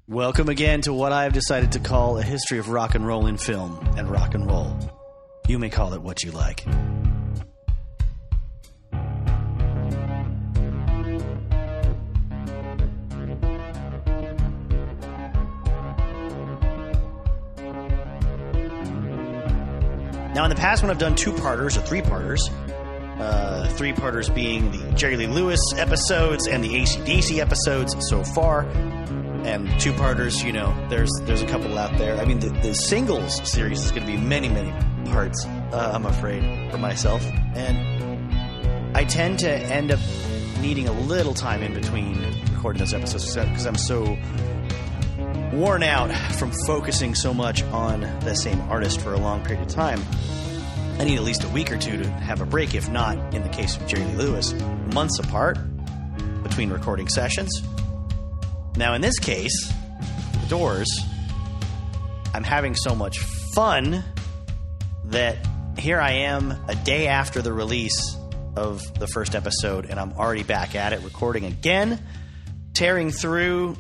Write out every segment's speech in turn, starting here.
Welcome again to what I have decided to call a history of rock and roll in film and rock and roll. You may call it what you like. Now, in the past, when I've done two-parters or three-parters, three-parters being the Jerry Lee Lewis episodes and the AC/DC episodes so far, and two-parters, you know, there's a couple out there. I mean, the singles series is going to be many, many parts, I'm afraid, for myself. And I tend to end up needing a little time in between recording those episodes because I'm so worn out from focusing so much on the same artist for a long period of time. I need at least a week or two to have a break, if not, in the case of Jerry Lee Lewis, months apart between recording sessions. Now, in this case, The Doors, I'm having so much fun that here I am a day after the release of the first episode, and I'm already back at it, recording again, tearing through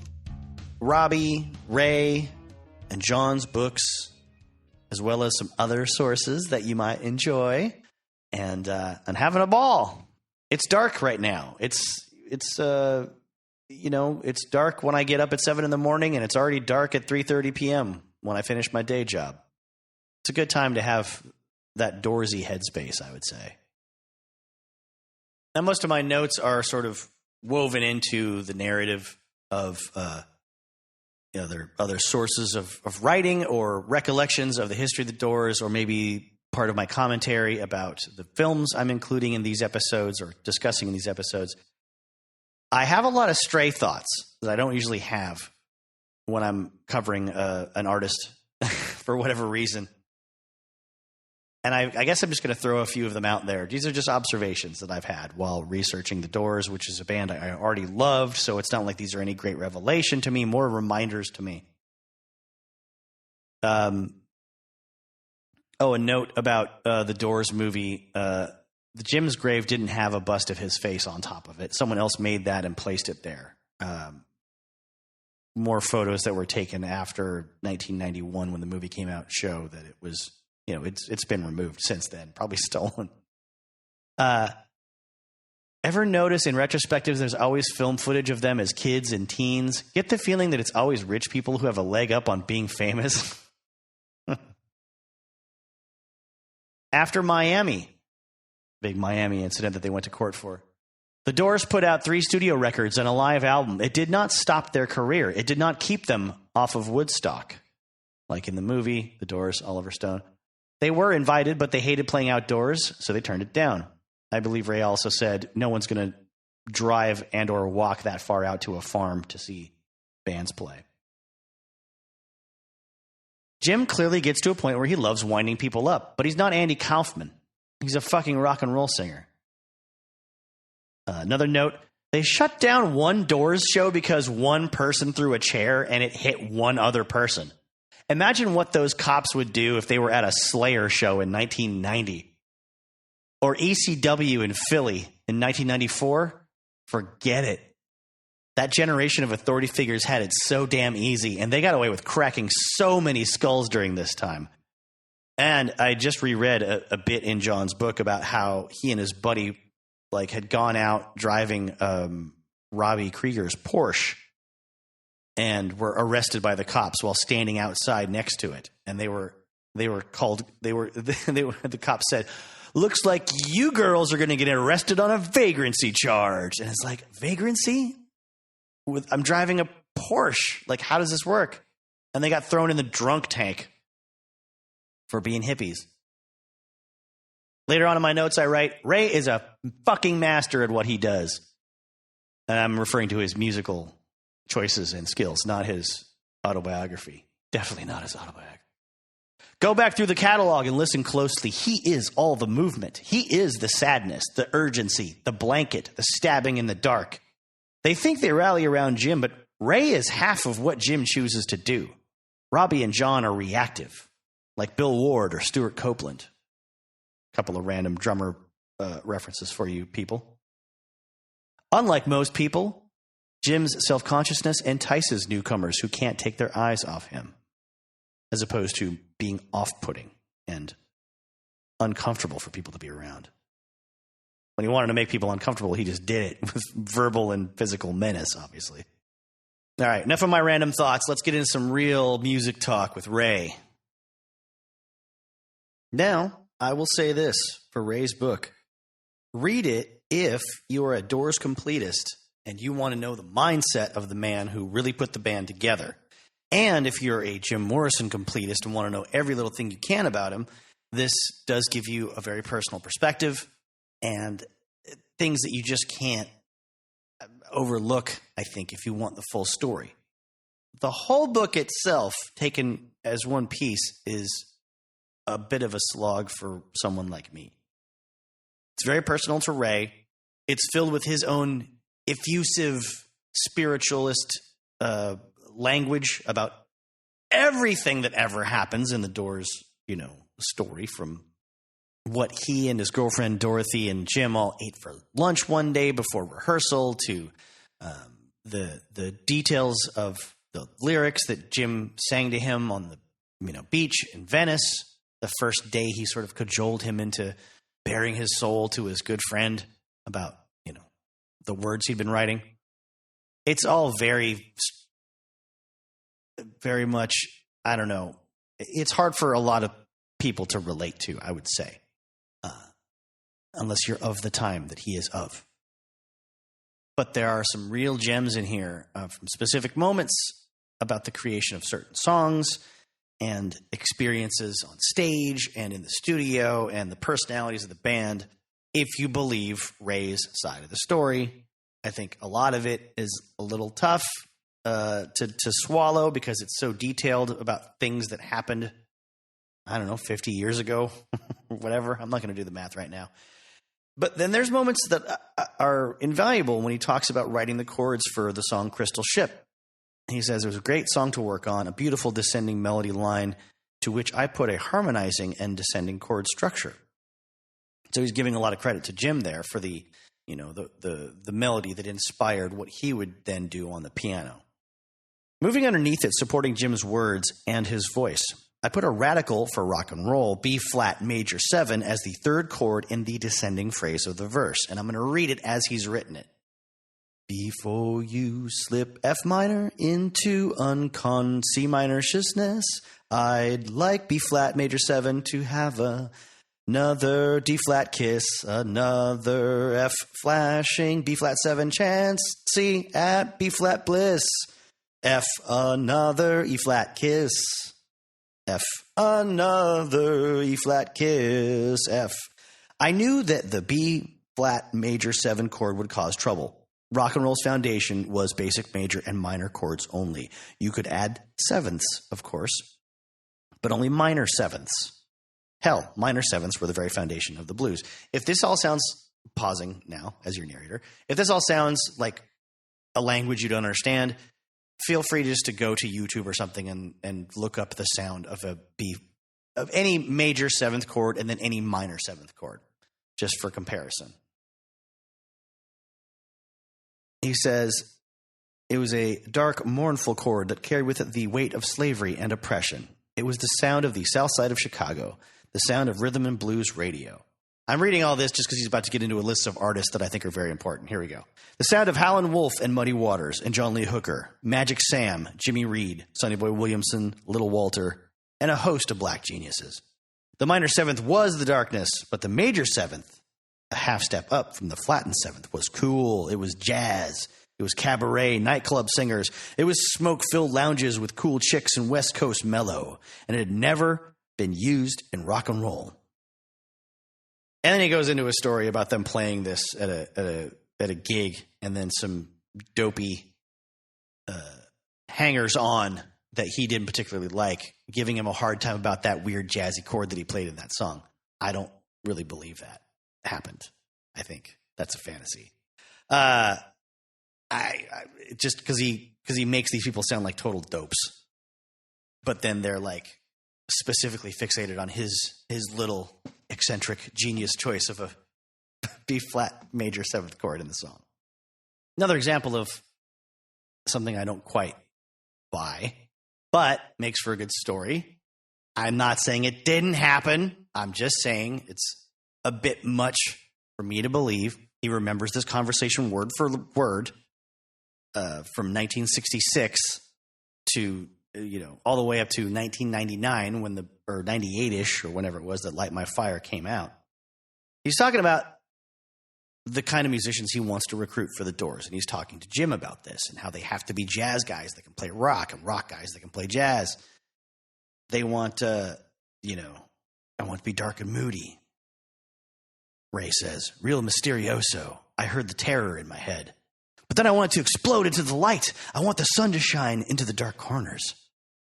Robbie, Ray, and John's books, as well as some other sources that you might enjoy, and I'm having a ball. It's dark right now. It's dark when I get up at 7 a.m, and it's already dark at 3:30 p.m. when I finish my day job. It's a good time to have that Doorsy headspace, I would say. Now, most of my notes are sort of woven into the narrative of other sources of writing or recollections of the history of the Doors, or maybe part of my commentary about the films I'm including in these episodes or discussing in these episodes. I have a lot of stray thoughts that I don't usually have when I'm covering an artist for whatever reason. And I guess I'm just going to throw a few of them out there. These are just observations that I've had while researching The Doors, which is a band I already loved, so it's not like these are any great revelation to me, more reminders to me. A note about the Doors movie. The Jim's grave didn't have a bust of his face on top of it. Someone else made that and placed it there. More photos that were taken after 1991 when the movie came out show that it was, it's been removed since then, probably stolen. Ever notice in retrospective there's always film footage of them as kids and teens? Get the feeling that it's always rich people who have a leg up on being famous? After Miami, big Miami incident that they went to court for, the Doors put out 3 studio records and a live album. It did not stop their career. It did not keep them off of Woodstock. Like in the movie, The Doors, Oliver Stone. They were invited, but they hated playing outdoors, so they turned it down. I believe Ray also said no one's going to drive and or walk that far out to a farm to see bands play. Jim clearly gets to a point where he loves winding people up, but he's not Andy Kaufman. He's a fucking rock and roll singer. Another note, they shut down one Doors show because one person threw a chair and it hit one other person. Imagine what those cops would do if they were at a Slayer show in 1990. Or ECW in Philly in 1994. Forget it. That generation of authority figures had it so damn easy, and they got away with cracking so many skulls during this time. And I just reread a bit in John's book about how he and his buddy had gone out driving Robbie Krieger's Porsche and were arrested by the cops while standing outside next to it. And the cops said, "Looks like you girls are going to get arrested on a vagrancy charge." And it's like, vagrancy? I'm driving a Porsche. How does this work? And they got thrown in the drunk tank for being hippies. Later on in my notes, I write, Ray is a fucking master at what he does. And I'm referring to his musical choices and skills, not his autobiography. Definitely not his autobiography. Go back through the catalog and listen closely. He is all the movement. He is the sadness, the urgency, the blanket, the stabbing in the dark. They think they rally around Jim, but Ray is half of what Jim chooses to do. Robbie and John are reactive, like Bill Ward or Stuart Copeland. A couple of random drummer references for you people. Unlike most people, Jim's self-consciousness entices newcomers who can't take their eyes off him, as opposed to being off-putting and uncomfortable for people to be around. When he wanted to make people uncomfortable, he just did it with verbal and physical menace, obviously. All right, enough of my random thoughts. Let's get into some real music talk with Ray. Now, I will say this for Ray's book. Read it if you are a Doors completist and you want to know the mindset of the man who really put the band together. And if you're a Jim Morrison completist and want to know every little thing you can about him, this does give you a very personal perspective and things that you just can't overlook, I think, if you want the full story. The whole book itself, taken as one piece, is a bit of a slog for someone like me. It's very personal to Ray. It's filled with his own effusive spiritualist language about everything that ever happens in the Doors, story, from what he and his girlfriend Dorothy and Jim all ate for lunch one day before rehearsal, to the details of the lyrics that Jim sang to him on the beach in Venice, the first day he sort of cajoled him into bearing his soul to his good friend about the words he'd been writing. It's all very, very much, I don't know. It's hard for a lot of people to relate to, I would say. Unless you're of the time that he is of. But there are some real gems in here from specific moments about the creation of certain songs and experiences on stage and in the studio and the personalities of the band. If you believe Ray's side of the story, I think a lot of it is a little tough to swallow because it's so detailed about things that happened, 50 years ago, whatever. I'm not going to do the math right now. But then there's moments that are invaluable when he talks about writing the chords for the song Crystal Ship. He says it was a great song to work on, a beautiful descending melody line to which I put a harmonizing and descending chord structure. So he's giving a lot of credit to Jim there for the melody that inspired what he would then do on the piano. Moving underneath it, supporting Jim's words and his voice, I put a radical for rock and roll, B flat major 7, as the third chord in the descending phrase of the verse. And I'm going to read it as he's written it. Before you slip F minor into C minoriousness, I'd like B flat major 7 to have another D flat kiss, another F flashing, B flat 7 chance, C at B flat bliss, F another E flat kiss. F, another E flat kiss, F. I knew that the B flat major 7 chord would cause trouble. Rock and roll's foundation was basic major and minor chords only. You could add sevenths, of course, but only minor sevenths. Hell, minor sevenths were the very foundation of the blues. If this all sounds, pausing now as your narrator, if this all sounds like a language you don't understand, feel free just to go to YouTube or something and look up the sound of of any major 7th chord and then any minor 7th chord, just for comparison. He says, it was a dark, mournful chord that carried with it the weight of slavery and oppression. It was the sound of the South Side of Chicago, the sound of rhythm and blues radio. I'm reading all this just because he's about to get into a list of artists that I think are very important. Here we go. The sound of Howlin' Wolf and Muddy Waters and John Lee Hooker, Magic Sam, Jimmy Reed, Sonny Boy Williamson, Little Walter, and a host of black geniuses. The minor 7th was the darkness, but the major 7th, a half step up from the flattened 7th, was cool. It was jazz. It was cabaret, nightclub singers. It was smoke-filled lounges with cool chicks and West Coast mellow. And it had never been used in rock and roll. And then he goes into a story about them playing this at a gig, and then some dopey hangers-on that he didn't particularly like, giving him a hard time about that weird jazzy chord that he played in that song. I don't really believe that happened. I think that's a fantasy. I just because he makes these people sound like total dopes, but then they're like specifically fixated on his little eccentric genius choice of a B flat major 7th chord in the song. Another example of something I don't quite buy, but makes for a good story. I'm not saying it didn't happen. I'm just saying it's a bit much for me to believe. He remembers this conversation word for word from 1966 to, all the way up to 1999 or 98-ish or whenever it was that Light My Fire came out. He's talking about the kind of musicians he wants to recruit for the Doors. And he's talking to Jim about this and how they have to be jazz guys that can play rock and rock guys that can play jazz. They want, I want to be dark and moody. Ray says, real mysterioso. I heard the terror in my head. But then I want it to explode into the light. I want the sun to shine into the dark corners.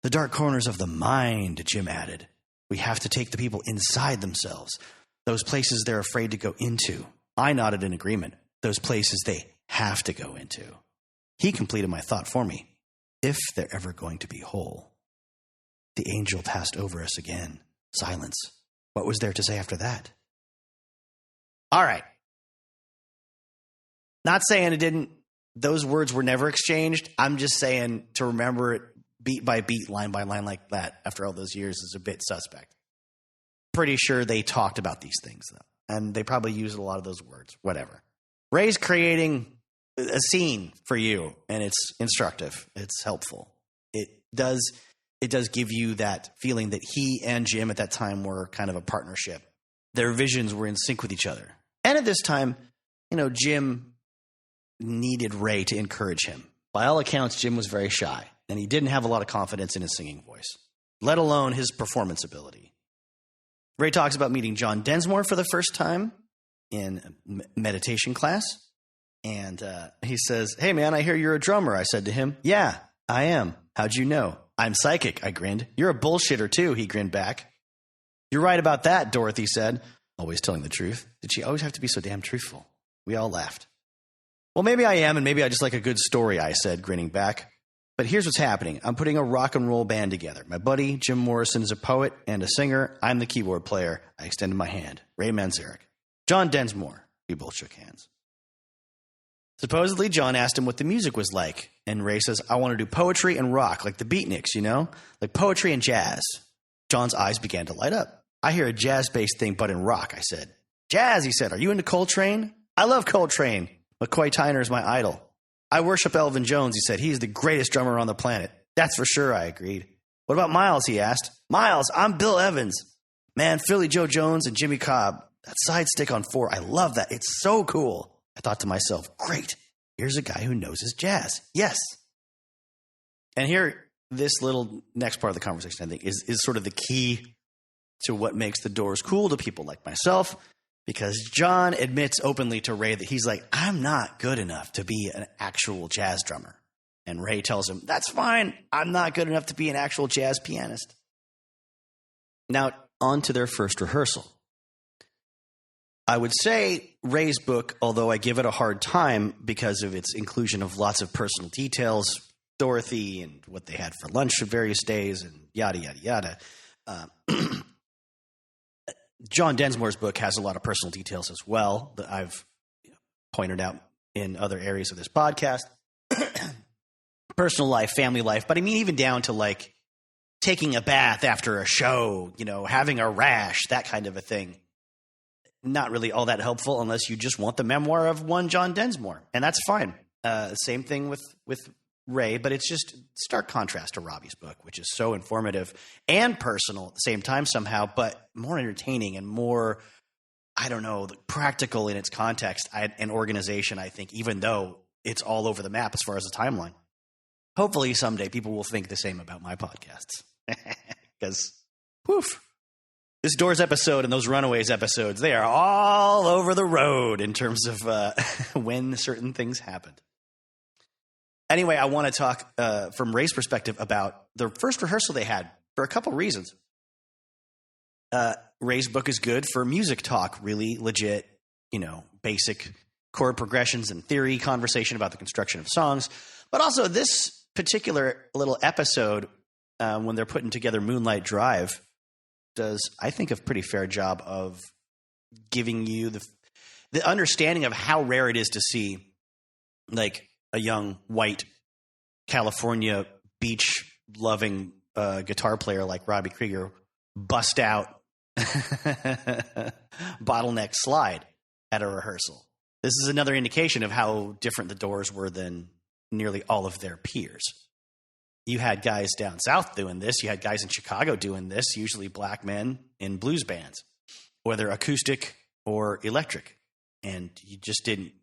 The dark corners of the mind, Jim added. We have to take the people inside themselves. Those places they're afraid to go into. I nodded in agreement. Those places they have to go into. He completed my thought for me. If they're ever going to be whole. The angel passed over us again. Silence. What was there to say after that? All right. Not saying it didn't, those words were never exchanged. I'm just saying to remember it beat by beat, line by line like that after all those years is a bit suspect. Pretty sure they talked about these things, though. And they probably used a lot of those words. Whatever. Ray's creating a scene for you, and it's instructive. It's helpful. It does give you that feeling that he and Jim at that time were kind of a partnership. Their visions were in sync with each other. And at this time, Jim needed Ray to encourage him. By all accounts, Jim was very shy, and he didn't have a lot of confidence in his singing voice, let alone his performance ability. Ray talks about meeting John Densmore for the first time in meditation class. And he says, hey, man, I hear you're a drummer. I said to him, yeah, I am. How'd you know? I'm psychic, I grinned. You're a bullshitter, too, he grinned back. You're right about that, Dorothy said. Always telling the truth. Did she always have to be so damn truthful? We all laughed. Well, maybe I am, and maybe I just like a good story, I said, grinning back. But here's what's happening. I'm putting a rock and roll band together. My buddy, Jim Morrison, is a poet and a singer. I'm the keyboard player. I extended my hand. Ray Manzarek. John Densmore. We both shook hands. Supposedly, John asked him what the music was like. And Ray says, I want to do poetry and rock, like the Beatniks, Like poetry and jazz. John's eyes began to light up. I hear a jazz-based thing, but in rock, I said. Jazz, he said. Are you into Coltrane? I love Coltrane. McCoy Tyner is my idol. I worship Elvin Jones, he said. He's the greatest drummer on the planet. That's for sure, I agreed. What about Miles, he asked. Miles, I'm Bill Evans. Man, Philly Joe Jones and Jimmy Cobb. That side stick on 4, I love that. It's so cool. I thought to myself, great. Here's a guy who knows his jazz. Yes. And here, this little next part of the conversation, I think, is sort of the key to what makes the Doors cool to people like myself. Because John admits openly to Ray that he's like, I'm not good enough to be an actual jazz drummer. And Ray tells him, that's fine. I'm not good enough to be an actual jazz pianist. Now, on to their first rehearsal. I would say Ray's book, although I give it a hard time because of its inclusion of lots of personal details, Dorothy and what they had for lunch various days and yada, yada, yada. John Densmore's book has a lot of personal details as well that I've pointed out in other areas of this podcast. Personal life, family life, but I mean even down to like taking a bath after a show, having a rash, that kind of a thing. Not really all that helpful unless you just want the memoir of one John Densmore, and that's fine. Same thing with Ray, but it's just stark contrast to Robbie's book, which is so informative and personal at the same time somehow, but more entertaining and more, practical in its context and organization, I think, even though it's all over the map as far as the timeline. Hopefully someday people will think the same about my podcasts. Because, this Doors episode and those Runaways episodes, they are all over the road in terms of when certain things happened. Anyway, I want to talk from Ray's perspective about the first rehearsal they had for a couple reasons. Ray's book is good for music talk, really legit, basic chord progressions and theory conversation about the construction of songs. But also this particular little episode, when they're putting together Moonlight Drive, does, I think, a pretty fair job of giving you the understanding of how rare it is to see, like, a young white California beach-loving guitar player like Robbie Krieger bust out bottleneck slide at a rehearsal. This is another indication of how different the Doors were than nearly all of their peers. You had guys down south doing this. You had guys in Chicago doing this, usually black men in blues bands, whether acoustic or electric. And you just didn't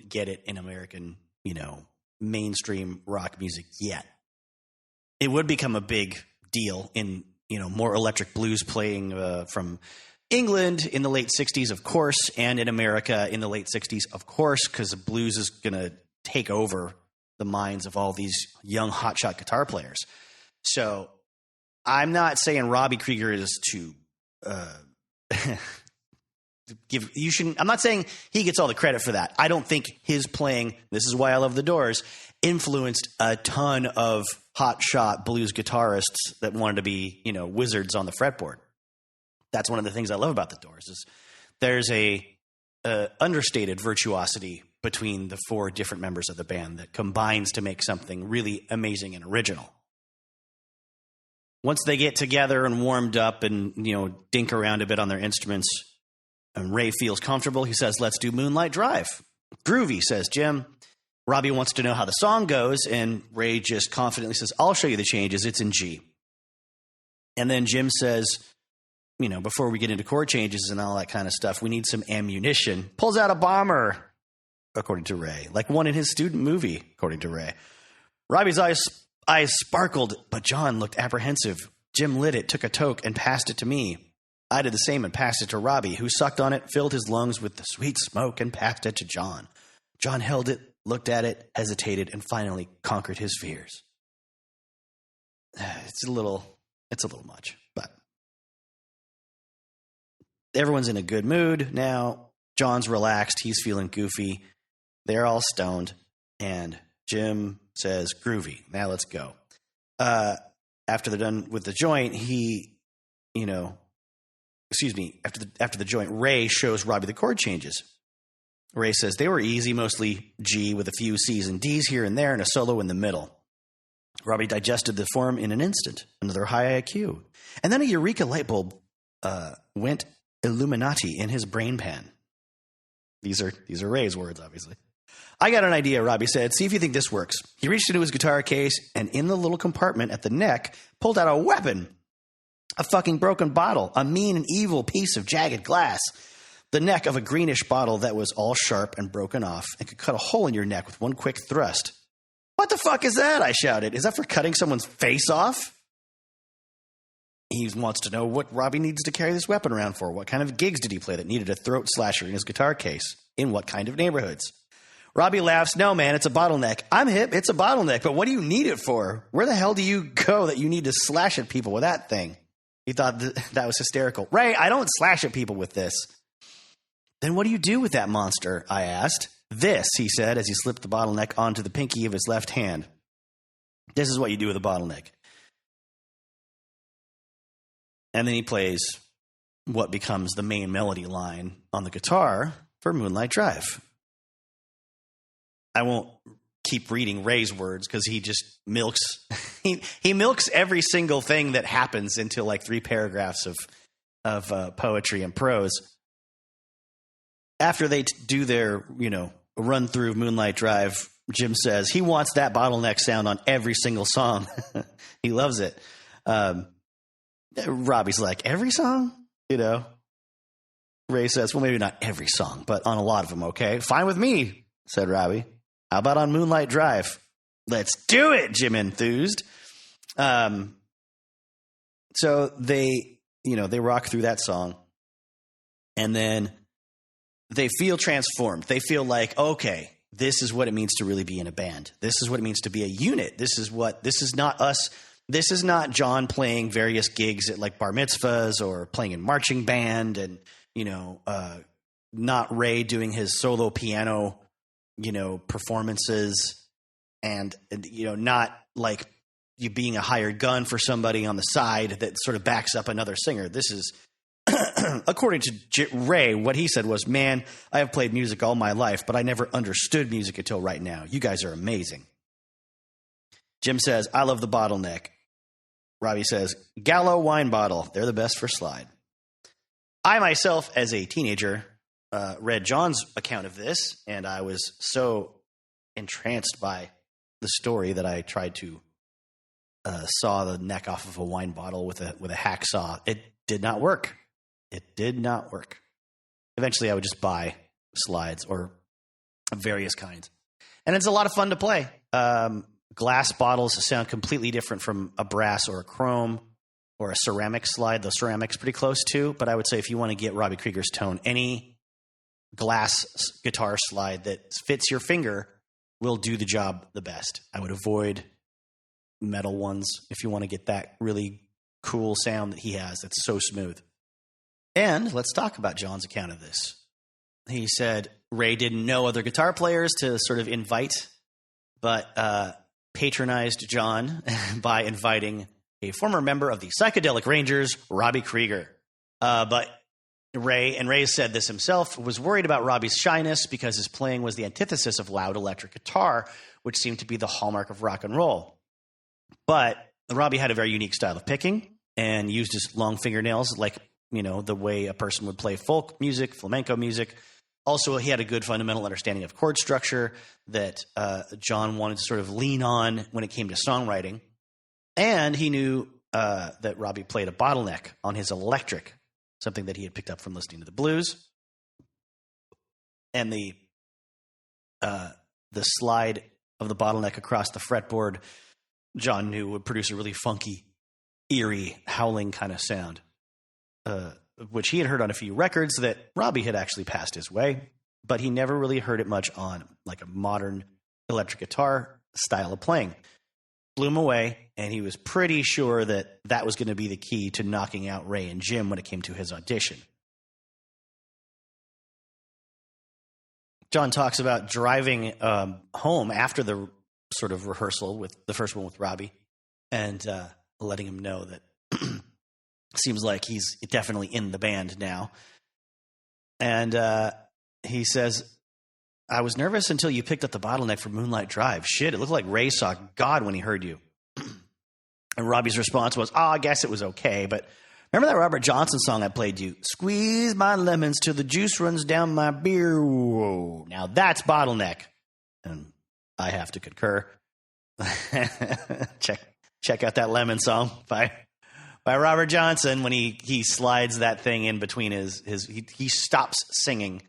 get it in American, mainstream rock music yet. It would become a big deal in, more electric blues playing from England in the late 60s, of course, and in America in the late 60s, of course, because the blues is going to take over the minds of all these young hotshot guitar players. So I'm not saying Robbie Krieger is to I'm not saying he gets all the credit for that. I don't think his playing, this is why I love the Doors, influenced a ton of hotshot blues guitarists that wanted to be, wizards on the fretboard. That's one of the things I love about the Doors is there's a understated virtuosity between the four different members of the band that combines to make something really amazing and original. Once they get together and warmed up and, dink around a bit on their instruments, and Ray feels comfortable, he says, let's do Moonlight Drive. Groovy, says Jim. Robbie wants to know how the song goes, and Ray just confidently says, I'll show you the changes. It's in G. And then Jim says, before we get into chord changes and all that kind of stuff, we need some ammunition. Pulls out a bomber, according to Ray, like one in his student movie, according to Ray. Robbie's eyes sparkled, but John looked apprehensive. Jim lit it, took a toke, and passed it to me. I did the same and passed it to Robbie, who sucked on it, filled his lungs with the sweet smoke, and passed it to John. John held it, looked at it, hesitated, and finally conquered his fears. It's a little much, but everyone's in a good mood now. John's relaxed. He's feeling goofy. They're all stoned, and Jim says, groovy. Now let's go. After they're done with the joint, after the joint, Ray shows Robbie the chord changes. Ray says they were easy, mostly G with a few C's and D's here and there and a solo in the middle. Robbie digested the form in an instant, another high IQ. And then a eureka light bulb went Illuminati in his brain pan. These are Ray's words, obviously. I got an idea, Robbie said. See if you think this works. He reached into his guitar case and in the little compartment at the neck pulled out a weapon. A fucking broken bottle, a mean and evil piece of jagged glass. The neck of a greenish bottle that was all sharp and broken off and could cut a hole in your neck with one quick thrust. What the fuck is that? I shouted. Is that for cutting someone's face off? He wants to know what Robbie needs to carry this weapon around for. What kind of gigs did he play that needed a throat slasher in his guitar case? In what kind of neighborhoods? Robbie laughs. No, man, it's a bottleneck. I'm hip. It's a bottleneck. But what do you need it for? Where the hell do you go that you need to slash at people with that thing? He thought that was hysterical. Ray, I don't slash at people with this. Then what do you do with that monster? I asked. This, he said, as he slipped the bottleneck onto the pinky of his left hand. This is what you do with a bottleneck. And then he plays what becomes the main melody line on the guitar for Moonlight Drive. I won't keep reading Ray's words because he just milks he milks every single thing that happens into like 3 paragraphs of poetry and prose. After they do their run through Moonlight Drive, Jim says he wants that bottleneck sound on every single song. He loves it. Robbie's like, every song? Ray says, well, maybe not every song, but on a lot of them, okay? Fine with me, said Robbie. How about on Moonlight Drive? Let's do it, Jim enthused. So they rock through that song, and then they feel transformed. They feel like, okay, this is what it means to really be in a band. This is what it means to be a unit. This is not us. This is not John playing various gigs at like bar mitzvahs or playing in marching band and, not Ray doing his solo piano, performances and, not like you being a hired gun for somebody on the side that sort of backs up another singer. This is, according to Ray, what he said was, man, I have played music all my life, but I never understood music until right now. You guys are amazing. Jim says, I love the bottleneck. Robbie says, Gallo wine bottle. They're the best for slide. I myself, as a teenager, read John's account of this, and I was so entranced by the story that I tried to saw the neck off of a wine bottle with a hacksaw. It did not work. It did not work. Eventually, I would just buy slides or various kinds. And it's a lot of fun to play. Glass bottles sound completely different from a brass or a chrome or a ceramic slide. The ceramic's pretty close too, but I would say if you want to get Robbie Krieger's tone, any glass guitar slide that fits your finger will do the job the best. I would avoid metal ones if you want to get that really cool sound that he has that's so smooth. And let's talk about John's account of this. He said Ray didn't know other guitar players to sort of invite, but patronized John by inviting a former member of the Psychedelic Rangers, Robbie Krieger. But Ray said this himself, was worried about Robbie's shyness because his playing was the antithesis of loud electric guitar, which seemed to be the hallmark of rock and roll. But Robbie had a very unique style of picking and used his long fingernails like, the way a person would play folk music, flamenco music. Also, he had a good fundamental understanding of chord structure that John wanted to sort of lean on when it came to songwriting. And he knew that Robbie played a bottleneck on his electric, something that he had picked up from listening to the blues. And the slide of the bottleneck across the fretboard, John knew would produce a really funky, eerie, howling kind of sound, which he had heard on a few records that Robbie had actually passed his way, but he never really heard it much on like a modern electric guitar style of playing. Blew him away, and he was pretty sure that that was going to be the key to knocking out Ray and Jim when it came to his audition. John talks about driving home after the sort of rehearsal with the first one with Robbie and letting him know that seems like he's definitely in the band now. And he says, I was nervous until you picked up the bottleneck for Moonlight Drive. Shit, it looked like Ray saw God when he heard you. And Robbie's response was, I guess it was okay, but remember that Robert Johnson song I played you? Squeeze my lemons till the juice runs down my beer. Whoa. Now that's bottleneck. And I have to concur. Check out that Lemon song by Robert Johnson when he slides that thing in between he stops singing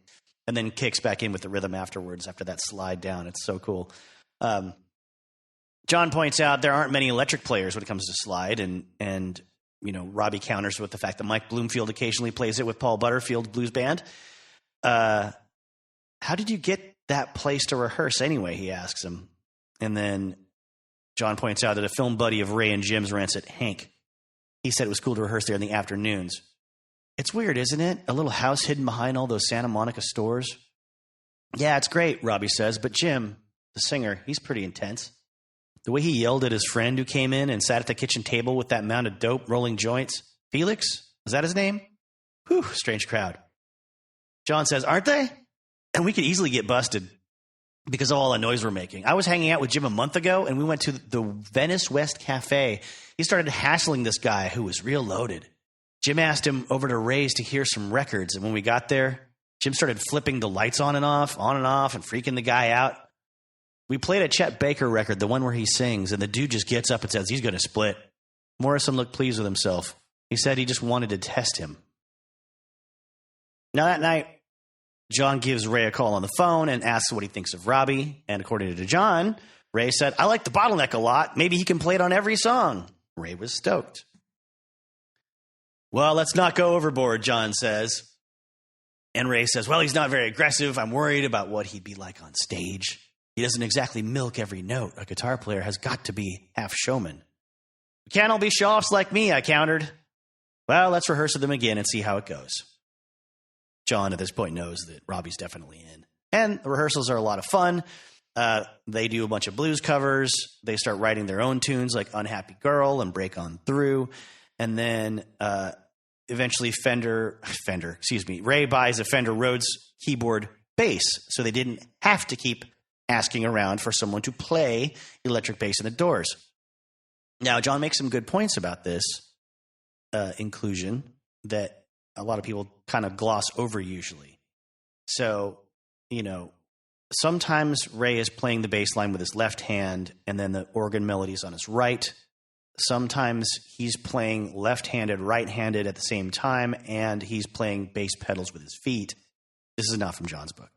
and then kicks back in with the rhythm afterwards after that slide down. It's so cool. John points out there aren't many electric players when it comes to slide, and Robbie counters with the fact that Mike Bloomfield occasionally plays it with Paul Butterfield Blues Band. How did you get that place to rehearse anyway, he asks him. And then John points out that a film buddy of Ray and Jim's rents it, Hank. He said it was cool to rehearse there in the afternoons. It's weird, isn't it? A little house hidden behind all those Santa Monica stores. Yeah, it's great, Robbie says, but Jim, the singer, he's pretty intense. The way he yelled at his friend who came in and sat at the kitchen table with that mound of dope rolling joints. Felix? Is that his name? Whew, strange crowd. John says, aren't they? And we could easily get busted because of all the noise we're making. I was hanging out with Jim a month ago, and we went to the Venice West Cafe. He started hassling this guy who was real loaded. Jim asked him over to Ray's to hear some records, and when we got there, Jim started flipping the lights on and off, and freaking the guy out. We played a Chet Baker record, the one where he sings, and the dude just gets up and says he's going to split. Morrison looked pleased with himself. He said he just wanted to test him. Now that night, John gives Ray a call on the phone and asks what he thinks of Robbie. And according to John, Ray said, I like the bottleneck a lot. Maybe he can play it on every song. Ray was stoked. Well, let's not go overboard, John says. And Ray says, well, he's not very aggressive. I'm worried about what he'd be like on stage. He doesn't exactly milk every note. A guitar player has got to be half showman. We can't all be show-offs like me, I countered. Well, let's rehearse with them again and see how it goes. John, at this point, knows that Robbie's definitely in. And the rehearsals are a lot of fun. They do a bunch of blues covers. They start writing their own tunes like Unhappy Girl and Break On Through. And then eventually Ray buys a Fender Rhodes keyboard bass, so they didn't have to keep asking around for someone to play electric bass in the Doors. Now, John makes some good points about this inclusion that a lot of people kind of gloss over usually. So, sometimes Ray is playing the bass line with his left hand and then the organ melodies on his right. Sometimes he's playing left-handed, right-handed at the same time, and he's playing bass pedals with his feet. This is not from John's book,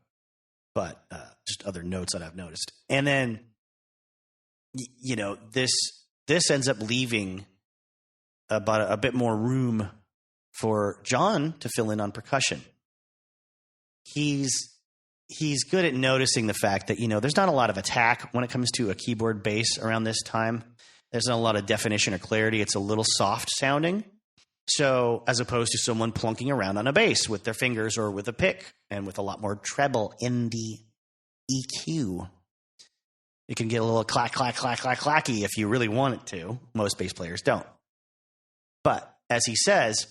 but just other notes that I've noticed. And then, this ends up leaving about a bit more room for John to fill in on percussion. He's good at noticing the fact that, there's not a lot of attack when it comes to a keyboard bass around this time. There's not a lot of definition or clarity. It's a little soft sounding. So as opposed to someone plunking around on a bass with their fingers or with a pick and with a lot more treble in the EQ. It can get a little clack, clack, clack, clack, clacky if you really want it to. Most bass players don't. But as he says,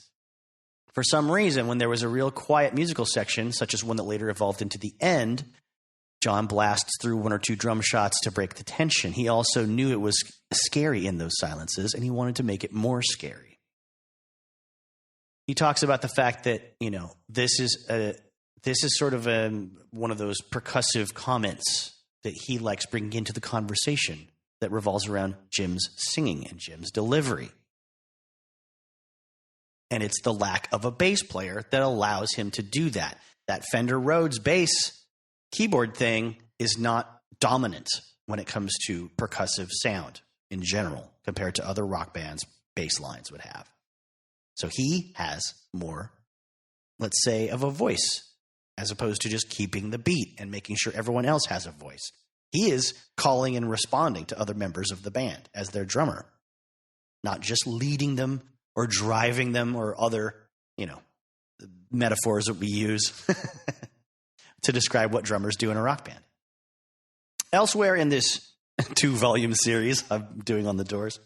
for some reason, when there was a real quiet musical section, such as one that later evolved into the end, John blasts through one or two drum shots to break the tension. He also knew it was scary in those silences, and he wanted to make it more scary. He talks about the fact that, this is sort of one of those percussive comments that he likes bringing into the conversation that revolves around Jim's singing and Jim's delivery. And it's the lack of a bass player that allows him to do that. That Fender Rhodes bass keyboard thing is not dominant when it comes to percussive sound in general compared to other rock bands' bass lines would have. So he has more, let's say, of a voice as opposed to just keeping the beat and making sure everyone else has a voice. He is calling and responding to other members of the band as their drummer, not just leading them or driving them or other, metaphors that we use to describe what drummers do in a rock band. Elsewhere in this 2-volume series I'm doing on the Doors,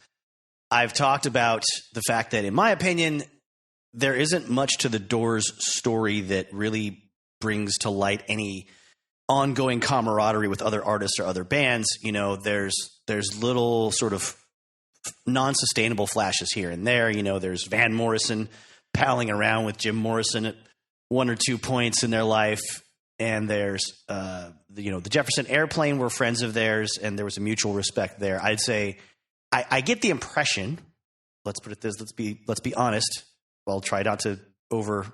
I've talked about the fact that, in my opinion, there isn't much to the Doors story that really brings to light any ongoing camaraderie with other artists or other bands. There's little sort of non-sustainable flashes here and there. There's Van Morrison palling around with Jim Morrison at one or two points in their life. And there's, the Jefferson Airplane were friends of theirs, and there was a mutual respect there. I'd say I get the impression, let's put it this, let's be honest. I'll try not to over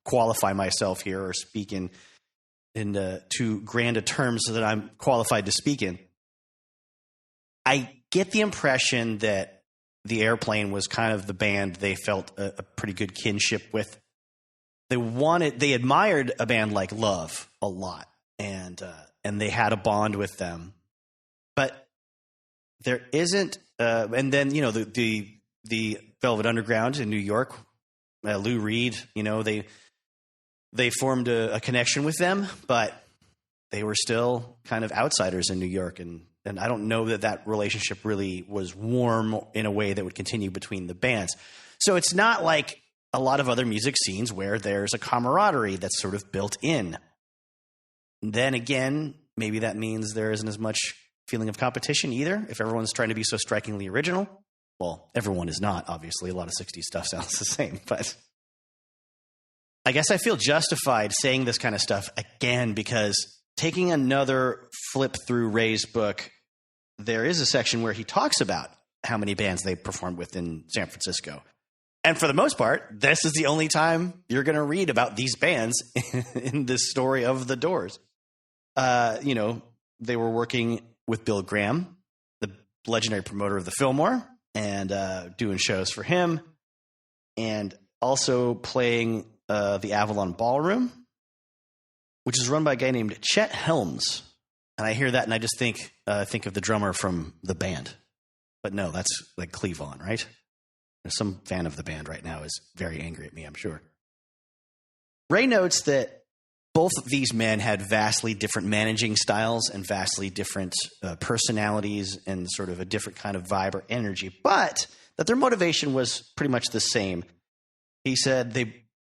qualify myself here or speak in too grand a terms so that I'm qualified to speak in. I get the impression that the Airplane was kind of the band they felt a pretty good kinship with. They admired a band like Love a lot, and they had a bond with them. But there isn't, and then the Velvet Underground in New York, Lou Reed, they formed a connection with them, but they were still kind of outsiders in New York, and I don't know that relationship really was warm in a way that would continue between the bands. So it's not like a lot of other music scenes where there's a camaraderie that's sort of built in. Then again, maybe that means there isn't as much feeling of competition either, if everyone's trying to be so strikingly original. Well, everyone is not, obviously. A lot of 60s stuff sounds the same, but I guess I feel justified saying this kind of stuff again because taking another flip through Ray's book, there is a section where he talks about how many bands they performed with in San Francisco. And for the most part, this is the only time you're going to read about these bands in this story of the Doors. They were working with Bill Graham, the legendary promoter of the Fillmore, and doing shows for him, and also playing the Avalon Ballroom, which is run by a guy named Chet Helms. And I hear that, and I just think of the drummer from the band. But no, that's like Cleavon, right? Some fan of the band right now is very angry at me, I'm sure. Ray notes that both of these men had vastly different managing styles and vastly different personalities and sort of a different kind of vibe or energy, but that their motivation was pretty much the same. He said they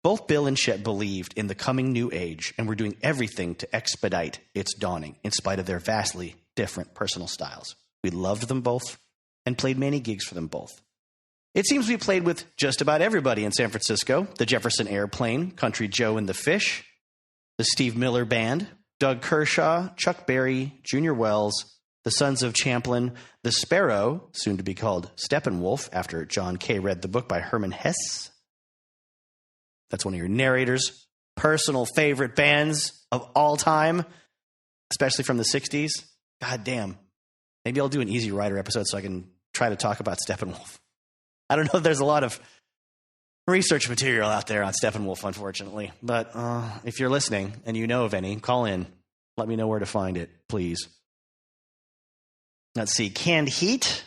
Both Bill and Chet believed in the coming new age and were doing everything to expedite its dawning, in spite of their vastly different personal styles. We loved them both and played many gigs for them both. It seems we played with just about everybody in San Francisco: the Jefferson Airplane, Country Joe and the Fish, the Steve Miller Band, Doug Kershaw, Chuck Berry, Junior Wells, the Sons of Champlin, the Sparrow, soon to be called Steppenwolf after John Kay read the book by Herman Hesse. That's one of your narrator's personal favorite bands of all time, especially from the 60s. God damn. Maybe I'll do an Easy Rider episode so I can try to talk about Steppenwolf. I don't know if there's a lot of research material out there on Steppenwolf, unfortunately. But if you're listening and you know of any, call in. Let me know where to find it, please. Let's see. Canned Heat.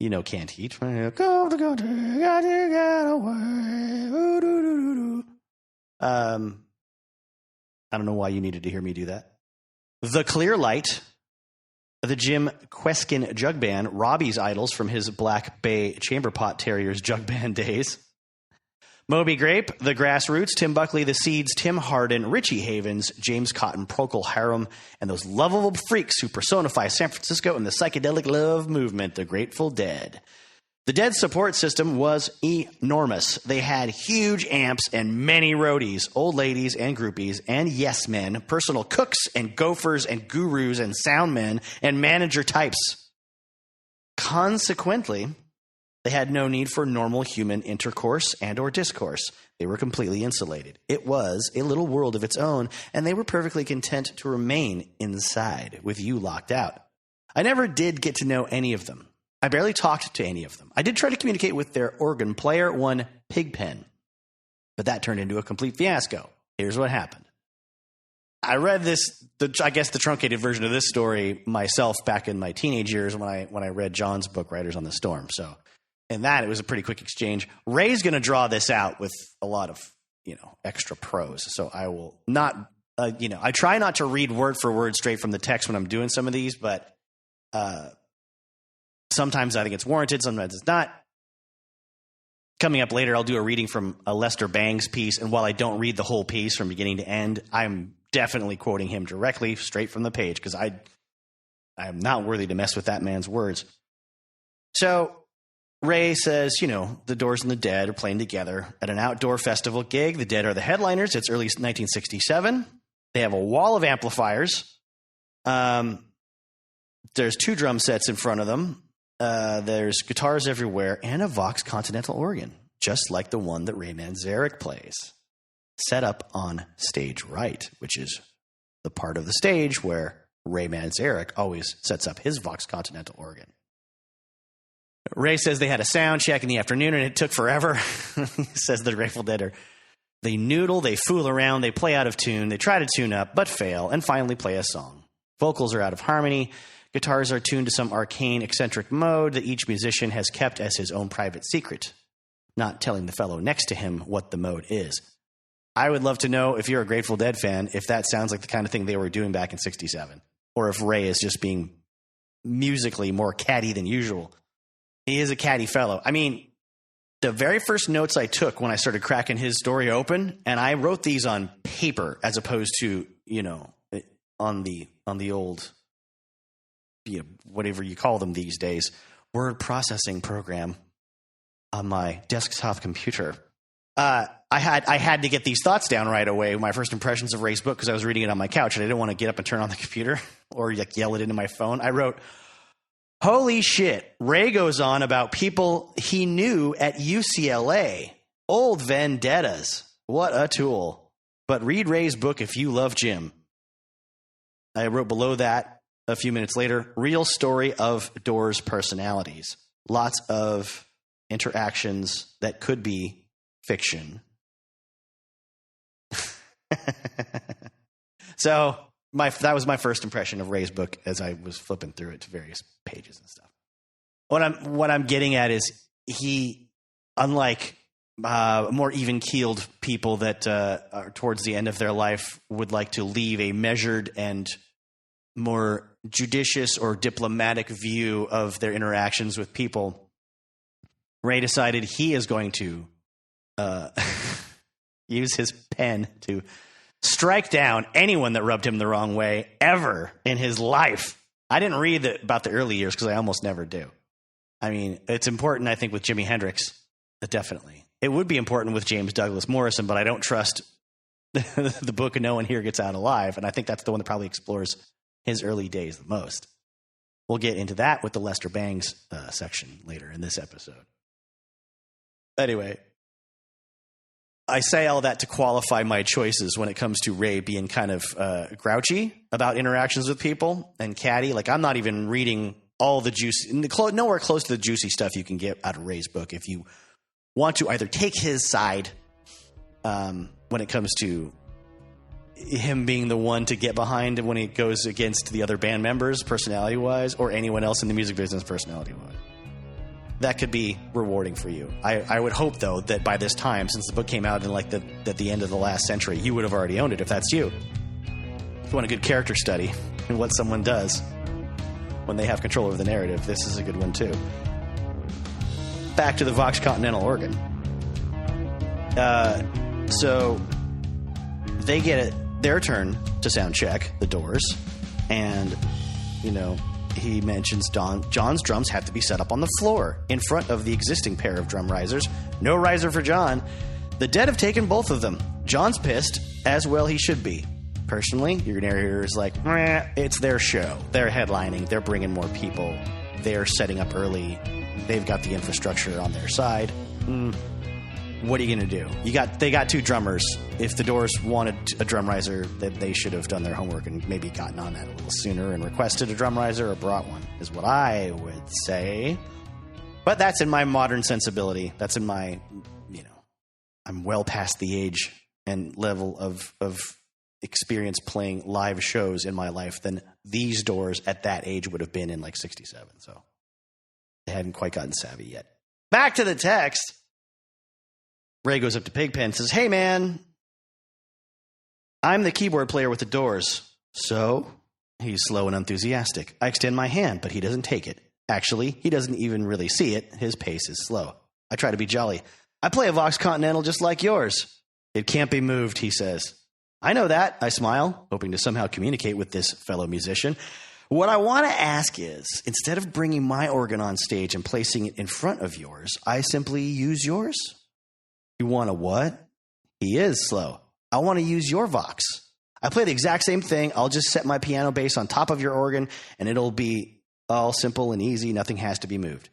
You know Canned Heat. I don't know why you needed to hear me do that. The Clear Light. The Jim Kweskin Jug Band, Robbie's idols from his Black Bay Chamber Pot Terriers jug band days. Moby Grape, The Grassroots, Tim Buckley, The Seeds, Tim Hardin, Richie Havens, James Cotton, Procol Harum, and those lovable freaks who personify San Francisco and the psychedelic love movement, the Grateful Dead. The Dead support system was enormous. They had huge amps and many roadies, old ladies and groupies and yes men, personal cooks and gophers and gurus and sound men and manager types. Consequently, they had no need for normal human intercourse and or discourse. They were completely insulated. It was a little world of its own, and they were perfectly content to remain inside with you locked out. I never did get to know any of them. I barely talked to any of them. I did try to communicate with their organ player, one Pigpen, but that turned into a complete fiasco. Here's what happened. I read this, I guess the truncated version of this story myself back in my teenage years when I read John's book, Riders on the Storm. So in that, it was a pretty quick exchange. Ray's going to draw this out with a lot of, extra prose. So I will not, I try not to read word for word straight from the text when I'm doing some of these, but sometimes I think it's warranted, sometimes it's not. Coming up later, I'll do a reading from a Lester Bangs piece, and while I don't read the whole piece from beginning to end, I'm definitely quoting him directly, straight from the page, because I am not worthy to mess with that man's words. So Ray says, the Doors and the Dead are playing together at an outdoor festival gig. The Dead are the headliners. It's early 1967. They have a wall of amplifiers. There's 2 drum sets in front of them. There's guitars everywhere and a Vox Continental organ, just like the one that Ray Manzarek plays, set up on stage right, which is the part of the stage where Ray Manzarek always sets up his Vox Continental organ. Ray says they had a sound check in the afternoon and it took forever. He says the Grateful Dead they noodle, they fool around, they play out of tune, they try to tune up, but fail, and finally play a song. Vocals are out of harmony. Guitars are tuned to some arcane, eccentric mode that each musician has kept as his own private secret, not telling the fellow next to him what the mode is. I would love to know, if you're a Grateful Dead fan, if that sounds like the kind of thing they were doing back in 67, or if Ray is just being musically more catty than usual. He is a catty fellow. I mean, the very first notes I took when I started cracking his story open, and I wrote these on paper as opposed to, on the old, whatever you call them these days, word processing program on my desktop computer. I had to get these thoughts down right away. My first impressions of Ray's book, because I was reading it on my couch and I didn't want to get up and turn on the computer or yell it into my phone. I wrote, "Holy shit, Ray goes on about people he knew at UCLA. Old vendettas. What a tool. But read Ray's book if you love Jim." I wrote below that a few minutes later, "Real story of Doors personalities. Lots of interactions that could be fiction." So that was my first impression of Ray's book as I was flipping through it to various pages and stuff. What I'm getting at is he, unlike more even-keeled people that are towards the end of their life would like to leave a measured and more judicious or diplomatic view of their interactions with people, Ray decided he is going to use his pen to strike down anyone that rubbed him the wrong way ever in his life. I didn't read about the early years because I almost never do. I mean, it's important, I think, with Jimi Hendrix, definitely. It would be important with James Douglas Morrison, but I don't trust the book of No One Here Gets Out Alive, and I think that's the one that probably explores his early days the most. We'll get into that with the Lester Bangs section later in this episode. Anyway, I say all that to qualify my choices when it comes to Ray being kind of grouchy about interactions with people and catty. Like, I'm not even reading all the juicy, nowhere close to the juicy stuff you can get out of Ray's book if you want to either take his side when it comes to him being the one to get behind when he goes against the other band members personality-wise, or anyone else in the music business personality-wise. That could be rewarding for you. I would hope, though, that by this time, since the book came out in like at the end of the last century, you would have already owned it if that's you. If you want a good character study and what someone does when they have control over the narrative, this is a good one too. Back to the Vox Continental organ. So they get their turn to sound check the Doors, and he mentions John's drums have to be set up on the floor in front of the existing pair of drum risers. No riser for John. The Dead have taken both of them. John's pissed, as well he should be. Personally, your narrator is like, it's their show. They're headlining. They're bringing more people. They're setting up early. They've got the infrastructure on their side. What are you going to do? They got two drummers. If the Doors wanted a drum riser, they should have done their homework and maybe gotten on that a little sooner and requested a drum riser or brought one, is what I would say. But that's in my modern sensibility. That's in my, I'm well past the age and level of experience playing live shows in my life than these Doors at that age would have been in like 67. So they hadn't quite gotten savvy yet. Back to the text. Ray goes up to Pigpen and says, "Hey, man, I'm the keyboard player with the Doors." So he's slow and enthusiastic. I extend my hand, but he doesn't take it. Actually, he doesn't even really see it. His pace is slow. I try to be jolly. "I play a Vox Continental just like yours." "It can't be moved," he says. "I know that," I smile, hoping to somehow communicate with this fellow musician. "What I want to ask is, instead of bringing my organ on stage and placing it in front of yours, I simply use yours?" "You want a what?" He is slow. "I want to use your Vox. I play the exact same thing. I'll just set my piano bass on top of your organ, and it'll be all simple and easy. Nothing has to be moved."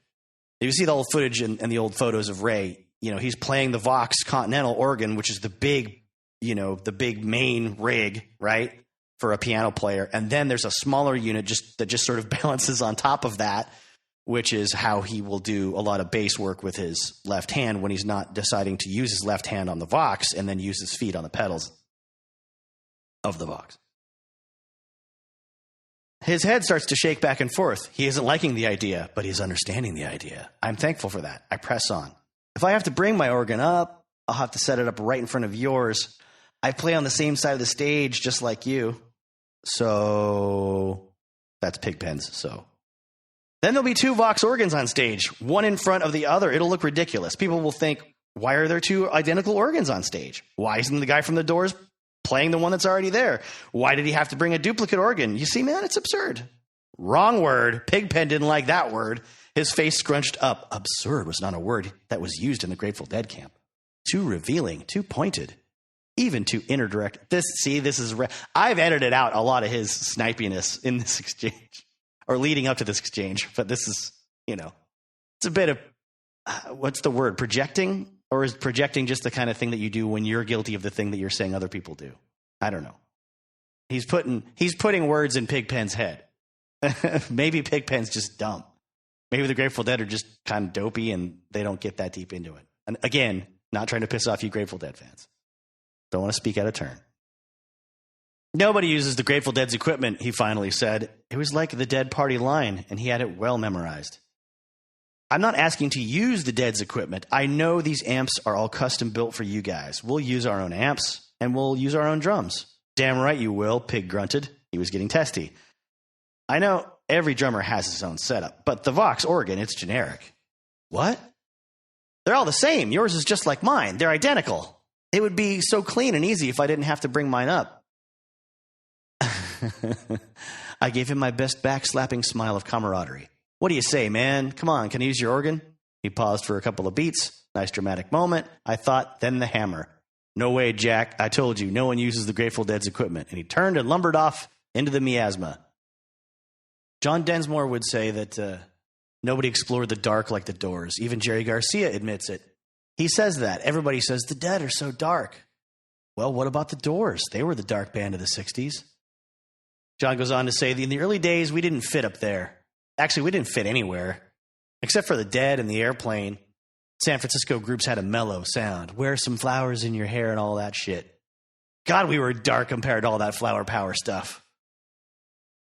You see the old footage and the old photos of Ray. He's playing the Vox Continental organ, which is the big main rig, right, for a piano player. And then there's a smaller unit that just sort of balances on top of that, which is how he will do a lot of bass work with his left hand when he's not deciding to use his left hand on the Vox and then use his feet on the pedals of the Vox. His head starts to shake back and forth. He isn't liking the idea, but he's understanding the idea. I'm thankful for that. I press on. "If I have to bring my organ up, I'll have to set it up right in front of yours. I play on the same side of the stage just like you." So that's Pigpen's so. "Then there'll be two Vox organs on stage, one in front of the other. It'll look ridiculous. People will think, why are there two identical organs on stage? Why isn't the guy from the Doors playing the one that's already there? Why did he have to bring a duplicate organ? You see, man, it's absurd." Wrong word. Pigpen didn't like that word. His face scrunched up. Absurd was not a word that was used in the Grateful Dead camp. Too revealing, too pointed, even too indirect. I've edited out a lot of his snipiness in this exchange. Or leading up to this exchange, but this is, it's a bit of, what's the word, projecting? Or is projecting just the kind of thing that you do when you're guilty of the thing that you're saying other people do? I don't know. He's putting words in Pigpen's head. Maybe Pigpen's just dumb. Maybe the Grateful Dead are just kind of dopey and they don't get that deep into it. And again, not trying to piss off you Grateful Dead fans. Don't want to speak out of turn. "Nobody uses the Grateful Dead's equipment," he finally said. It was like the Dead Party line, and he had it well memorized. "I'm not asking to use the Dead's equipment. I know these amps are all custom built for you guys. We'll use our own amps, and we'll use our own drums." "Damn right you will," Pig grunted. He was getting testy. "I know every drummer has his own setup, but the Vox organ, it's generic." "What?" "They're all the same. Yours is just like mine. They're identical." It would be so clean and easy if I didn't have to bring mine up. I gave him my best backslapping smile of camaraderie. What do you say, man? Come on, can I use your organ? He paused for a couple of beats. Nice dramatic moment. I thought, then the hammer. No way, Jack. I told you, no one uses the Grateful Dead's equipment. And he turned and lumbered off into the miasma. John Densmore would say that nobody explored the dark like the Doors. Even Jerry Garcia admits it. He says that. Everybody says the Dead are so dark. Well, what about the Doors? They were the dark band of the 60s. John goes on to say, in the early days, we didn't fit up there. Actually, we didn't fit anywhere. Except for the Dead and the Airplane. San Francisco groups had a mellow sound. Wear some flowers in your hair and all that shit. God, we were dark compared to all that flower power stuff.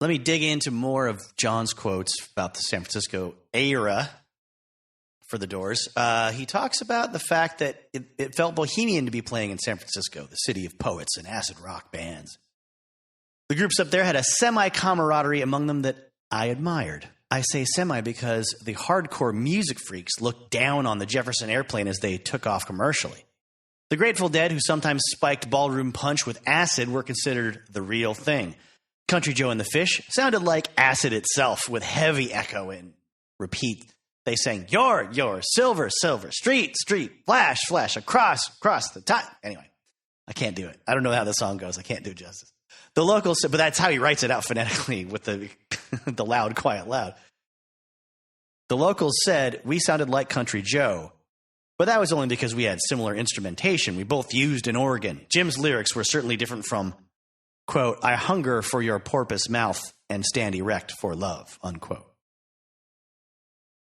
Let me dig into more of John's quotes about the San Francisco era for the Doors. He talks about the fact that it felt bohemian to be playing in San Francisco, the city of poets and acid rock bands. The groups up there had a semi-camaraderie among them that I admired. I say semi because the hardcore music freaks looked down on the Jefferson Airplane as they took off commercially. The Grateful Dead, who sometimes spiked ballroom punch with acid, were considered the real thing. Country Joe and the Fish sounded like acid itself with heavy echo and repeat. They sang, your, silver, silver, street, flash, flash, across the top. Anyway, I can't do it. I don't know how the song goes. I can't do it justice. The locals, but that's how he writes it out phonetically with the the loud, quiet, loud. The locals said we sounded like Country Joe, but that was only because we had similar instrumentation. We both used an organ. Jim's lyrics were certainly different from, quote, I hunger for your porpoise mouth and stand erect for love, unquote.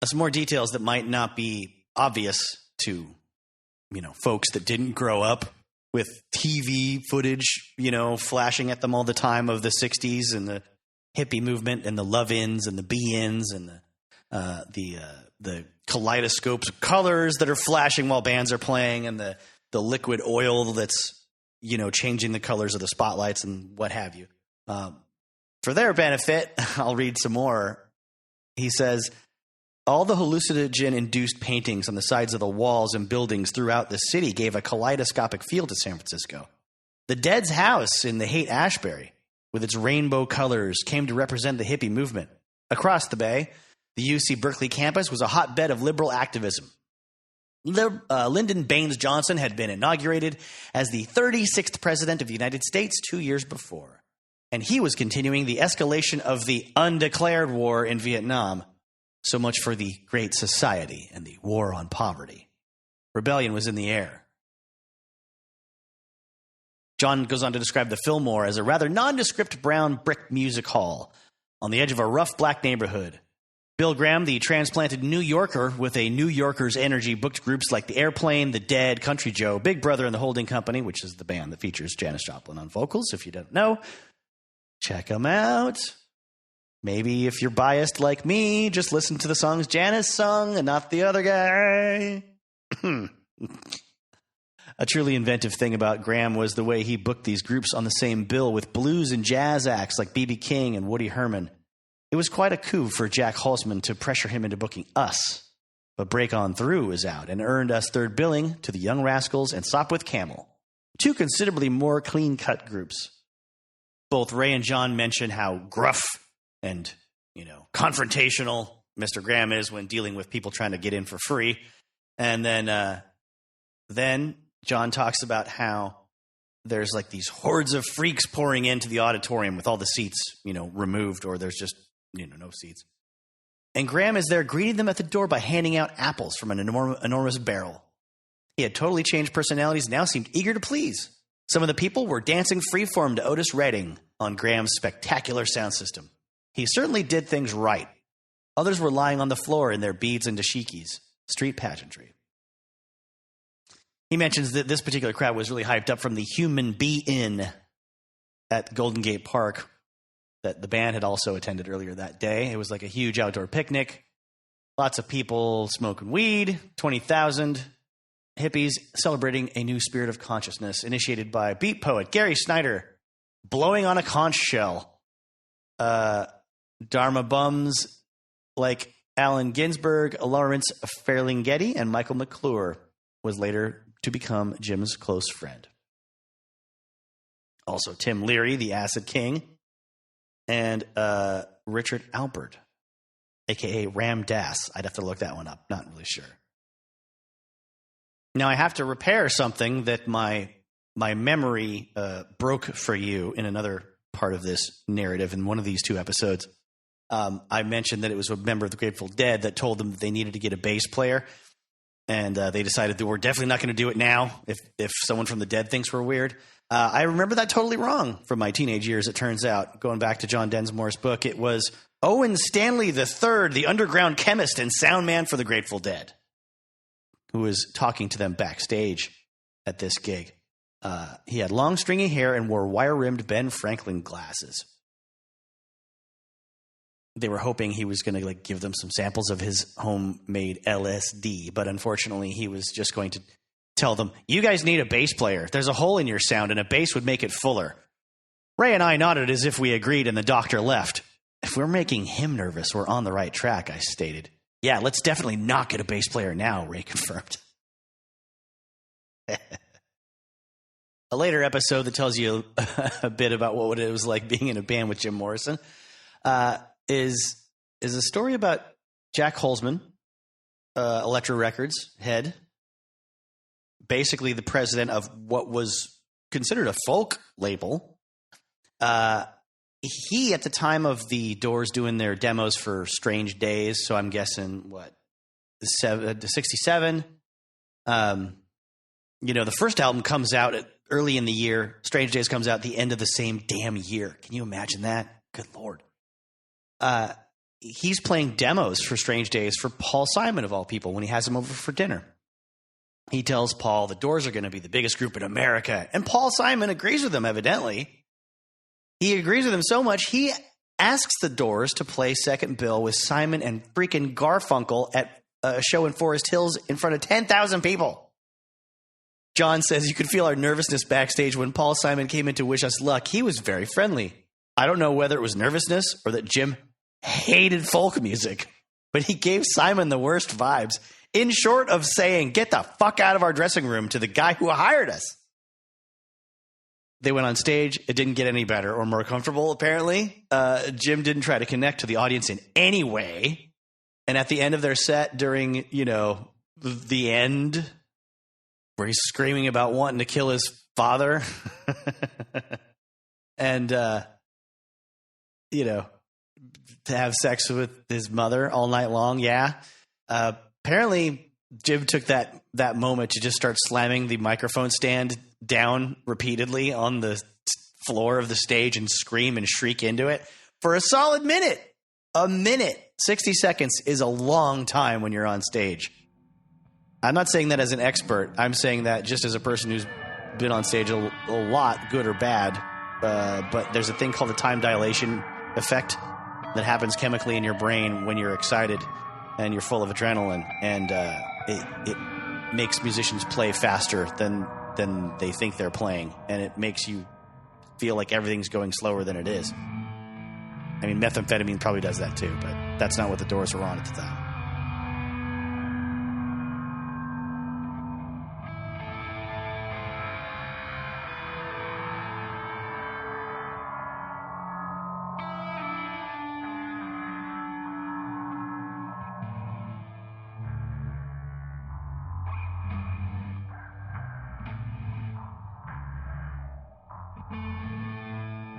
Some more details that might not be obvious to, folks that didn't grow up with TV footage, flashing at them all the time of the 60s and the hippie movement and the love-ins and the be-ins and the kaleidoscopes of colors that are flashing while bands are playing and the liquid oil that's, changing the colors of the spotlights and what have you. For their benefit, I'll read some more. He says, all the hallucinogen-induced paintings on the sides of the walls and buildings throughout the city gave a kaleidoscopic feel to San Francisco. The Dead's house in the Haight-Ashbury, with its rainbow colors, came to represent the hippie movement. Across the bay, the UC Berkeley campus was a hotbed of liberal activism. Lyndon Baines Johnson had been inaugurated as the 36th president of the United States 2 years before, and he was continuing the escalation of the undeclared war in Vietnam. So much for the Great Society and the war on poverty. Rebellion was in the air. John goes on to describe the Fillmore as a rather nondescript brown brick music hall on the edge of a rough black neighborhood. Bill Graham, the transplanted New Yorker with a New Yorker's energy, booked groups like The Airplane, The Dead, Country Joe, Big Brother and the Holding Company, which is the band that features Janis Joplin on vocals. If you don't know, check them out. Maybe if you're biased like me, just listen to the songs Janis sung and not the other guy. A truly inventive thing about Graham was the way he booked these groups on the same bill with blues and jazz acts like B.B. King and Woody Herman. It was quite a coup for Jack Holzman to pressure him into booking us. But Break On Through is out and earned us third billing to the Young Rascals and Sopwith Camel, two considerably more clean-cut groups. Both Ray and John mention how gruff and, confrontational Mr. Graham is when dealing with people trying to get in for free. And then John talks about how there's like these hordes of freaks pouring into the auditorium with all the seats, removed, or there's just, no seats. And Graham is there greeting them at the door by handing out apples from an enormous barrel. He had totally changed personalities and now seemed eager to please. Some of the people were dancing freeform to Otis Redding on Graham's spectacular sound system. He certainly did things right. Others were lying on the floor in their beads and dashikis, street pageantry. He mentions that this particular crowd was really hyped up from the Human Be-In at Golden Gate Park that the band had also attended earlier that day. It was like a huge outdoor picnic. Lots of people smoking weed, 20,000 hippies celebrating a new spirit of consciousness initiated by beat poet Gary Snyder, blowing on a conch shell. Dharma bums like Allen Ginsberg, Lawrence Ferlinghetti, and Michael McClure was later to become Jim's close friend. Also, Tim Leary, the Acid King, and Richard Albert, a.k.a. Ram Dass. I'd have to look that one up. Not really sure. Now, I have to repair something that my memory broke for you in another part of this narrative in one of these two episodes. I mentioned that it was a member of the Grateful Dead that told them that they needed to get a bass player, and they decided that we're definitely not going to do it now if someone from the Dead thinks we're weird. I remember that totally wrong from my teenage years, it turns out. Going back to John Densmore's book, it was Owen Stanley III, the underground chemist and sound man for the Grateful Dead, who was talking to them backstage at this gig. He had long, stringy hair and wore wire-rimmed Ben Franklin glasses. They were hoping he was going to give them some samples of his homemade LSD, but unfortunately he was just going to tell them, you guys need a bass player. There's a hole in your sound, and a bass would make it fuller. Ray and I nodded as if we agreed, and the doctor left. If we're making him nervous, we're on the right track, I stated. Yeah, let's definitely not get a bass player now, Ray confirmed. A later episode that tells you a bit about what it was like being in a band with Jim Morrison is a story about Jack Holzman, Elektra Records head, basically the president of what was considered a folk label. He, at the time of the Doors doing their demos for Strange Days, so I'm guessing, 67? The first album comes out early in the year. Strange Days comes out at the end of the same damn year. Can you imagine that? Good Lord. He's playing demos for Strange Days for Paul Simon, of all people, when he has him over for dinner. He tells Paul the Doors are going to be the biggest group in America. And Paul Simon agrees with him, evidently. He agrees with him so much, he asks the Doors to play second bill with Simon and freaking Garfunkel at a show in Forest Hills in front of 10,000 people. John says you could feel our nervousness backstage when Paul Simon came in to wish us luck. He was very friendly. I don't know whether it was nervousness or that Jim hated folk music, but he gave Simon the worst vibes. In short of saying, get the fuck out of our dressing room to the guy who hired us. They went on stage. It didn't get any better or more comfortable, apparently. Jim didn't try to connect to the audience in any way. And at the end of their set during, the end, where he's screaming about wanting to kill his father and, to have sex with his mother all night long. Yeah. Apparently, Jim took that moment to just start slamming the microphone stand down repeatedly on the floor of the stage and scream and shriek into it for a solid minute. A minute. 60 seconds is a long time when you're on stage. I'm not saying that as an expert. I'm saying that just as a person who's been on stage a lot, good or bad. But there's a thing called the time dilation effect that happens chemically in your brain when you're excited and you're full of adrenaline, and it makes musicians play faster than they think they're playing, and it makes you feel like everything's going slower than it is. I mean, methamphetamine probably does that too, but that's not what the Doors were on at the time.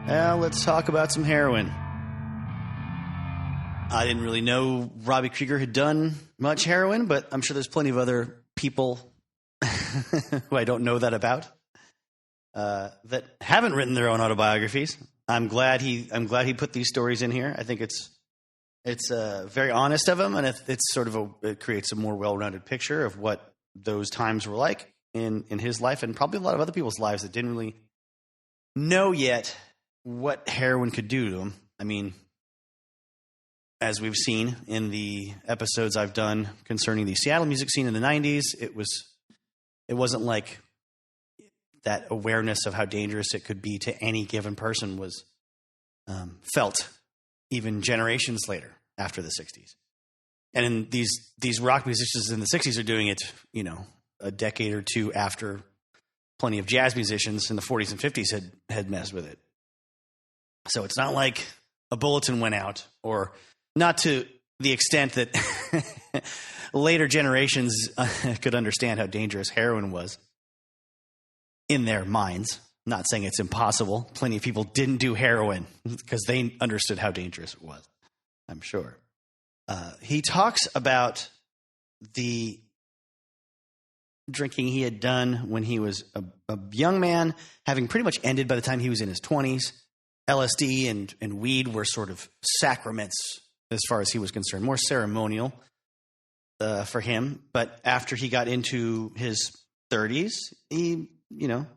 Now let's talk about some heroin. I didn't really know Robbie Krieger had done much heroin, but I'm sure there's plenty of other people who I don't know that about that haven't written their own autobiographies. I'm glad he put these stories in here. I think it's very honest of him, and it's sort of it creates a more well-rounded picture of what those times were like in his life, and probably a lot of other people's lives that didn't really know yet what heroin could do to them. I mean, as we've seen in the episodes I've done concerning the Seattle music scene in the 90s, it wasn't like that awareness of how dangerous it could be to any given person was felt even generations later after the 60s. And in these rock musicians in the 60s are doing it, a decade or two after plenty of jazz musicians in the 40s and 50s had messed with it. So it's not like a bulletin went out, or not to the extent that later generations could understand how dangerous heroin was in their minds. Not saying it's impossible. Plenty of people didn't do heroin because they understood how dangerous it was, I'm sure. He talks about the drinking he had done when he was a young man, having pretty much ended by the time he was in his 20s. LSD and weed were sort of sacraments as far as he was concerned, more ceremonial for him. But after he got into his 30s, he,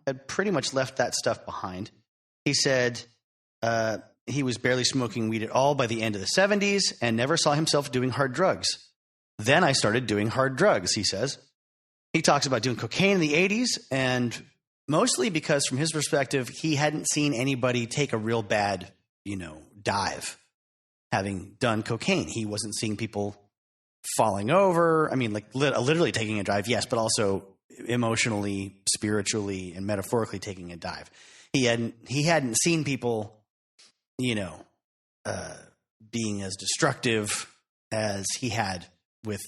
had pretty much left that stuff behind. He said he was barely smoking weed at all by the end of the 70s and never saw himself doing hard drugs. Then I started doing hard drugs, he says. He talks about doing cocaine in the 80s, and mostly because from his perspective, he hadn't seen anybody take a real bad, dive having done cocaine. He wasn't seeing people falling over. I mean, like literally taking a dive, yes, but also emotionally, spiritually, and metaphorically taking a dive. He hadn't seen people, being as destructive as he had with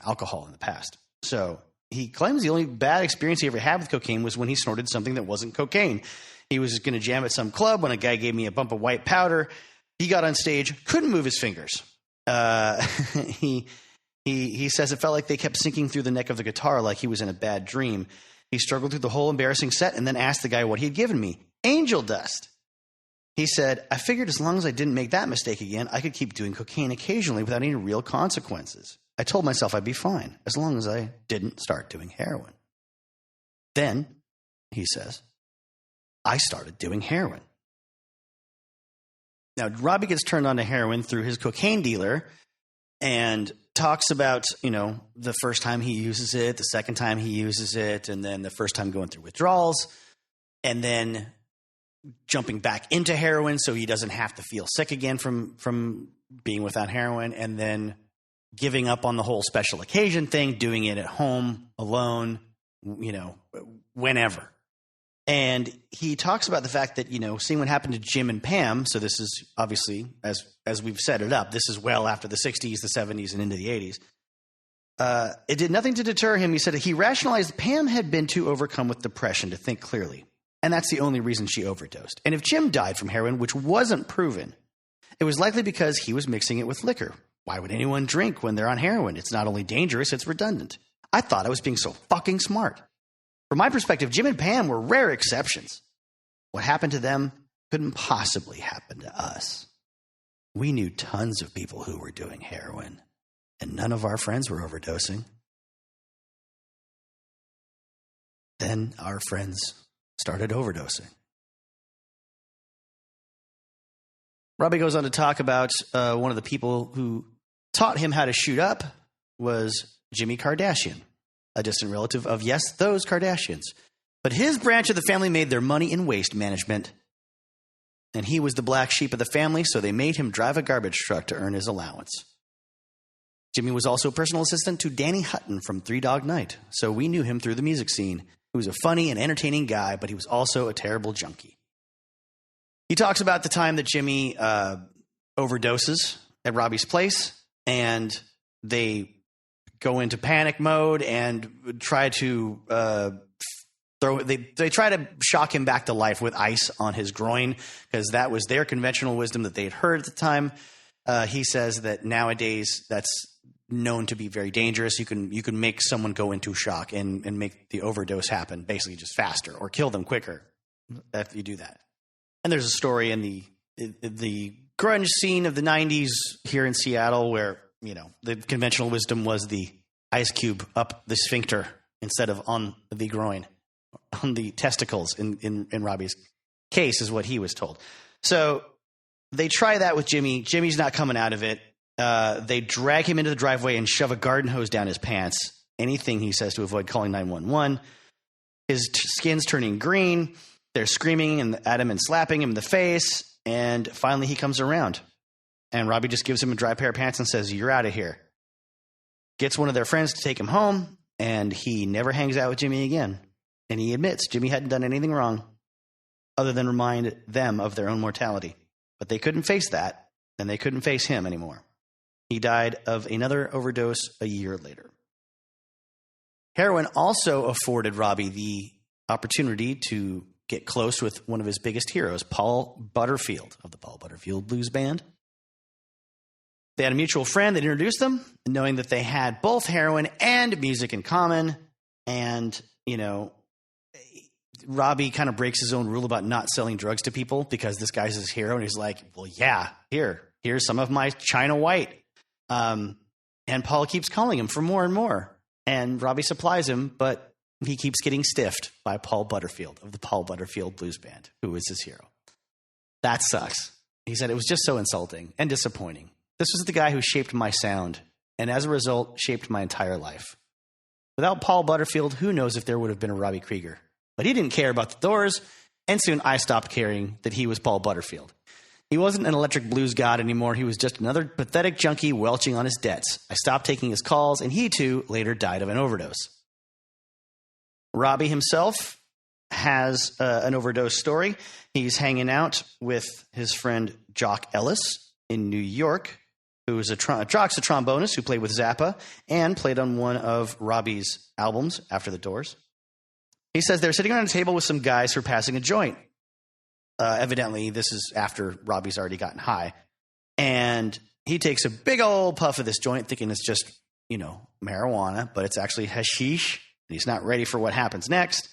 alcohol in the past. So he claims the only bad experience he ever had with cocaine was when he snorted something that wasn't cocaine. He was going to jam at some club when a guy gave me a bump of white powder. He got on stage, couldn't move his fingers. He says it felt like they kept sinking through the neck of the guitar like he was in a bad dream. He struggled through the whole embarrassing set and then asked the guy what he had given me. Angel dust. He said, I figured as long as I didn't make that mistake again, I could keep doing cocaine occasionally without any real consequences. I told myself I'd be fine as long as I didn't start doing heroin. Then, he says, I started doing heroin. Now, Robbie gets turned on to heroin through his cocaine dealer and talks about, the first time he uses it, the second time he uses it, and then the first time going through withdrawals, and then jumping back into heroin so he doesn't have to feel sick again from being without heroin, and then giving up on the whole special occasion thing, doing it at home, alone, whenever. And he talks about the fact that, seeing what happened to Jim and Pam, so this is obviously, as we've set it up, this is well after the 60s, the 70s, and into the 80s. It did nothing to deter him. He said he rationalized Pam had been too overcome with depression to think clearly. And that's the only reason she overdosed. And if Jim died from heroin, which wasn't proven, it was likely because he was mixing it with liquor. Why would anyone drink when they're on heroin? It's not only dangerous, it's redundant. I thought I was being so fucking smart. From my perspective, Jim and Pam were rare exceptions. What happened to them couldn't possibly happen to us. We knew tons of people who were doing heroin, and none of our friends were overdosing. Then our friends started overdosing. Robbie goes on to talk about one of the people who taught him how to shoot up was Jimmy Kardashian, a distant relative of, yes, those Kardashians. But his branch of the family made their money in waste management, and he was the black sheep of the family, so they made him drive a garbage truck to earn his allowance. Jimmy was also personal assistant to Danny Hutton from Three Dog Night, so we knew him through the music scene. He was a funny and entertaining guy, but he was also a terrible junkie. He talks about the time that Jimmy overdoses at Robbie's place, and they go into panic mode and try to they try to shock him back to life with ice on his groin, because that was their conventional wisdom that they had heard at the time. He says that nowadays that's known to be very dangerous. You can make someone go into shock and make the overdose happen basically just faster, or kill them quicker after you do that. And there's a story in the grunge scene of the 90s here in Seattle where, the conventional wisdom was the ice cube up the sphincter instead of on the groin, on the testicles in Robbie's case is what he was told. So they try that with Jimmy. Jimmy's not coming out of it. They drag him into the driveway and shove a garden hose down his pants. Anything, he says, to avoid calling 911. His skin's turning green. They're screaming at him and slapping him in the face. And finally he comes around. And Robbie just gives him a dry pair of pants and says, "You're out of here." Gets one of their friends to take him home. and he never hangs out with Jimmy again. And he admits Jimmy hadn't done anything wrong other than remind them of their own mortality. But they couldn't face that, and they couldn't face him anymore. He died of another overdose a year later. Heroin also afforded Robbie the opportunity to get close with one of his biggest heroes, Paul Butterfield of the Paul Butterfield Blues Band. They had a mutual friend that introduced them, knowing that they had both heroin and music in common. And, you know, Robbie kind of breaks his own rule about not selling drugs to people because this guy's his hero. And he's like, well, yeah, here's some of my China White. And Paul keeps calling him for more and more. And Robbie supplies him, but he keeps getting stiffed by Paul Butterfield of the Paul Butterfield Blues Band, who is his hero. That sucks. He said it was just so insulting and disappointing. This was the guy who shaped my sound, and as a result, shaped my entire life. Without Paul Butterfield, who knows if there would have been a Robbie Krieger. But he didn't care about the Doors, and soon I stopped caring that he was Paul Butterfield. He wasn't an electric blues god anymore. He was just another pathetic junkie welching on his debts. I stopped taking his calls, and he, too, later died of an overdose. Robbie himself has an overdose story. He's hanging out with his friend Jock Ellis in New York, who is Jock's a trombonist who played with Zappa and played on one of Robbie's albums after the Doors. He says they're sitting around a table with some guys who are passing a joint. Evidently, this is after Robbie's already gotten high. And he takes a big old puff of this joint, thinking it's just, you know, marijuana, but it's actually hashish. And he's not ready for what happens next.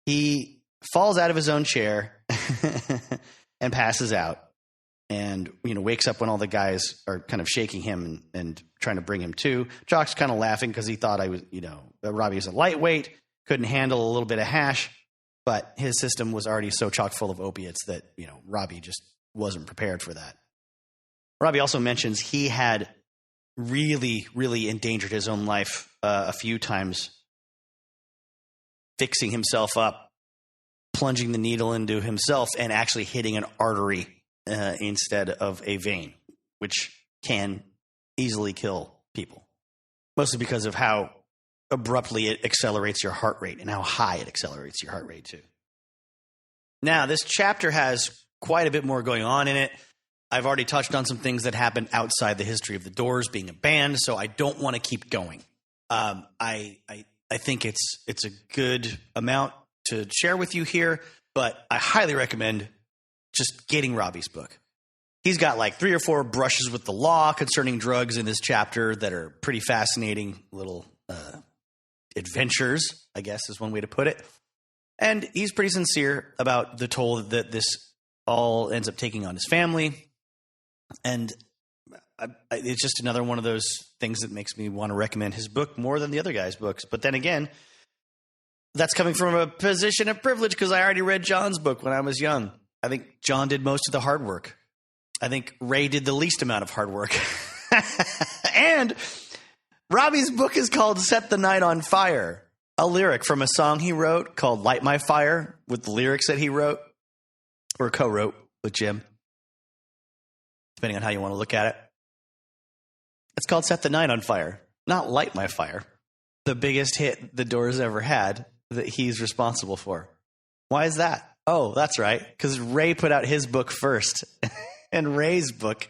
He falls out of his own chair and passes out. And, you know, wakes up when all the guys are kind of shaking him and trying to bring him to. Jock's kind of laughing because he thought Robbie was a lightweight, couldn't handle a little bit of hash. But his system was already so chock full of opiates that, you know, Robbie just wasn't prepared for that. Robbie also mentions he had really, really endangered his own life a few times, fixing himself up, plunging the needle into himself, and actually hitting an artery instead of a vein, which can easily kill people, mostly because of how abruptly it accelerates your heart rate and how high it accelerates your heart rate too. Now, this chapter has quite a bit more going on in it. I've already touched on some things that happened outside the history of the Doors being a band, so I don't want to keep going. I think it's a good amount to share with you here, but I highly recommend just getting Robbie's book. He's got like 3 or 4 brushes with the law concerning drugs in this chapter that are pretty fascinating little adventures, I guess is one way to put it. And he's pretty sincere about the toll that this all ends up taking on his family. And it's just another one of those things that makes me want to recommend his book more than the other guy's books. But then again, that's coming from a position of privilege because I already read John's book when I was young. I think John did most of the hard work. I think Ray did the least amount of hard work. And Robbie's book is called Set the Night on Fire, a lyric from a song he wrote called Light My Fire with the lyrics that he wrote or co-wrote with Jim, depending on how you want to look at it. It's called Set the Night on Fire, not Light My Fire, the biggest hit the Doors ever had that he's responsible for. Why is that? Oh, that's right, because Ray put out his book first, and Ray's book.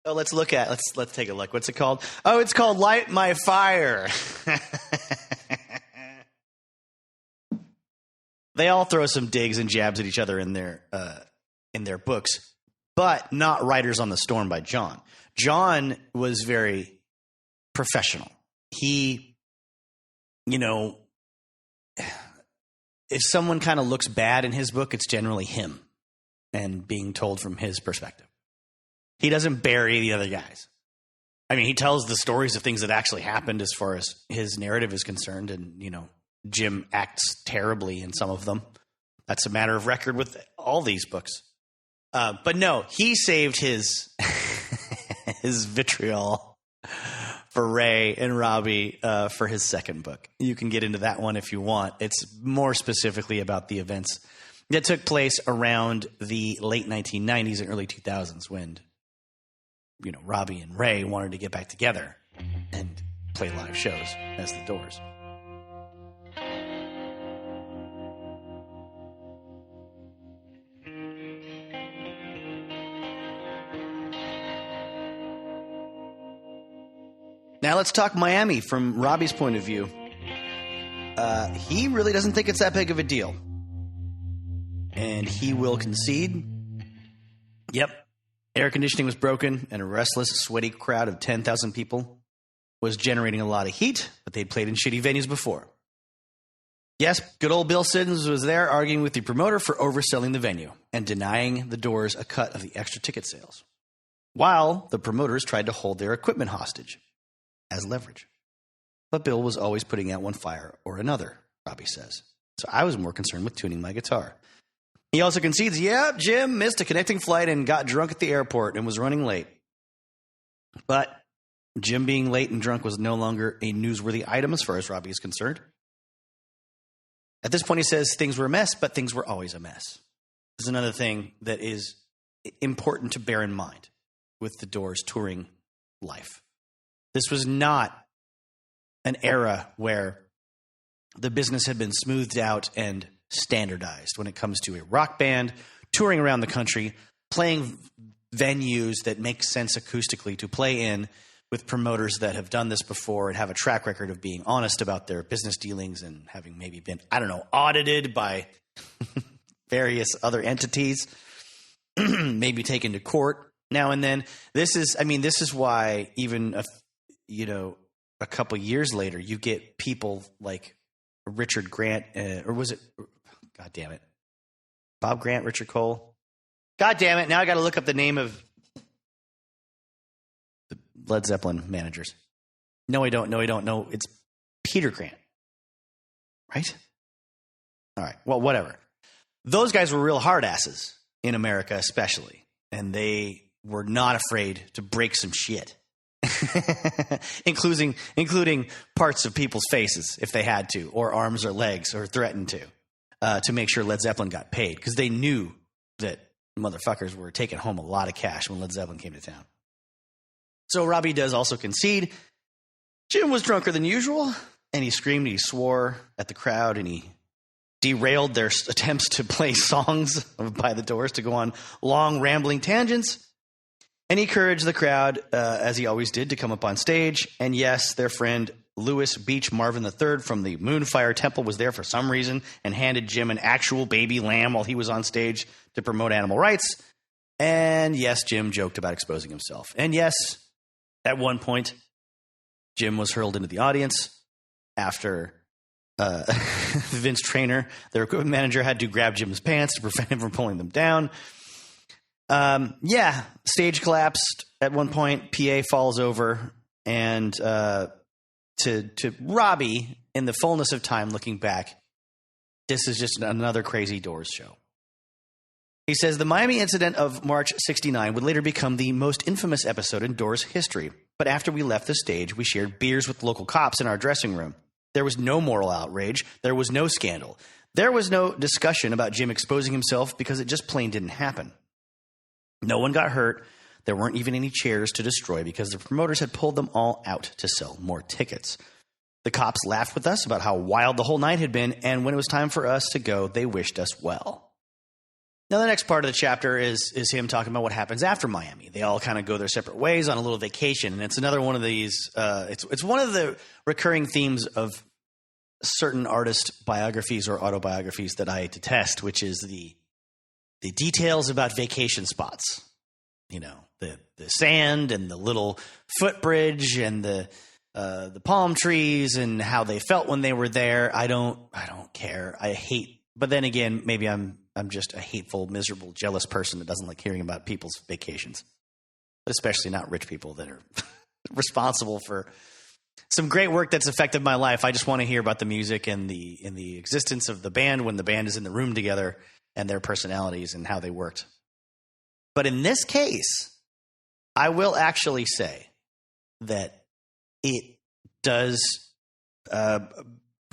Oh, let's take a look. What's it called? Oh, it's called Light My Fire. They all throw some digs and jabs at each other in their books, but not Riders on the Storm by John. John was very professional. He, you know, if someone kind of looks bad in his book, it's generally him and being told from his perspective. He doesn't bury the other guys. I mean, he tells the stories of things that actually happened as far as his narrative is concerned. And, you know, Jim acts terribly in some of them. That's a matter of record with all these books. But no, he saved his his vitriol for Ray and Robbie for his second book. You can get into that one if you want. It's more specifically about the events that took place around the late 1990s and early 2000s when, you know, Robbie and Ray wanted to get back together and play live shows as the Doors. Now let's talk Miami from Robbie's point of view. He really doesn't think it's that big of a deal. And he will concede. Yep. Air conditioning was broken, and a restless, sweaty crowd of 10,000 people was generating a lot of heat, but they'd played in shitty venues before. Yes, good old Bill Siddons was there arguing with the promoter for overselling the venue and denying the Doors a cut of the extra ticket sales, while the promoters tried to hold their equipment hostage as leverage. But Bill was always putting out one fire or another, Robbie says. So I was more concerned with tuning my guitar. He also concedes, yeah, Jim missed a connecting flight and got drunk at the airport and was running late. But Jim being late and drunk was no longer a newsworthy item as far as Robbie is concerned. At this point, he says things were a mess, but things were always a mess. This is another thing that is important to bear in mind with the Doors touring life. This was not an era where the business had been smoothed out and standardized when it comes to a rock band touring around the country, playing venues that make sense acoustically to play in with promoters that have done this before and have a track record of being honest about their business dealings and having maybe been, audited by various other entities, maybe taken to court now and then. This is why even a couple years later, you get people like Richard Grant, or was it? God damn it, Bob Grant, Richard Cole. God damn it! Now I got to look up the name of the Led Zeppelin managers. No, I don't. No, it's Peter Grant, right? All right. Well, whatever. Those guys were real hard asses in America, especially, and they were not afraid to break some shit. including parts of people's faces if they had to, or arms or legs, or threatened to make sure Led Zeppelin got paid, because they knew that motherfuckers were taking home a lot of cash when Led Zeppelin came to town. So Robbie does also concede Jim was drunker than usual, and he screamed, he swore at the crowd, and he derailed their attempts to play songs by the Doors to go on long rambling tangents. And he encouraged the crowd, as he always did, to come up on stage. And yes, their friend Louis Beach Marvin III from the Moonfire Temple was there for some reason and handed Jim an actual baby lamb while he was on stage to promote animal rights. And yes, Jim joked about exposing himself. And yes, at one point, Jim was hurled into the audience after Vince Traynor, their equipment manager, had to grab Jim's pants to prevent him from pulling them down. Stage collapsed at one point. PA falls over, and to Robbie, in the fullness of time, looking back, this is just another crazy Doors show. He says the Miami incident of March '69 would later become the most infamous episode in Doors history. But after we left the stage, we shared beers with local cops in our dressing room. There was no moral outrage. There was no scandal. There was no discussion about Jim exposing himself because it just plain didn't happen. No one got hurt. There weren't even any chairs to destroy because the promoters had pulled them all out to sell more tickets. The cops laughed with us about how wild the whole night had been, and when it was time for us to go, they wished us well. Now, the next part of the chapter is him talking about what happens after Miami. They all kind of go their separate ways on a little vacation, and it's another one of these it's one of the recurring themes of certain artist biographies or autobiographies that I detest, which is the details about vacation spots. The sand and the little footbridge and the palm trees and how they felt when they were there. I don't care. I hate, but then again, maybe I'm just a hateful, miserable, jealous person that doesn't like hearing about people's vacations, but especially not rich people that are responsible for some great work that's affected my life. I just want to hear about the music and the existence of the band when the band is in the room together and their personalities and how they worked. But in this case, I will actually say that it does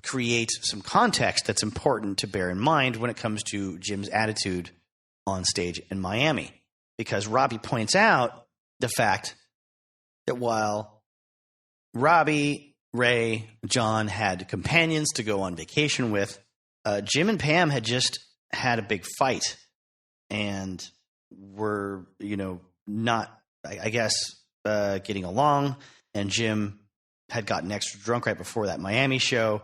create some context that's important to bear in mind when it comes to Jim's attitude on stage in Miami. Because Robbie points out the fact that while Robbie Ray, John had companions to go on vacation with. Jim and Pam had just had a big fight and were, not, I guess, getting along. And Jim had gotten extra drunk right before that Miami show.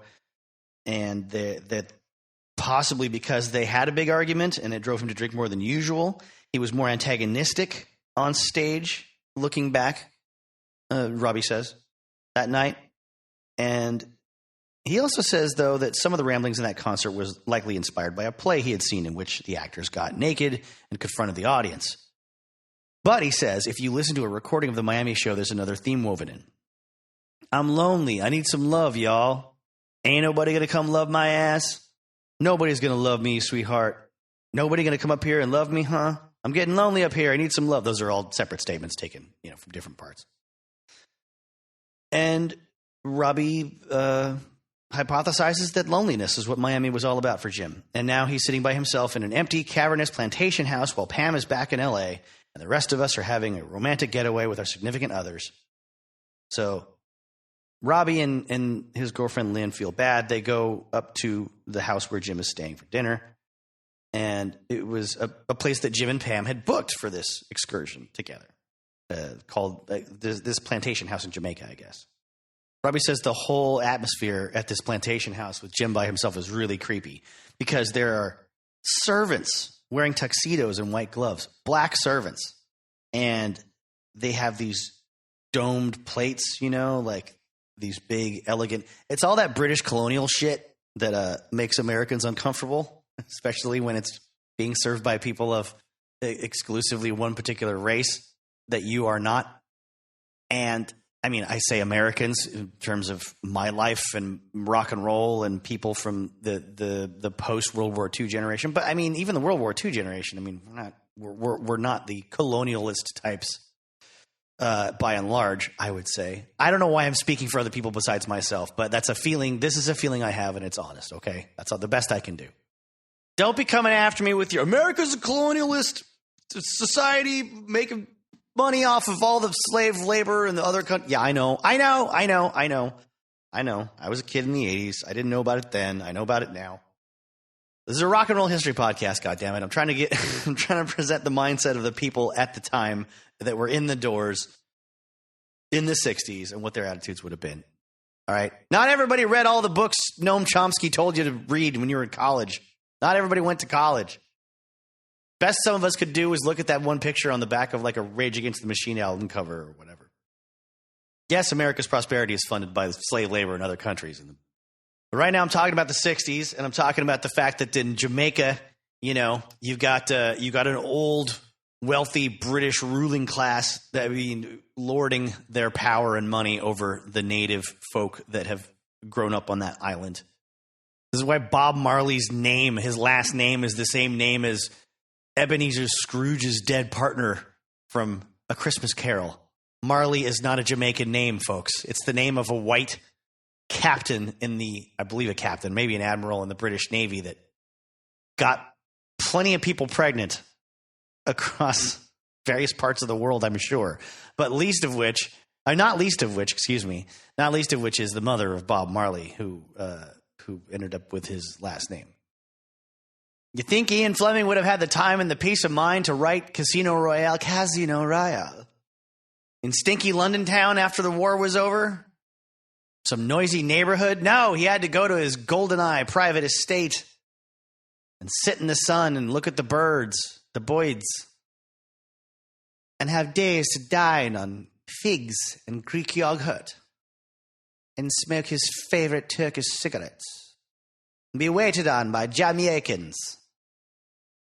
And that possibly because they had a big argument and it drove him to drink more than usual, he was more antagonistic on stage, looking back, Robbie says, that night. And he also says, though, that some of the ramblings in that concert was likely inspired by a play he had seen in which the actors got naked and confronted the audience. But, he says, if you listen to a recording of the Miami show, there's another theme woven in. I'm lonely. I need some love, y'all. Ain't nobody going to come love my ass. Nobody's going to love me, sweetheart. Nobody going to come up here and love me, huh? I'm getting lonely up here. I need some love. Those are all separate statements taken, from different parts. And Robbie hypothesizes that loneliness is what Miami was all about for Jim. And now he's sitting by himself in an empty, cavernous plantation house while Pam is back in L.A., and the rest of us are having a romantic getaway with our significant others. So Robbie and his girlfriend Lynn feel bad. They go up to the house where Jim is staying for dinner. And it was a place that Jim and Pam had booked for this excursion together, called this plantation house in Jamaica, I guess. Robbie says the whole atmosphere at this plantation house with Jim by himself is really creepy because there are servants wearing tuxedos and white gloves, black servants. And they have these domed plates, like these big, elegant. It's all that British colonial shit that makes Americans uncomfortable, especially when it's being served by people of exclusively one particular race that you are not. And I mean, I say Americans in terms of my life and rock and roll and people from the post World War II generation. But I mean, even the World War II generation. I mean, we're not the colonialist types by and large. I would say. I don't know why I'm speaking for other people besides myself, but that's a feeling. This is a feeling I have, and it's honest. Okay, that's the best I can do. Don't be coming after me with your America's a colonialist society making money off of all the slave labor in the other country. Yeah, I know. I was a kid in the 80s. I didn't know about it then. I know about it now. This is a rock and roll history podcast, goddammit. I'm trying to present the mindset of the people at the time that were in the doors in the 60s and what their attitudes would have been. All right? Not everybody read all the books Noam Chomsky told you to read when you were in college. Not everybody went to college. Best some of us could do is look at that one picture on the back of like a Rage Against the Machine album cover or whatever. Yes, America's prosperity is funded by slave labor in other countries. But right now I'm talking about the 60s, and I'm talking about the fact that in Jamaica, you've got an old, wealthy British ruling class that lording their power and money over the native folk that have grown up on that island. This is why Bob Marley's name, his last name, is the same name as Ebenezer Scrooge's dead partner from A Christmas Carol. Marley is not a Jamaican name, folks. It's the name of a white captain I believe a captain, maybe an admiral in the British Navy that got plenty of people pregnant across various parts of the world, I'm sure. But not least of which is the mother of Bob Marley, who ended up with his last name. You think Ian Fleming would have had the time and the peace of mind to write Casino Royale in stinky London town after the war was over? Some noisy neighborhood? No, he had to go to his GoldenEye private estate and sit in the sun and look at the birds, the boyds, and have days to dine on figs and Greek yogurt and smoke his favorite Turkish cigarettes and be waited on by Jamaicans.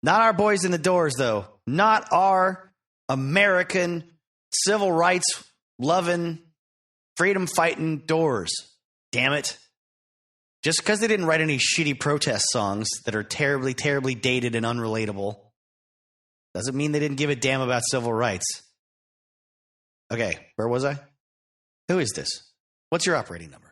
Not our boys in the doors, though. Not our American civil rights loving, freedom fighting doors. Damn it. Just because they didn't write any shitty protest songs that are terribly, terribly dated and unrelatable doesn't mean they didn't give a damn about civil rights. Okay, where was I? Who is this? What's your operating number?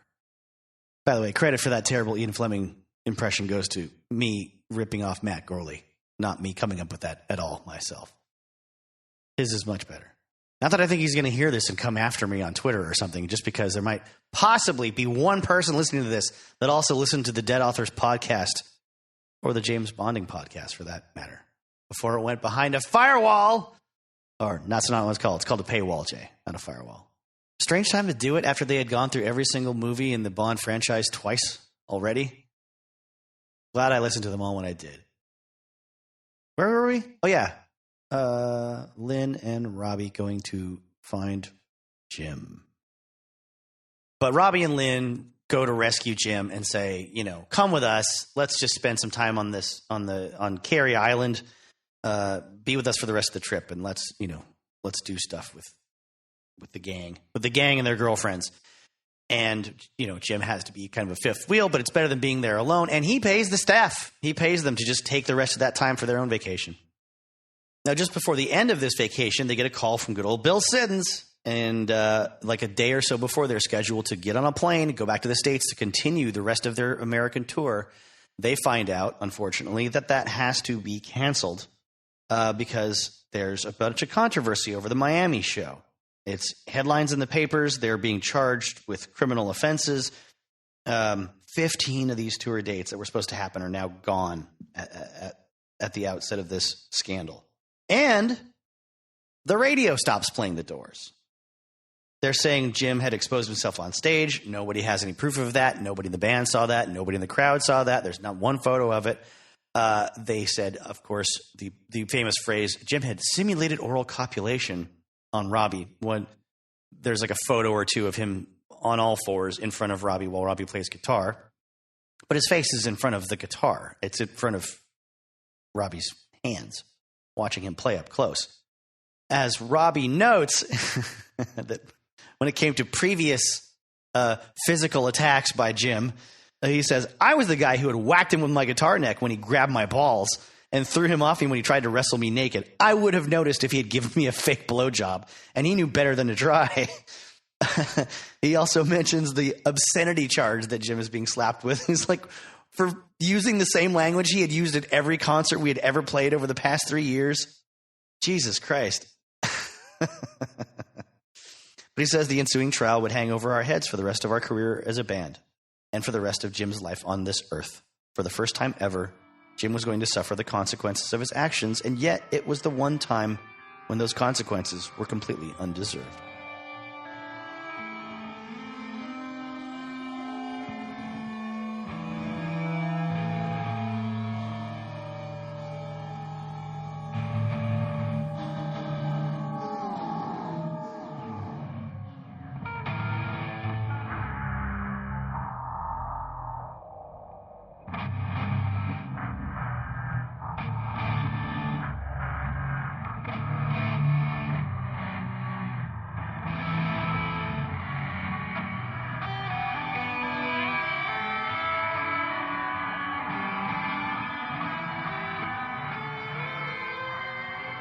By the way, credit for that terrible Ian Fleming impression goes to me ripping off Matt Gorley. Not me coming up with that at all myself. His is much better. Not that I think he's going to hear this and come after me on Twitter or something, just because there might possibly be one person listening to this that also listened to the Dead Authors podcast, or the James Bonding podcast for that matter, before it went behind a firewall. Or that's not what it's called. It's called a paywall, Jay, not a firewall. Strange time to do it after they had gone through every single movie in the Bond franchise twice already. Glad I listened to them all when I did. Where were we? Oh, yeah. Lynn and Robbie going to find Jim. But Robbie and Lynn go to rescue Jim and say, come with us. Let's just spend some time on this, on Carey Island. Be with us for the rest of the trip, and let's do stuff with the gang and their girlfriends. And, Jim has to be kind of a fifth wheel, but it's better than being there alone. And he pays the staff. He pays them to just take the rest of that time for their own vacation. Now, just before the end of this vacation, they get a call from good old Bill Siddons. And like a day or so before they're scheduled to get on a plane, go back to the States to continue the rest of their American tour, they find out, unfortunately, that has to be canceled because there's a bunch of controversy over the Miami show. It's headlines in the papers. They're being charged with criminal offenses. 15 of these tour dates that were supposed to happen are now gone at the outset of this scandal. And the radio stops playing The Doors. They're saying Jim had exposed himself on stage. Nobody has any proof of that. Nobody in the band saw that. Nobody in the crowd saw that. There's not one photo of it. They said, of course, the famous phrase, Jim had simulated oral copulation on Robbie. When there's like a photo or two of him on all fours in front of Robbie while Robbie plays guitar. But his face is in front of the guitar. It's in front of Robbie's hands, watching him play up close. As Robbie notes that when it came to previous physical attacks by Jim, he says, I was the guy who had whacked him with my guitar neck when he grabbed my balls and threw him off me when he tried to wrestle me naked. I would have noticed if he had given me a fake blowjob, and he knew better than to try. He also mentions the obscenity charge that Jim is being slapped with. He's like, for using the same language he had used at every concert we had ever played over the past 3 years. Jesus Christ. But he says the ensuing trial would hang over our heads for the rest of our career as a band and for the rest of Jim's life on this earth. For the first time ever, Jim was going to suffer the consequences of his actions, and yet it was the one time when those consequences were completely undeserved.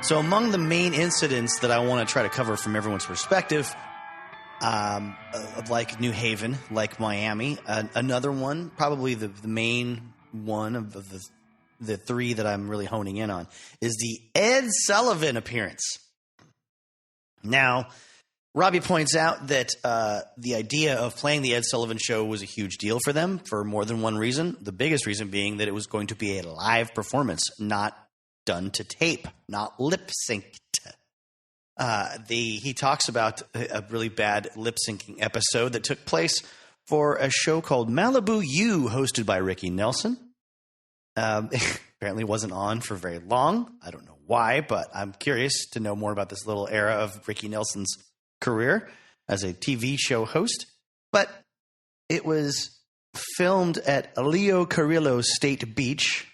So among the main incidents that I want to try to cover from everyone's perspective, like New Haven, like Miami, another one, probably the main one of the three that I'm really honing in on, is the Ed Sullivan appearance. Now, Robbie points out that the idea of playing the Ed Sullivan show was a huge deal for them for more than one reason. The biggest reason being that it was going to be a live performance, not done to tape, not lip synced. He talks about a really bad lip syncing episode that took place for a show called Malibu U, hosted by Ricky Nelson. Apparently wasn't on for very long. I don't know why, but I'm curious to know more about this little era of Ricky Nelson's career as a TV show host. But it was filmed at Leo Carrillo State Beach,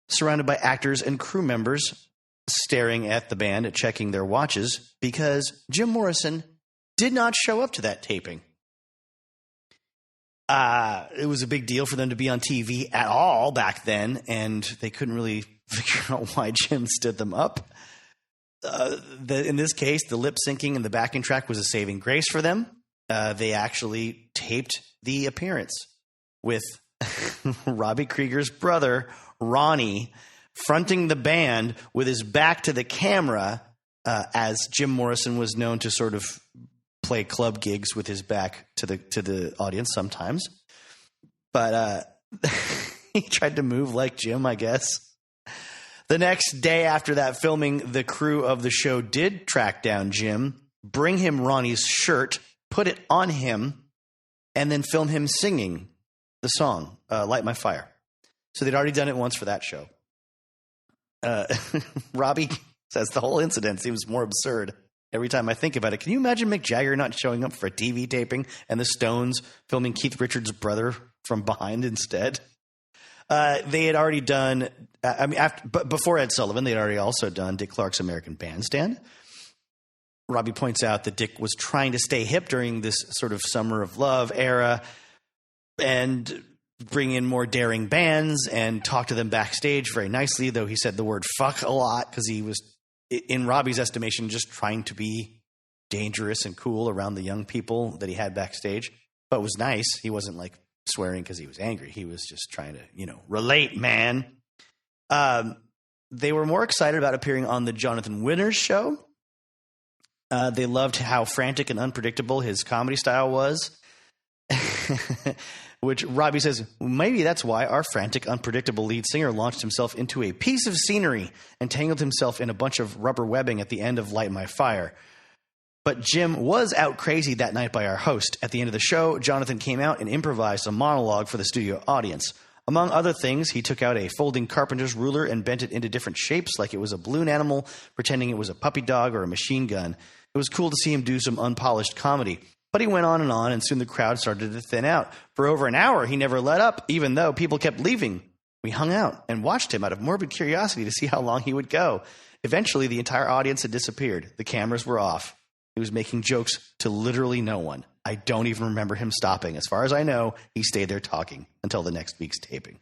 surrounded by actors and crew members staring at the band, checking their watches, because Jim Morrison did not show up to that taping. It was a big deal for them to be on TV at all back then, and they couldn't really figure out why Jim stood them up. In this case, the lip syncing and the backing track was a saving grace for them. They actually taped the appearance with Robbie Krieger's brother, Ronnie, fronting the band with his back to the camera, as Jim Morrison was known to sort of play club gigs with his back to the audience sometimes. But he tried to move like Jim, I guess. The next day after that filming, the crew of the show did track down Jim, bring him Ronnie's shirt, put it on him, and then film him singing the song, Light My Fire. So they'd already done it once for that show. Robbie says the whole incident seems more absurd every time I think about it. Can you imagine Mick Jagger not showing up for a TV taping and the Stones filming Keith Richards' brother from behind instead? They had already done, but before Ed Sullivan, they had already also done Dick Clark's American Bandstand. Robbie points out that Dick was trying to stay hip during this sort of Summer of Love era and bring in more daring bands and talk to them backstage very nicely, though he said the word fuck a lot because he was, in Robbie's estimation, just trying to be dangerous and cool around the young people that he had backstage. But it was nice. He wasn't like swearing because he was angry. He was just trying to, relate, man. They were more excited about appearing on the Jonathan Winters show. They loved how frantic and unpredictable his comedy style was. Which Robbie says, maybe that's why our frantic, unpredictable lead singer launched himself into a piece of scenery and tangled himself in a bunch of rubber webbing at the end of Light My Fire. But Jim was out crazy that night by our host. At the end of the show, Jonathan came out and improvised a monologue for the studio audience. Among other things, he took out a folding carpenter's ruler and bent it into different shapes like it was a balloon animal, pretending it was a puppy dog or a machine gun. It was cool to see him do some unpolished comedy. But he went on, and soon the crowd started to thin out. For over an hour, he never let up, even though people kept leaving. We hung out and watched him out of morbid curiosity to see how long he would go. Eventually, the entire audience had disappeared. The cameras were off. He was making jokes to literally no one. I don't even remember him stopping. As far as I know, he stayed there talking until the next week's taping.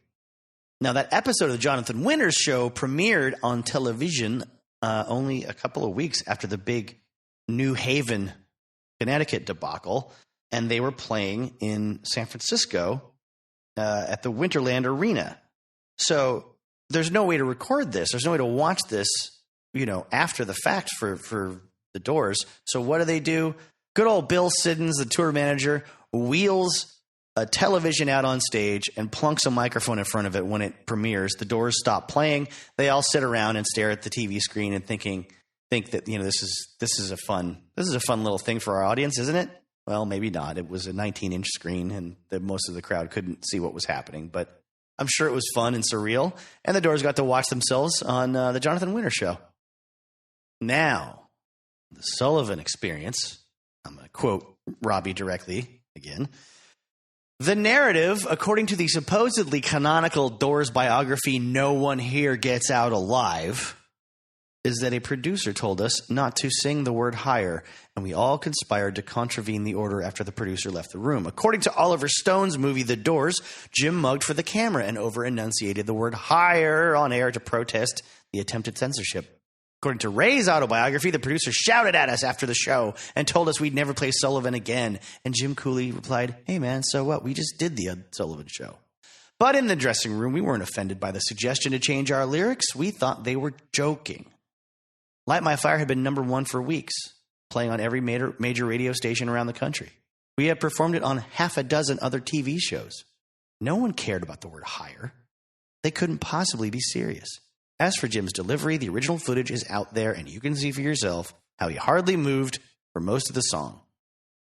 Now, that episode of the Jonathan Winters show premiered on television only a couple of weeks after the big New Haven, Connecticut debacle, and they were playing in San Francisco at the Winterland Arena. So there's no way to record this. There's no way to watch this, after the fact for the Doors. So what do? Good old Bill Siddons, the tour manager, wheels a television out on stage and plunks a microphone in front of it when it premieres. The Doors stop playing. They all sit around and stare at the TV screen and think that this is a fun little thing for our audience, isn't it? Well, maybe not. It was a 19-inch screen, and most of the crowd couldn't see what was happening. But I'm sure it was fun and surreal. And the Doors got to watch themselves on the Jonathan Winters show. Now, the Sullivan experience. I'm going to quote Robbie directly again. The narrative, according to the supposedly canonical Doors biography, No One Here Gets Out Alive, is that a producer told us not to sing the word higher, and we all conspired to contravene the order after the producer left the room. According to Oliver Stone's movie The Doors, Jim mugged for the camera and over-enunciated the word higher on air to protest the attempted censorship. According to Ray's autobiography, the producer shouted at us after the show and told us we'd never play Sullivan again. And Jim coolly replied, hey man, so what? We just did the Sullivan show. But in the dressing room, we weren't offended by the suggestion to change our lyrics. We thought they were joking. Light My Fire had been number one for weeks, playing on every major radio station around the country. We had performed it on half a dozen other TV shows. No one cared about the word higher. They couldn't possibly be serious. As for Jim's delivery, the original footage is out there, and you can see for yourself how he hardly moved for most of the song.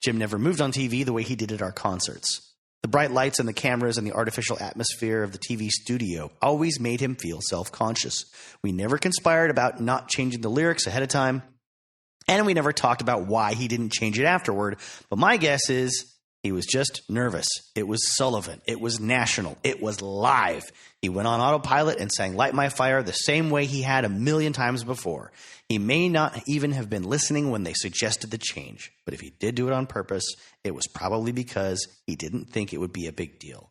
Jim never moved on TV the way he did at our concerts. The bright lights and the cameras and the artificial atmosphere of the TV studio always made him feel self-conscious. We never conspired about not changing the lyrics ahead of time, and we never talked about why he didn't change it afterward. But my guess is he was just nervous. It was Sullivan. It was national. It was live. He went on autopilot and sang Light My Fire the same way he had a million times before. He may not even have been listening when they suggested the change, but if he did do it on purpose, it was probably because he didn't think it would be a big deal.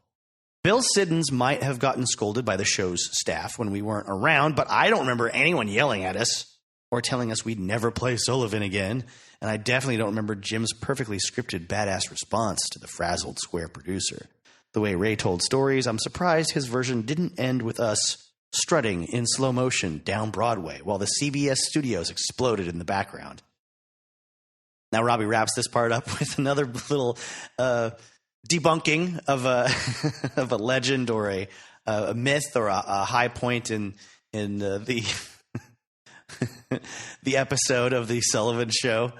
Bill Siddons might have gotten scolded by the show's staff when we weren't around, but I don't remember anyone yelling at us or telling us we'd never play Sullivan again. And I definitely don't remember Jim's perfectly scripted badass response to the frazzled square producer. The way Ray told stories, I'm surprised his version didn't end with us strutting in slow motion down Broadway while the CBS studios exploded in the background. Now Robbie wraps this part up with another little debunking of a of a legend or a myth or a high point in the the episode of the Sullivan Show,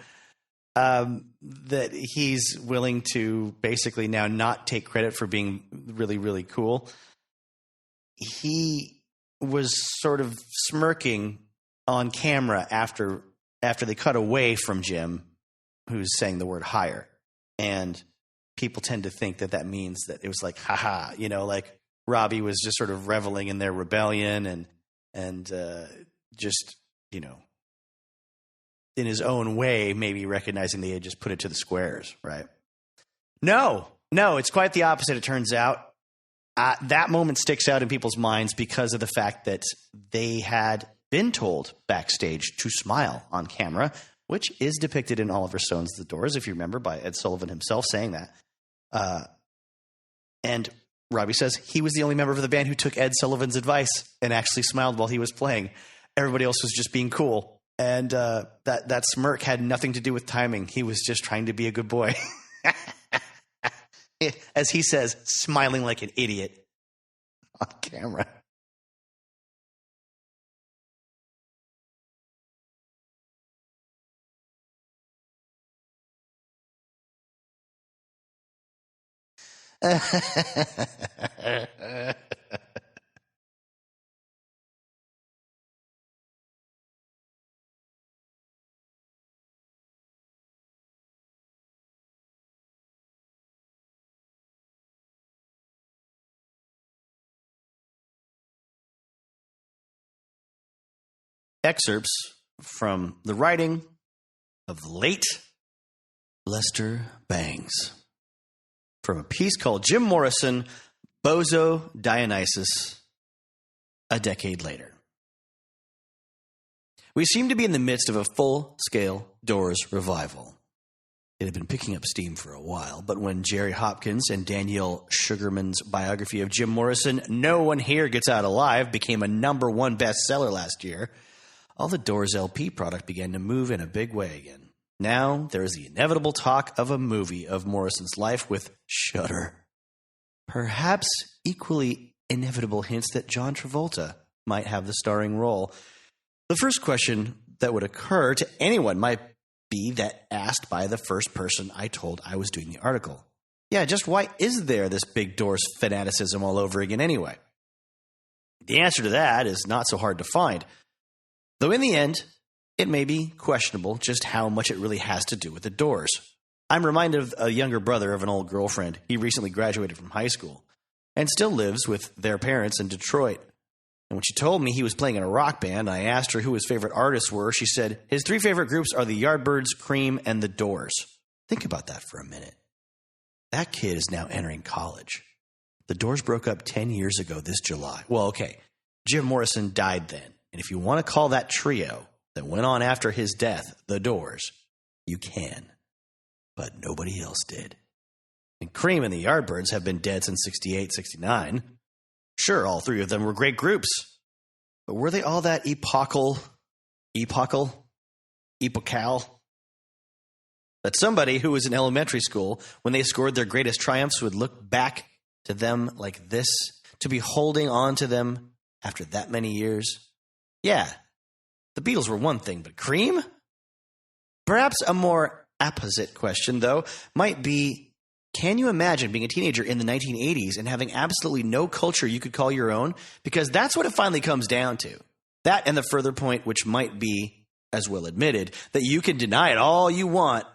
that he's willing to basically now not take credit for being really, really cool. He was sort of smirking on camera after they cut away from Jim, who's saying the word higher. And people tend to think that means that it was like, haha, like Robbie was just sort of reveling in their rebellion and just, in his own way, maybe recognizing they had just put it to the squares, right? No, it's quite the opposite, it turns out. That moment sticks out in people's minds because of the fact that they had been told backstage to smile on camera, which is depicted in Oliver Stone's The Doors, if you remember, by Ed Sullivan himself saying that. And Robbie says he was the only member of the band who took Ed Sullivan's advice and actually smiled while he was playing. Everybody else was just being cool. And that smirk had nothing to do with timing. He was just trying to be a good boy. As he says, smiling like an idiot on camera. Excerpts from the writing of the late Lester Bangs from a piece called Jim Morrison, Bozo Dionysus, a decade later. We seem to be in the midst of a full-scale Doors revival. It had been picking up steam for a while, but when Jerry Hopkins and Danielle Sugarman's biography of Jim Morrison, No One Here Gets Out Alive, became a #1 bestseller last year, all the Doors LP product began to move in a big way again. Now there is the inevitable talk of a movie of Morrison's life with Shudder. Perhaps equally inevitable hints that John Travolta might have the starring role. The first question that would occur to anyone might be that asked by the first person I told I was doing the article. Yeah, just why is there this big Doors fanaticism all over again anyway? The answer to that is not so hard to find. Though in the end, it may be questionable just how much it really has to do with the Doors. I'm reminded of a younger brother of an old girlfriend. He recently graduated from high school and still lives with their parents in Detroit. And when she told me he was playing in a rock band, I asked her who his favorite artists were. She said his 3 favorite groups are the Yardbirds, Cream, and the Doors. Think about that for a minute. That kid is now entering college. The Doors broke up 10 years ago this July. Well, okay, Jim Morrison died then. And if you want to call that trio that went on after his death the Doors, you can. But nobody else did. And Cream and the Yardbirds have been dead since 68, 69. Sure, all 3 of them were great groups. But were they all that epochal, that somebody who was in elementary school, when they scored their greatest triumphs, would look back to them like this, to be holding on to them after that many years? Yeah, the Beatles were one thing, but Cream? Perhaps a more apposite question, though, might be, can you imagine being a teenager in the 1980s and having absolutely no culture you could call your own? Because that's what it finally comes down to. That and the further point, which might be, as well admitted, that you can deny it all you want,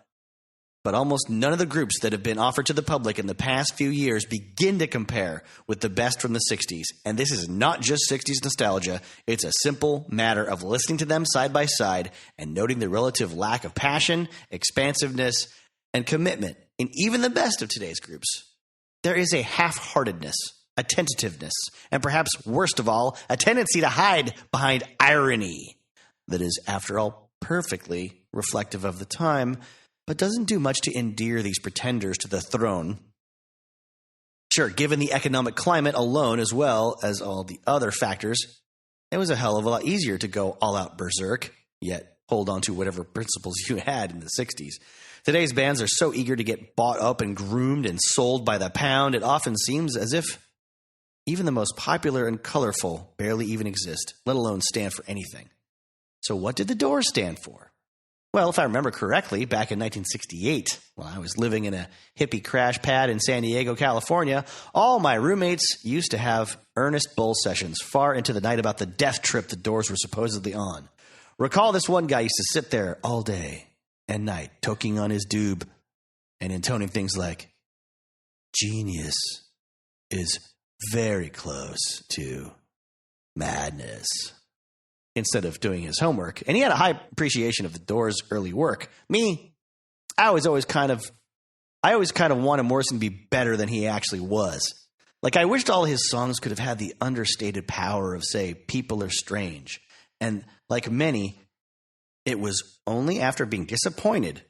but almost none of the groups that have been offered to the public in the past few years begin to compare with the best from the 60s. And this is not just 60s nostalgia. It's a simple matter of listening to them side by side and noting the relative lack of passion, expansiveness, and commitment in even the best of today's groups. There is a half-heartedness, a tentativeness, and perhaps worst of all, a tendency to hide behind irony that is, after all, perfectly reflective of the time, but doesn't do much to endear these pretenders to the throne. Sure, given the economic climate alone, as well as all the other factors, it was a hell of a lot easier to go all-out berserk, yet hold on to whatever principles you had in the 60s. Today's bands are so eager to get bought up and groomed and sold by the pound, it often seems as if even the most popular and colorful barely even exist, let alone stand for anything. So what did the Doors stand for? Well, if I remember correctly, back in 1968, while I was living in a hippie crash pad in San Diego, California, all my roommates used to have earnest bull sessions far into the night about the death trip the Doors were supposedly on. Recall this one guy used to sit there all day and night, toking on his doob and intoning things like, "Genius is very close to madness," instead of doing his homework. And he had a high appreciation of the Doors' early work. Me, I always kind of wanted Morrison to be better than he actually was. Like, I wished all his songs could have had the understated power of, say, People Are Strange. And like many, it was only after being disappointed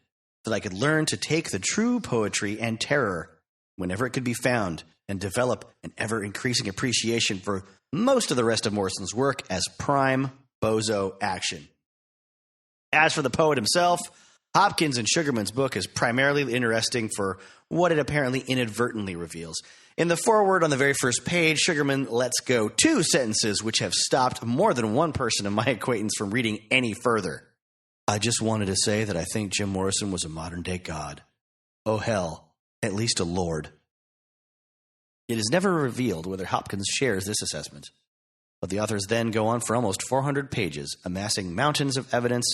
that I could learn to take the true poetry and terror whenever it could be found and develop an ever-increasing appreciation for most of the rest of Morrison's work as prime bozo action. As for the poet himself, Hopkins and Sugarman's book is primarily interesting for what it apparently inadvertently reveals. In the foreword on the very first page, Sugarman lets go 2 sentences which have stopped more than one person of my acquaintance from reading any further. "I just wanted to say that I think Jim Morrison was a modern-day god. Oh, hell, at least a lord." It is never revealed whether Hopkins shares this assessment, but the authors then go on for almost 400 pages, amassing mountains of evidence,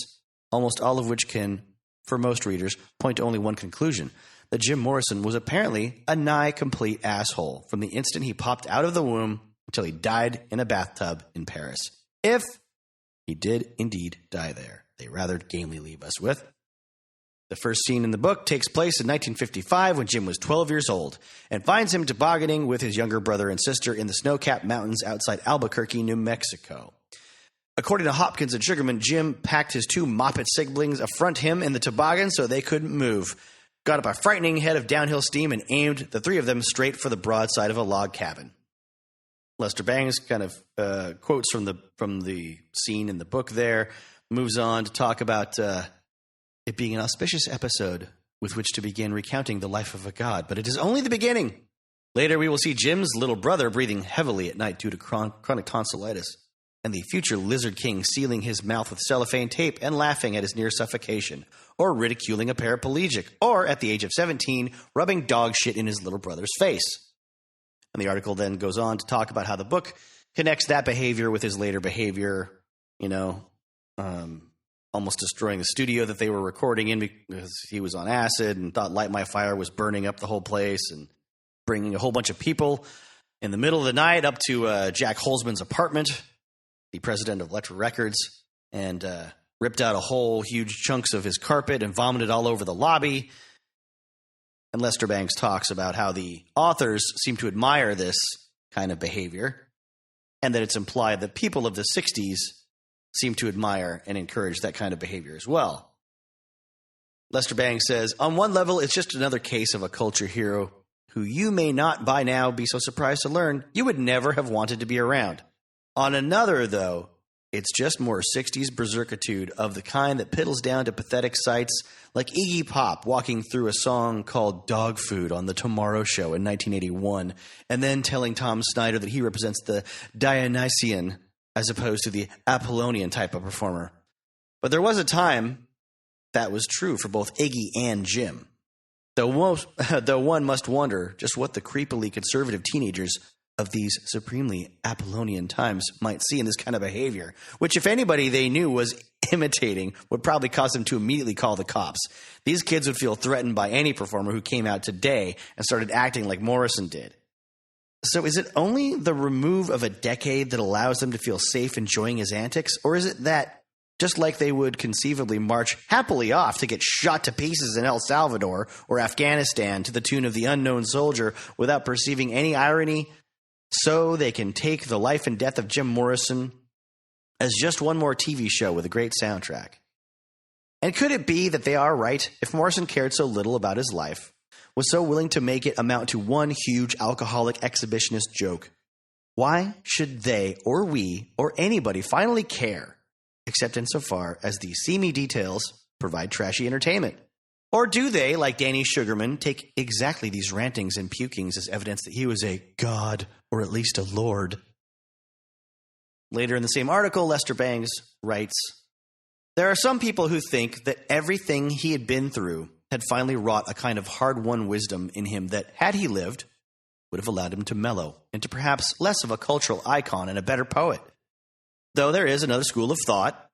almost all of which can, for most readers, point to only one conclusion: that Jim Morrison was apparently a nigh-complete asshole from the instant he popped out of the womb until he died in a bathtub in Paris. If he did indeed die there, they rather gamely leave us with. The first scene in the book takes place in 1955 when Jim was 12 years old and finds him tobogganing with his younger brother and sister in the snow-capped mountains outside Albuquerque, New Mexico. According to Hopkins and Sugarman, Jim packed his 2 Moppet siblings affront him in the toboggan so they couldn't move, got up a frightening head of downhill steam, and aimed the 3 of them straight for the broadside of a log cabin. Lester Bangs kind of quotes from the scene in the book there, moves on to talk about it being an auspicious episode with which to begin recounting the life of a god, but it is only the beginning. Later, we will see Jim's little brother breathing heavily at night due to chronic tonsillitis, and the future Lizard King sealing his mouth with cellophane tape and laughing at his near suffocation, or ridiculing a paraplegic, or, at the age of 17, rubbing dog shit in his little brother's face. And the article then goes on to talk about how the book connects that behavior with his later behavior, almost destroying the studio that they were recording in because he was on acid and thought Light My Fire was burning up the whole place, and bringing a whole bunch of people in the middle of the night up to Jack Holzman's apartment, the president of Elektra Records, and ripped out a whole huge chunks of his carpet and vomited all over the lobby. And Lester Bangs talks about how the authors seem to admire this kind of behavior, and that it's implied that people of the 60s seem to admire and encourage that kind of behavior as well. Lester Bangs says, "On one level, it's just another case of a culture hero who you may not by now be so surprised to learn you would never have wanted to be around. On another, though, it's just more 60s berserkitude of the kind that piddles down to pathetic sights like Iggy Pop walking through a song called Dog Food on The Tomorrow Show in 1981, and then telling Tom Snyder that he represents the Dionysian as opposed to the Apollonian type of performer. But there was a time that was true for both Iggy and Jim. Though one must wonder just what the creepily conservative teenagers of these supremely Apollonian times might see in this kind of behavior, which, if anybody they knew was imitating, would probably cause them to immediately call the cops. These kids would feel threatened by any performer who came out today and started acting like Morrison did. So is it only the remove of a decade that allows them to feel safe enjoying his antics? Or is it that, just like they would conceivably march happily off to get shot to pieces in El Salvador or Afghanistan to the tune of The Unknown Soldier without perceiving any irony, so they can take the life and death of Jim Morrison as just one more TV show with a great soundtrack? And could it be that they are right if Morrison cared so little about his life, was so willing to make it amount to one huge alcoholic exhibitionist joke? Why should they or we or anybody finally care, except insofar as these seamy details provide trashy entertainment? Or do they, like Danny Sugarman, take exactly these rantings and pukings as evidence that he was a god or at least a lord? Later in the same article, Lester Bangs writes, there are some people who think that everything he had been through had finally wrought a kind of hard-won wisdom in him that, had he lived, would have allowed him to mellow into perhaps less of a cultural icon and a better poet. Though there is another school of thought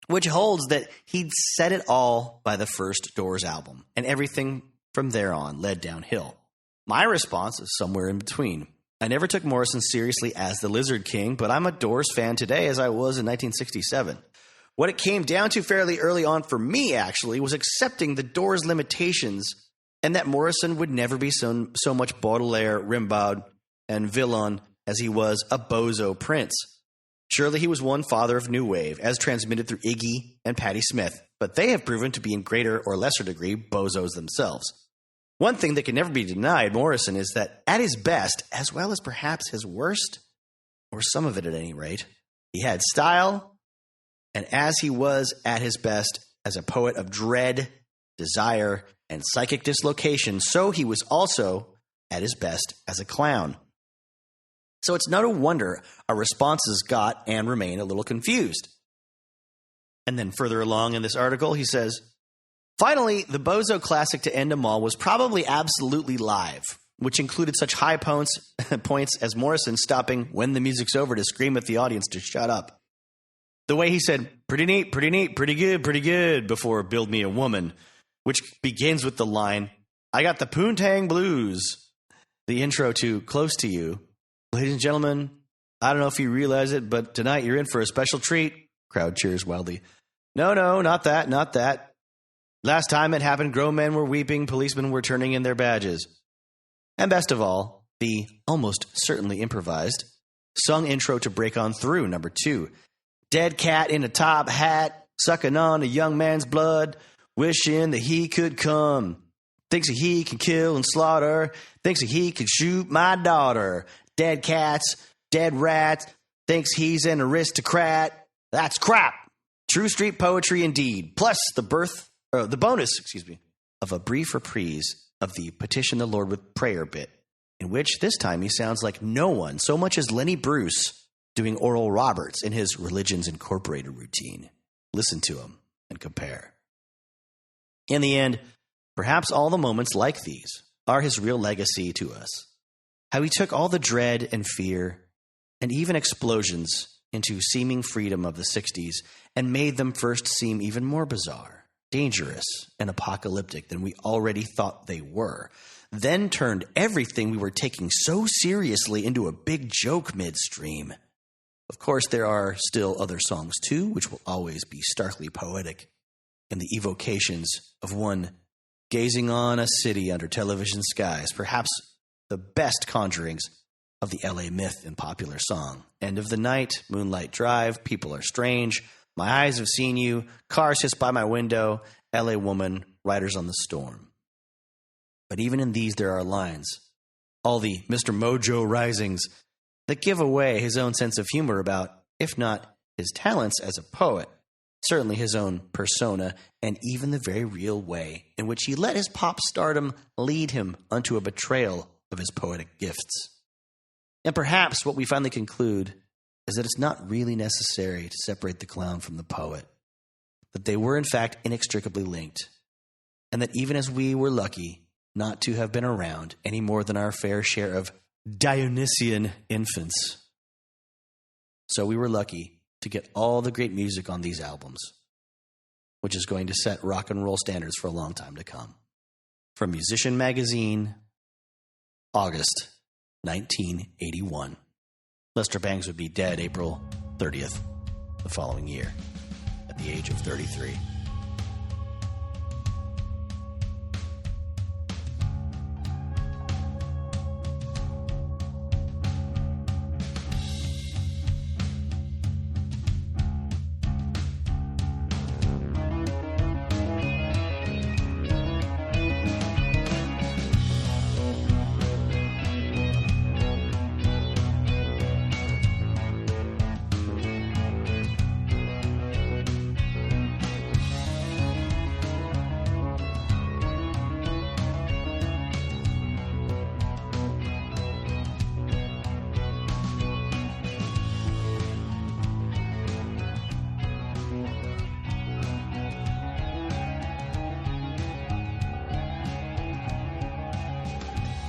which holds that he'd said it all by the first Doors album, and everything from there on led downhill. My response is somewhere in between. I never took Morrison seriously as the Lizard King, but I'm a Doors fan today as I was in 1967. What it came down to fairly early on for me, actually, was accepting the Doors' limitations and that Morrison would never be so much Baudelaire, Rimbaud, and Villon as he was a bozo prince. Surely he was one father of New Wave, as transmitted through Iggy and Patti Smith, but they have proven to be in greater or lesser degree bozos themselves. One thing that can never be denied Morrison is that at his best, as well as perhaps his worst, or some of it at any rate, he had style, and as he was at his best as a poet of dread, desire, and psychic dislocation, so he was also at his best as a clown. So it's no wonder our responses got and remain a little confused. And then further along in this article, he says, finally, the bozo classic to end them all was probably absolutely live, which included such high points as Morrison stopping when the music's over to scream at the audience to shut up. The way he said, pretty neat, pretty good, before Build Me a Woman, which begins with the line, I got the Poontang Blues, the intro to Close to You. Ladies and gentlemen, I don't know if you realize it, but tonight you're in for a special treat. Crowd cheers wildly. No, not that. Last time it happened, grown men were weeping, policemen were turning in their badges. And best of all, the almost certainly improvised sung intro to Break On Through, number 2. Dead cat in a top hat, sucking on a young man's blood, wishing that he could come. Thinks that he can kill and slaughter, thinks that he can shoot my daughter. Dead cats, dead rats, thinks he's an aristocrat. That's crap. True street poetry indeed. Plus the bonus of a brief reprise of the Petition the Lord with Prayer bit, in which this time he sounds like no one so much as Lenny Bruce doing Oral Roberts in his Religions Incorporated routine. Listen to him and compare. In the end, perhaps all the moments like these are his real legacy to us. How he took all the dread and fear and even explosions into seeming freedom of the 60s and made them first seem even more bizarre, dangerous, and apocalyptic than we already thought they were, then turned everything we were taking so seriously into a big joke midstream. Of course, there are still other songs too, which will always be starkly poetic, and the evocations of one gazing on a city under television skies, perhaps the best conjurings of the LA myth in popular song. End of the night, Moonlight Drive, People Are Strange, My Eyes Have Seen You, Cars Hiss By My Window, LA Woman, Riders on the Storm. But even in these there are lines, all the Mr. Mojo risings, that give away his own sense of humor about, if not his talents as a poet, certainly his own persona, and even the very real way in which he let his pop stardom lead him unto a betrayal of his poetic gifts. And perhaps what we finally conclude is that it's not really necessary to separate the clown from the poet, that they were in fact inextricably linked, and that even as we were lucky not to have been around any more than our fair share of Dionysian infants, so we were lucky to get all the great music on these albums, which is going to set rock and roll standards for a long time to come. From Musician Magazine, August 1981. Lester Bangs would be dead April 30th the following year at the age of 33.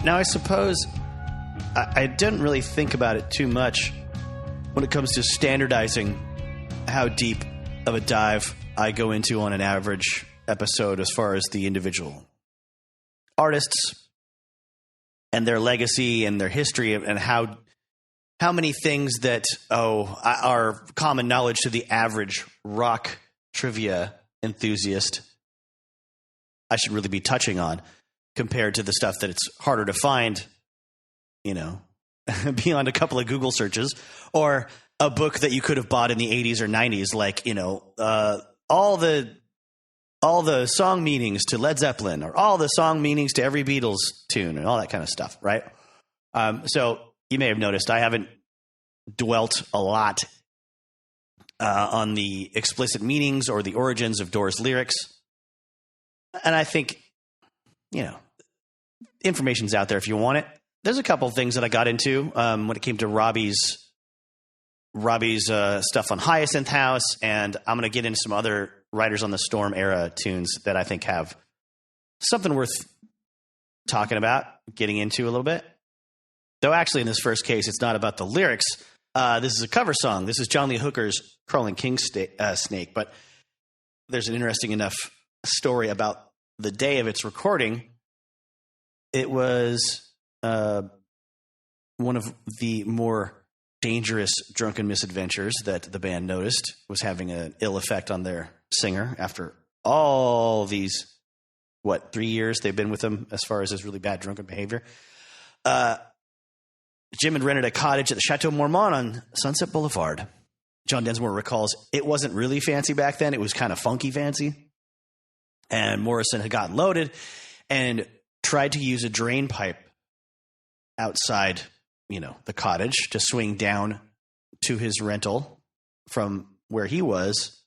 Now, I suppose I didn't really think about it too much when it comes to standardizing how deep of a dive I go into on an average episode as far as the individual artists and their legacy and their history and how many things that are common knowledge to the average rock trivia enthusiast I should really be touching on compared to the stuff that it's harder to find, beyond a couple of Google searches, or a book that you could have bought in the 80s or 90s, like, all the song meanings to Led Zeppelin, or all the song meanings to every Beatles tune, and all that kind of stuff, right? So you may have noticed I haven't dwelt a lot on the explicit meanings or the origins of Doors lyrics. And I think, information's out there if you want it. There's a couple of things that I got into when it came to Robbie's stuff on Hyacinth House, and I'm going to get into some other Riders on the Storm era tunes that I think have something worth talking about, getting into a little bit. Though actually in this first case, it's not about the lyrics. This is a cover song. This is John Lee Hooker's Crawling King Snake, but there's an interesting enough story about the day of its recording. It was one of the more dangerous drunken misadventures that the band noticed was having an ill effect on their singer after all these, 3 years they've been with him as far as his really bad drunken behavior. Jim had rented a cottage at the Chateau Marmont on Sunset Boulevard. John Densmore recalls it wasn't really fancy back then. It was kind of funky fancy. And Morrison had gotten loaded and tried to use a drain pipe outside, the cottage to swing down to his rental from where he was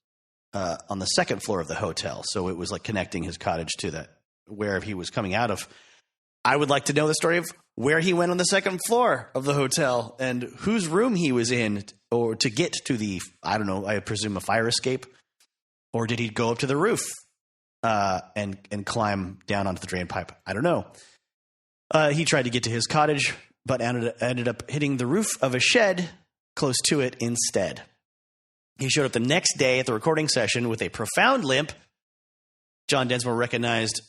on the second floor of the hotel. So it was like connecting his cottage to where he was coming out of. I would like to know the story of where he went on the second floor of the hotel and whose room he was in, or to get to the, I don't know, I presume a fire escape, or did he go up to the roof and climb down onto the drain pipe? I don't know. He tried to get to his cottage, but ended up hitting the roof of a shed close to it instead. He showed up the next day at the recording session with a profound limp. John Densmore recognized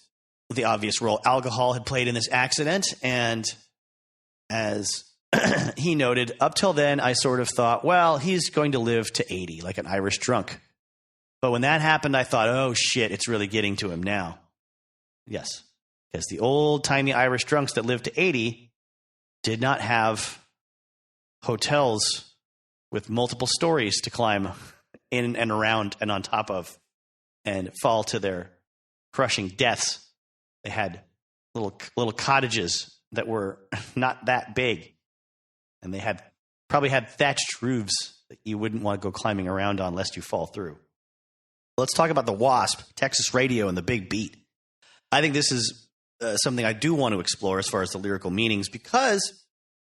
the obvious role alcohol had played in this accident, and as he noted, up till then, I sort of thought, well, he's going to live to 80, like an Irish drunk. But when that happened, I thought, oh, shit, it's really getting to him now. Yes, because the old-timey Irish drunks that lived to 80 did not have hotels with multiple stories to climb in and around and on top of and fall to their crushing deaths. They had little cottages that were not that big, and they probably had thatched roofs that you wouldn't want to go climbing around on lest you fall through. Let's talk about the Wasp, Texas Radio, and the Big Beat. I think this is something I do want to explore as far as the lyrical meanings, because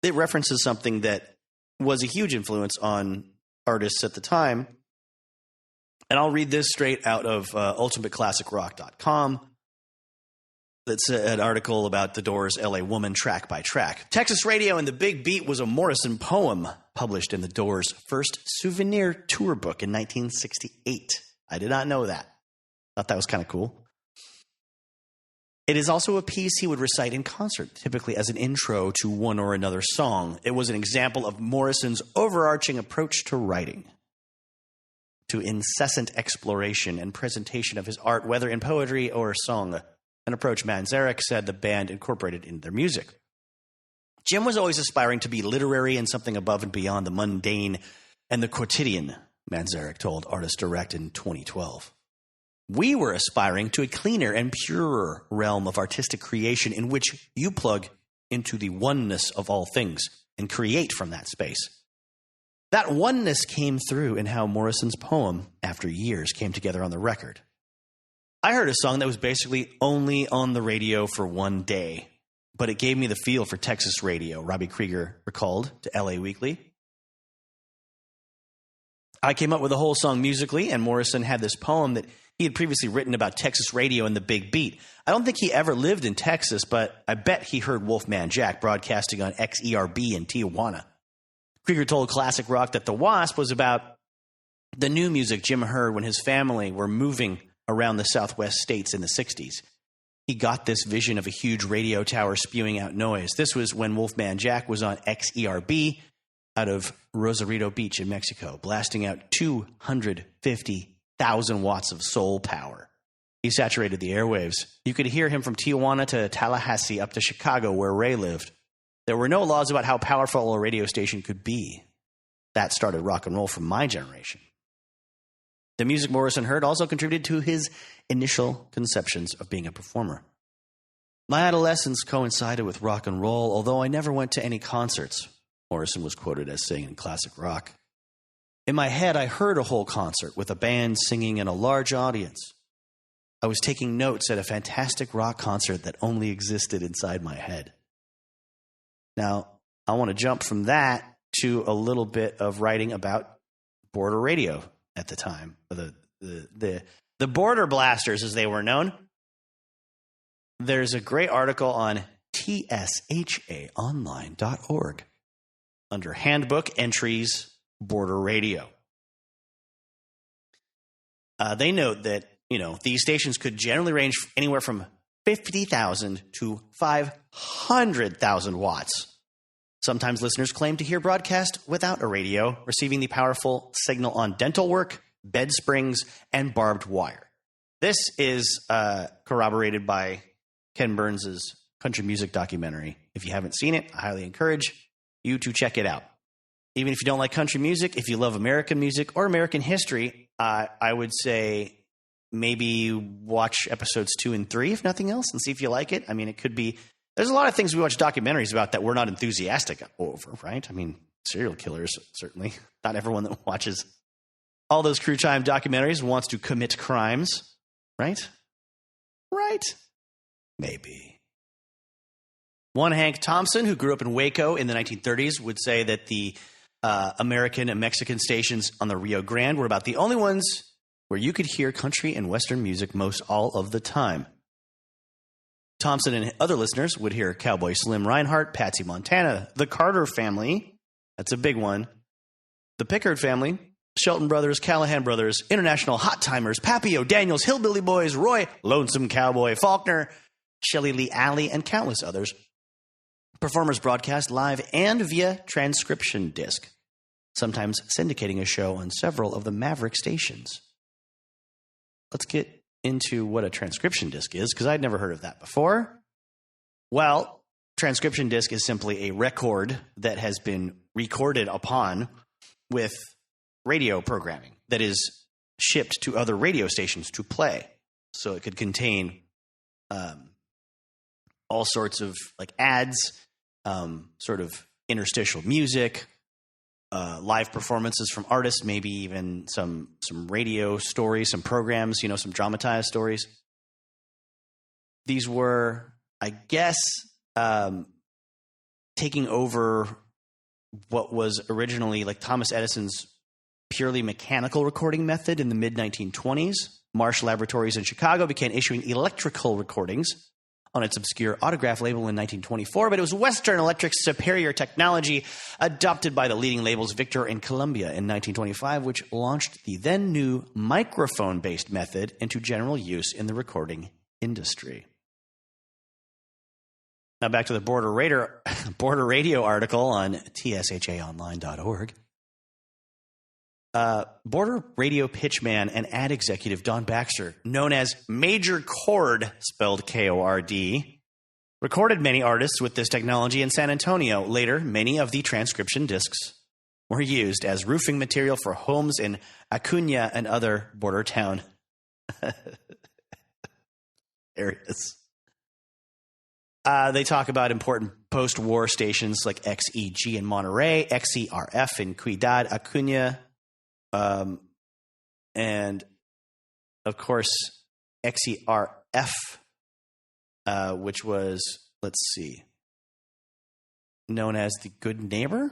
it references something that was a huge influence on artists at the time. And I'll read this straight out of ultimateclassicrock.com. That's an article about the Doors' L.A. Woman track by track. Texas Radio and the Big Beat was a Morrison poem published in the Doors' first souvenir tour book in 1968. I did not know that. Thought that was kind of cool. It is also a piece he would recite in concert, typically as an intro to one or another song. It was an example of Morrison's overarching approach to writing, to incessant exploration and presentation of his art, whether in poetry or song, an approach Manzarek said the band incorporated into their music. Jim was always aspiring to be literary and something above and beyond the mundane and the quotidian, Manzarek told Artist Direct in 2012. We were aspiring to a cleaner and purer realm of artistic creation in which you plug into the oneness of all things and create from that space. That oneness came through in how Morrison's poem, After Years, came together on the record. I heard a song that was basically only on the radio for one day, but it gave me the feel for Texas radio, Robbie Krieger recalled to LA Weekly. I came up with the whole song musically, and Morrison had this poem that he had previously written about Texas radio and the big beat. I don't think he ever lived in Texas, but I bet he heard Wolfman Jack broadcasting on XERB in Tijuana. Krieger told Classic Rock that The Wasp was about the new music Jim heard when his family were moving around the Southwest states in the 60s. He got this vision of a huge radio tower spewing out noise. This was when Wolfman Jack was on XERB out of Rosarito Beach in Mexico, blasting out 250,000 watts of soul power. He saturated the airwaves. You could hear him from Tijuana to Tallahassee up to Chicago, where Ray lived. There were no laws about how powerful a radio station could be. That started rock and roll from my generation. The music Morrison heard also contributed to his initial conceptions of being a performer. My adolescence coincided with rock and roll, although I never went to any concerts, Morrison was quoted as saying in Classic Rock. In my head, I heard a whole concert with a band singing and a large audience. I was taking notes at a fantastic rock concert that only existed inside my head. Now, I want to jump from that to a little bit of writing about border radio at the time, the border blasters, as they were known. There's a great article on tshaonline.org under Handbook Entries, Border Radio. They note that, these stations could generally range anywhere from 50,000 to 500,000 watts. Sometimes listeners claim to hear broadcast without a radio, receiving the powerful signal on dental work, bed springs, and barbed wire. This is corroborated by Ken Burns' country music documentary. If you haven't seen it, I highly encourage you to check it out. Even if you don't like country music, if you love American music or American history, I would say maybe watch episodes 2 and 3, if nothing else, and see if you like it. I mean, it could be... There's a lot of things we watch documentaries about that we're not enthusiastic over, right? I mean, serial killers, certainly. Not everyone that watches all those Crew Time documentaries wants to commit crimes, right? Right? Maybe. One Hank Thompson, who grew up in Waco in the 1930s, would say that the American and Mexican stations on the Rio Grande were about the only ones where you could hear country and Western music most all of the time. Thompson and other listeners would hear Cowboy Slim Reinhardt, Patsy Montana, the Carter Family, that's a big one, the Pickard Family, Shelton Brothers, Callahan Brothers, International Hot Timers, Papio, Daniels, Hillbilly Boys, Roy, Lonesome Cowboy, Faulkner, Shelley Lee Alley, and countless others. Performers broadcast live and via transcription disc, sometimes syndicating a show on several of the Maverick stations. Let's get into what a transcription disc is, because I'd never heard of that before. Well, transcription disc is simply a record that has been recorded upon with radio programming that is shipped to other radio stations to play. So it could contain all sorts of like ads, sort of interstitial music, live performances from artists, maybe even some radio stories, some programs, some dramatized stories. These were, I guess, taking over what was originally like Thomas Edison's purely mechanical recording method in the mid-1920s. Marsh Laboratories in Chicago began issuing electrical recordings on its obscure autograph label in 1924, but it was Western Electric's superior technology adopted by the leading labels Victor and Columbia in 1925, which launched the then new microphone-based method into general use in the recording industry. Now back to the Border Radio article on tshaonline.org. Border Radio pitchman and ad executive Don Baxter, known as Major Cord, spelled K-O-R-D, recorded many artists with this technology in San Antonio. Later, many of the transcription discs were used as roofing material for homes in Acuna and other border town areas. They talk about important post-war stations like XEG in Monterey, XERF in Ciudad Acuna, and of course, XERF, which was, known as the Good Neighbor,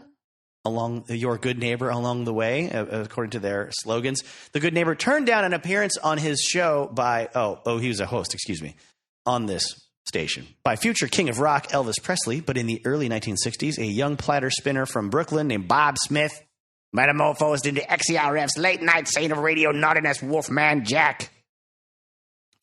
along your good neighbor along the way, according to their slogans. The good neighbor turned down an appearance on his show by, he was a host, on this station, by future king of rock Elvis Presley. But in the early 1960s, a young platter spinner from Brooklyn named Bob Smith metamorphosed into XERF's late-night saint of radio naughtiness, Wolfman Jack.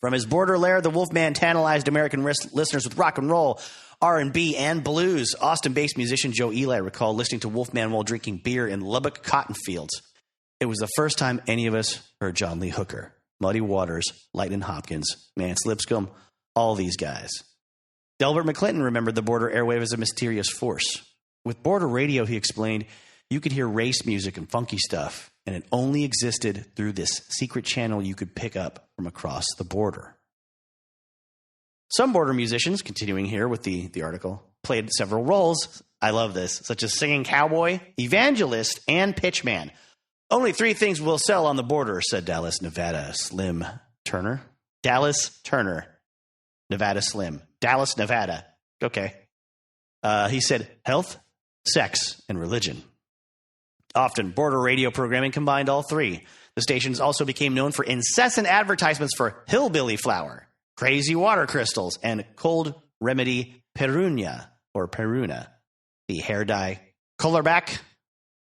From his border lair, the Wolfman tantalized American listeners with rock and roll, R&B, and blues. Austin-based musician Joe Eli recalled listening to Wolfman while drinking beer in Lubbock cotton fields. It was the first time any of us heard John Lee Hooker, Muddy Waters, Lightnin' Hopkins, Mance Lipscomb, all these guys. Delbert McClinton remembered the border airwave as a mysterious force. With border radio, he explained, you could hear race music and funky stuff, and it only existed through this secret channel you could pick up from across the border. Some border musicians, continuing here with the article, played several roles. I love this, such as singing cowboy, evangelist, and pitchman. Only 3 things will sell on the border, said Dallas, Nevada Slim Turner. Dallas Turner, Nevada Slim. Dallas, Nevada. Okay. He said health, sex, and religion. Often, border radio programming combined all 3. The stations also became known for incessant advertisements for hillbilly flour, crazy water crystals, and cold remedy Peruna, the hair dye, colorback,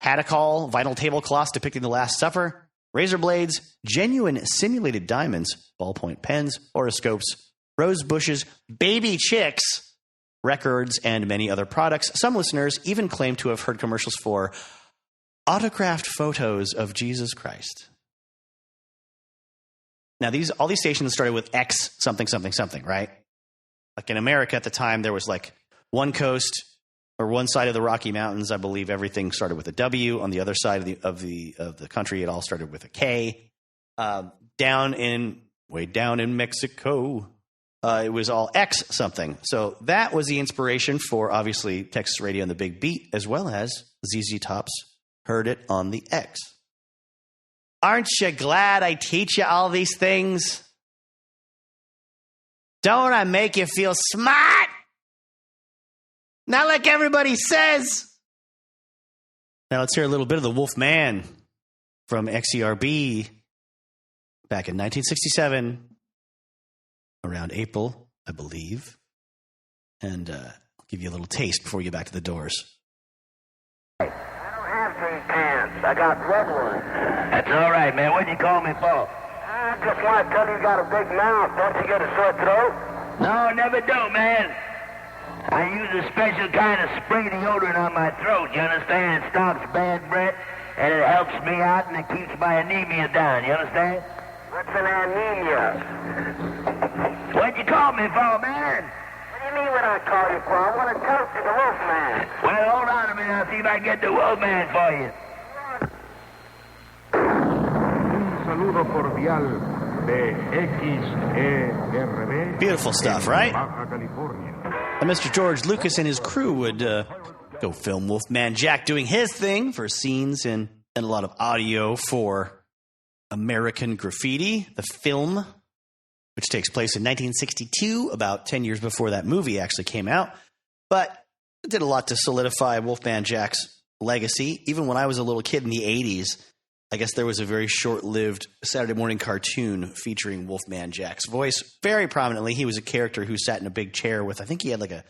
Hadacol, vinyl tablecloths depicting the Last Supper, razor blades, genuine simulated diamonds, ballpoint pens, horoscopes, rose bushes, baby chicks, records, and many other products. Some listeners even claim to have heard commercials for autographed photos of Jesus Christ. Now, all these stations started with X something, something, something, right? Like in America at the time, there was like one coast or one side of the Rocky Mountains. I believe everything started with a W. On the other side of the country, it all started with a K. Way down in Mexico, it was all X something. So that was the inspiration for obviously Texas radio and the Big Beat, as well as ZZ Top's Heard It on the X. Aren't you glad I teach you all these things? Don't I make you feel smart? Not like everybody says. Now let's hear a little bit of the Wolfman from XERB back in 1967, around April, I believe. And I'll give you a little taste before we get back to the Doors. Pants. I got red ones. That's all right, man. What'd you call me for? I just want to tell you got a big mouth. Don't you get a sore throat? No, never do, man. I use a special kind of spray deodorant on my throat, you understand? It stops bad breath, and it helps me out, and it keeps my anemia down, you understand? What's an anemia? What'd you call me for, man? What do you mean what I call you for? I want to talk to the Wolfman. Well, hold on a minute. I'll see if I can get the Wolfman for you. Un saludo cordial de XERB. Beautiful stuff, right? Baja California. And Mr. George Lucas and his crew would go film Wolfman Jack doing his thing for scenes and a lot of audio for American Graffiti, the film, which takes place in 1962, about 10 years before that movie actually came out. But it did a lot to solidify Wolfman Jack's legacy. Even when I was a little kid in the 80s, I guess there was a very short-lived Saturday morning cartoon featuring Wolfman Jack's voice very prominently. He was a character who sat in a big chair with, I think he had like a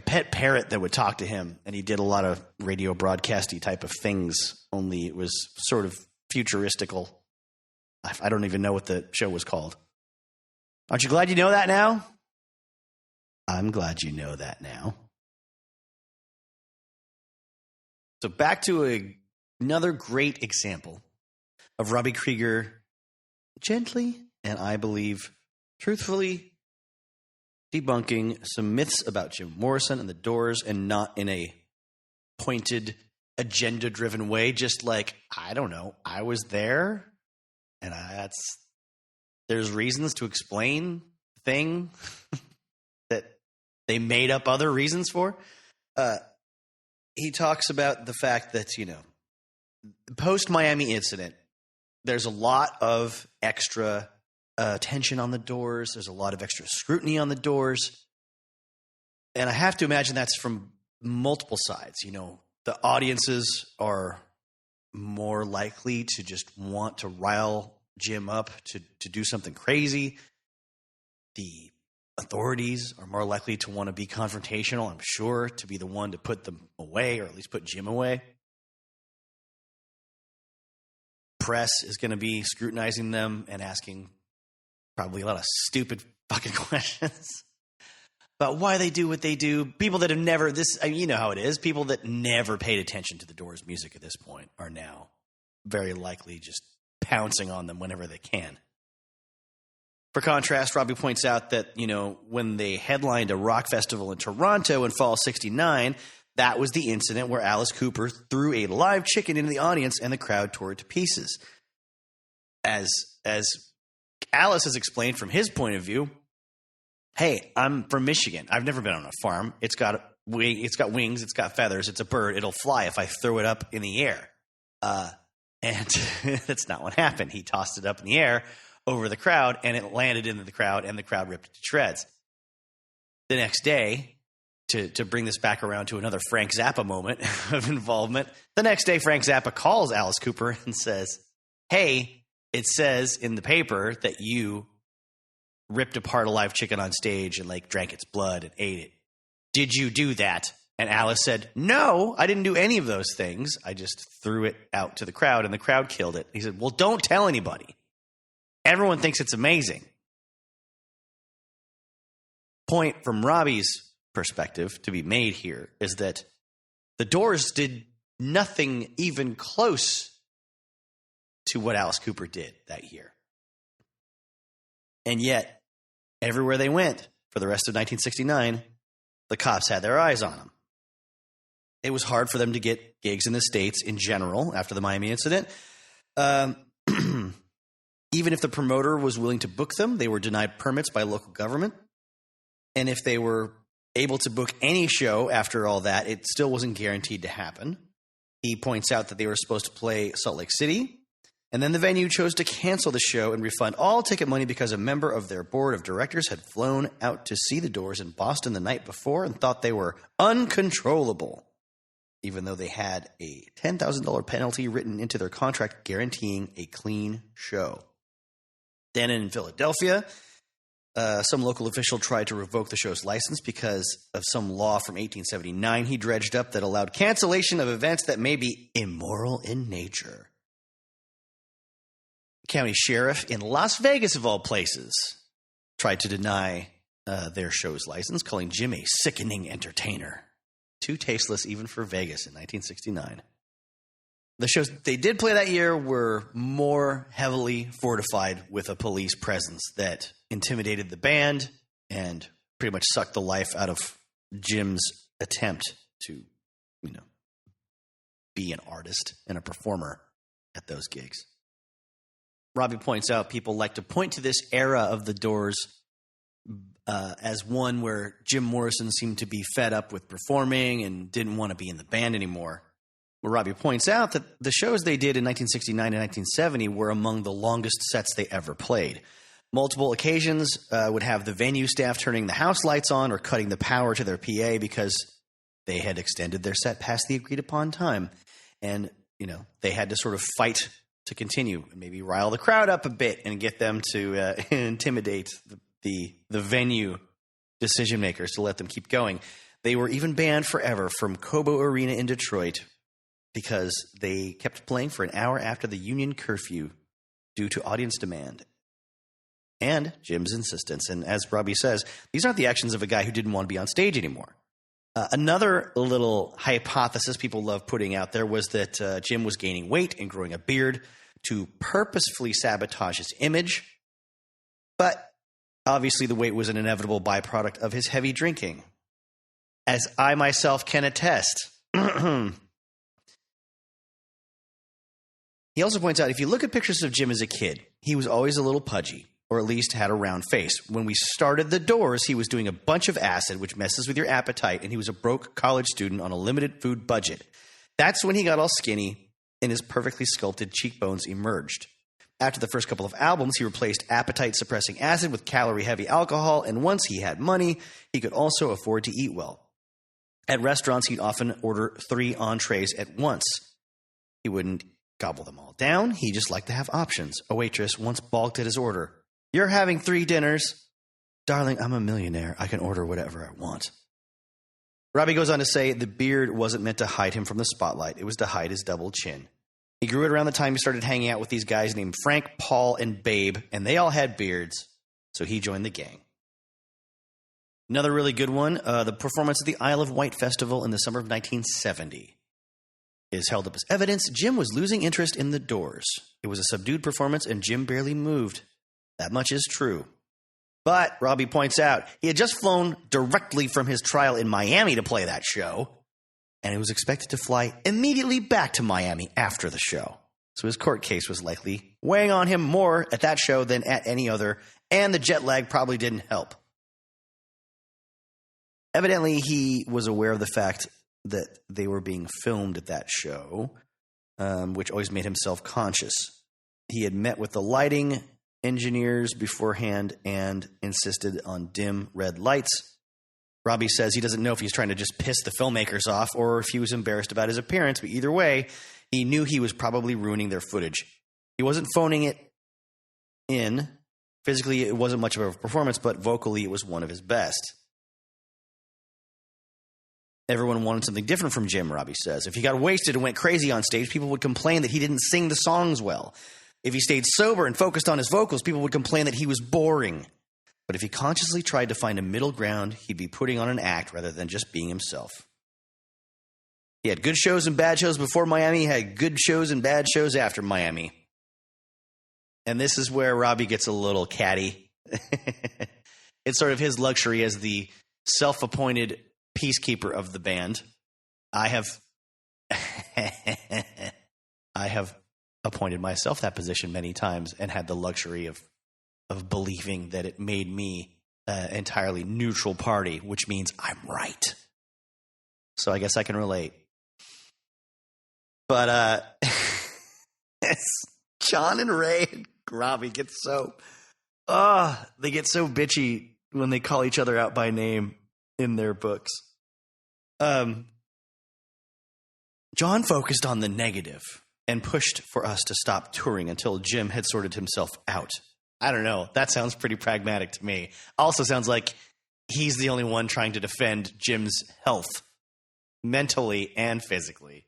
pet parrot that would talk to him, and he did a lot of radio broadcasty type of things, only it was sort of futuristical. I don't even know what the show was called. Aren't you glad you know that now? I'm glad you know that now. So back to another great example of Robbie Krieger gently and I believe truthfully debunking some myths about Jim Morrison and the Doors, and not in a pointed, agenda-driven way. Just like, I don't know, I was there, and there's reasons to explain the thing that they made up other reasons for. He talks about the fact that, post-Miami incident, there's a lot of extra attention on the Doors. There's a lot of extra scrutiny on the Doors. And I have to imagine that's from multiple sides. the audiences are more likely to just want to rile Jim up to do something crazy. The authorities are more likely to want to be confrontational, I'm sure, to be the one to put them away, or at least put Jim away. Press is going to be scrutinizing them and asking probably a lot of stupid fucking questions about why they do what they do. People that have never, you know how it is, people that never paid attention to the Doors' music at this point are now very likely just pouncing on them whenever they can. For contrast, Robbie points out that, when they headlined a rock festival in Toronto in fall '69, that was the incident where Alice Cooper threw a live chicken into the audience and the crowd tore it to pieces. As Alice has explained from his point of view, hey, I'm from Michigan. I've never been on a farm. It's got wings, it's got feathers, it's a bird. It'll fly if I throw it up in the air. And that's not what happened. He tossed it up in the air over the crowd, and it landed into the crowd, and the crowd ripped it to shreds. The next day, to bring this back around to another Frank Zappa moment of involvement, the next day Frank Zappa calls Alice Cooper and says, hey, it says in the paper that you ripped apart a live chicken on stage and drank its blood and ate it. Did you do that? And Alice said, no, I didn't do any of those things. I just threw it out to the crowd, and the crowd killed it. He said, well, don't tell anybody. Everyone thinks it's amazing. Point from Robbie's perspective to be made here is that the Doors did nothing even close to what Alice Cooper did that year. And yet, everywhere they went for the rest of 1969, the cops had their eyes on them. It was hard for them to get gigs in the States in general after the Miami incident. Even if the promoter was willing to book them, they were denied permits by local government. And if they were able to book any show after all that, it still wasn't guaranteed to happen. He points out that they were supposed to play Salt Lake City, and then the venue chose to cancel the show and refund all ticket money because a member of their board of directors had flown out to see the Doors in Boston the night before and thought they were uncontrollable, even though they had a $10,000 penalty written into their contract guaranteeing a clean show. Then in Philadelphia, some local official tried to revoke the show's license because of some law from 1879 he dredged up that allowed cancellation of events that may be immoral in nature. County sheriff in Las Vegas, of all places, tried to deny their show's license, calling Jim a sickening entertainer. Too tasteless even for Vegas in 1969. The shows they did play that year were more heavily fortified with a police presence that intimidated the band and pretty much sucked the life out of Jim's attempt to, be an artist and a performer at those gigs. Robbie points out people like to point to this era of the Doors as one where Jim Morrison seemed to be fed up with performing and didn't want to be in the band anymore. Well, Robbie points out that the shows they did in 1969 and 1970 were among the longest sets they ever played. Multiple occasions would have the venue staff turning the house lights on or cutting the power to their PA because they had extended their set past the agreed-upon time. And, they had to sort of fight to continue and maybe rile the crowd up a bit and get them to intimidate the venue decision makers to let them keep going. They were even banned forever from Cobo Arena in Detroit because they kept playing for an hour after the union curfew due to audience demand and Jim's insistence. And as Robbie says, these aren't the actions of a guy who didn't want to be on stage anymore. Another little hypothesis people love putting out there was that Jim was gaining weight and growing a beard to purposefully sabotage his image. But obviously the weight was an inevitable byproduct of his heavy drinking, as I myself can attest. He also points out, if you look at pictures of Jim as a kid, he was always a little pudgy, or at least had a round face. When we started the Doors, he was doing a bunch of acid, which messes with your appetite, and he was a broke college student on a limited food budget. That's when he got all skinny, and his perfectly sculpted cheekbones emerged. After the first couple of albums, he replaced appetite-suppressing acid with calorie-heavy alcohol, and once he had money, he could also afford to eat well. At restaurants, he'd often order 3 entrees at once. He wouldn't gobble them all down. He just liked to have options. A waitress once balked at his order. "You're having 3 dinners." "Darling, I'm a millionaire. I can order whatever I want." Robbie goes on to say the beard wasn't meant to hide him from the spotlight. It was to hide his double chin. He grew it around the time he started hanging out with these guys named Frank, Paul, and Babe, and they all had beards, so he joined the gang. Another really good one, the performance at the Isle of Wight Festival in the summer of 1970 is held up as evidence. Jim was losing interest in the Doors. It was a subdued performance, and Jim barely moved. That much is true. But, Robbie points out, he had just flown directly from his trial in Miami to play that show, and he was expected to fly immediately back to Miami after the show. So his court case was likely weighing on him more at that show than at any other, and the jet lag probably didn't help. Evidently, he was aware of the fact that they were being filmed at that show, which always made him self-conscious. He had met with the lighting engineers beforehand and insisted on dim red lights. Robbie says he doesn't know if he's trying to just piss the filmmakers off or if he was embarrassed about his appearance, but either way, he knew he was probably ruining their footage. He wasn't phoning it in. Physically, it wasn't much of a performance, but vocally, it was one of his best. Everyone wanted something different from Jim, Robbie says. If he got wasted and went crazy on stage, people would complain that he didn't sing the songs well. If he stayed sober and focused on his vocals, people would complain that he was boring. But if he consciously tried to find a middle ground, he'd be putting on an act rather than just being himself. He had good shows and bad shows before Miami. He had good shows and bad shows after Miami. And this is where Robbie gets a little catty. It's sort of his luxury as the self-appointed peacekeeper of the band. I have appointed myself that position many times and had the luxury of believing that it made me an entirely neutral party, which means I'm right. So I guess I can relate. But John and Ray and Robbie get so bitchy when they call each other out by name in their books. John focused on the negative and pushed for us to stop touring until Jim had sorted himself out. I don't know. That sounds pretty pragmatic to me. Also sounds like he's the only one trying to defend Jim's health, mentally and physically.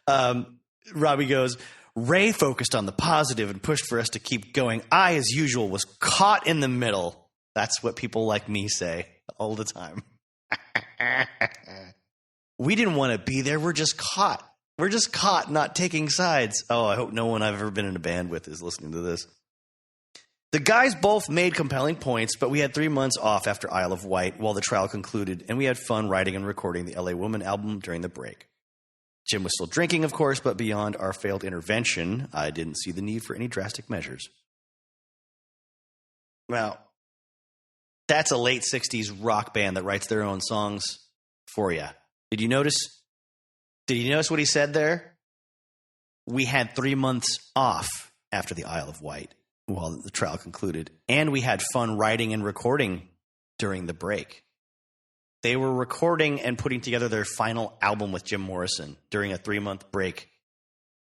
Robbie goes, Ray focused on the positive and pushed for us to keep going. I, as usual, was caught in the middle. That's what people like me say all the time. We didn't want to be there. We're just caught. We're just caught not taking sides. Oh, I hope no one I've ever been in a band with is listening to this. The guys both made compelling points, but we had 3 months off after Isle of Wight while the trial concluded, and we had fun writing and recording the LA Woman album during the break. Jim was still drinking, of course, but beyond our failed intervention, I didn't see the need for any drastic measures. Well, that's a late 60s rock band that writes their own songs for you. Did you notice what he said there? We had 3 months off after the Isle of Wight while the trial concluded, and we had fun writing and recording during the break. They were recording and putting together their final album with Jim Morrison during a 3-month break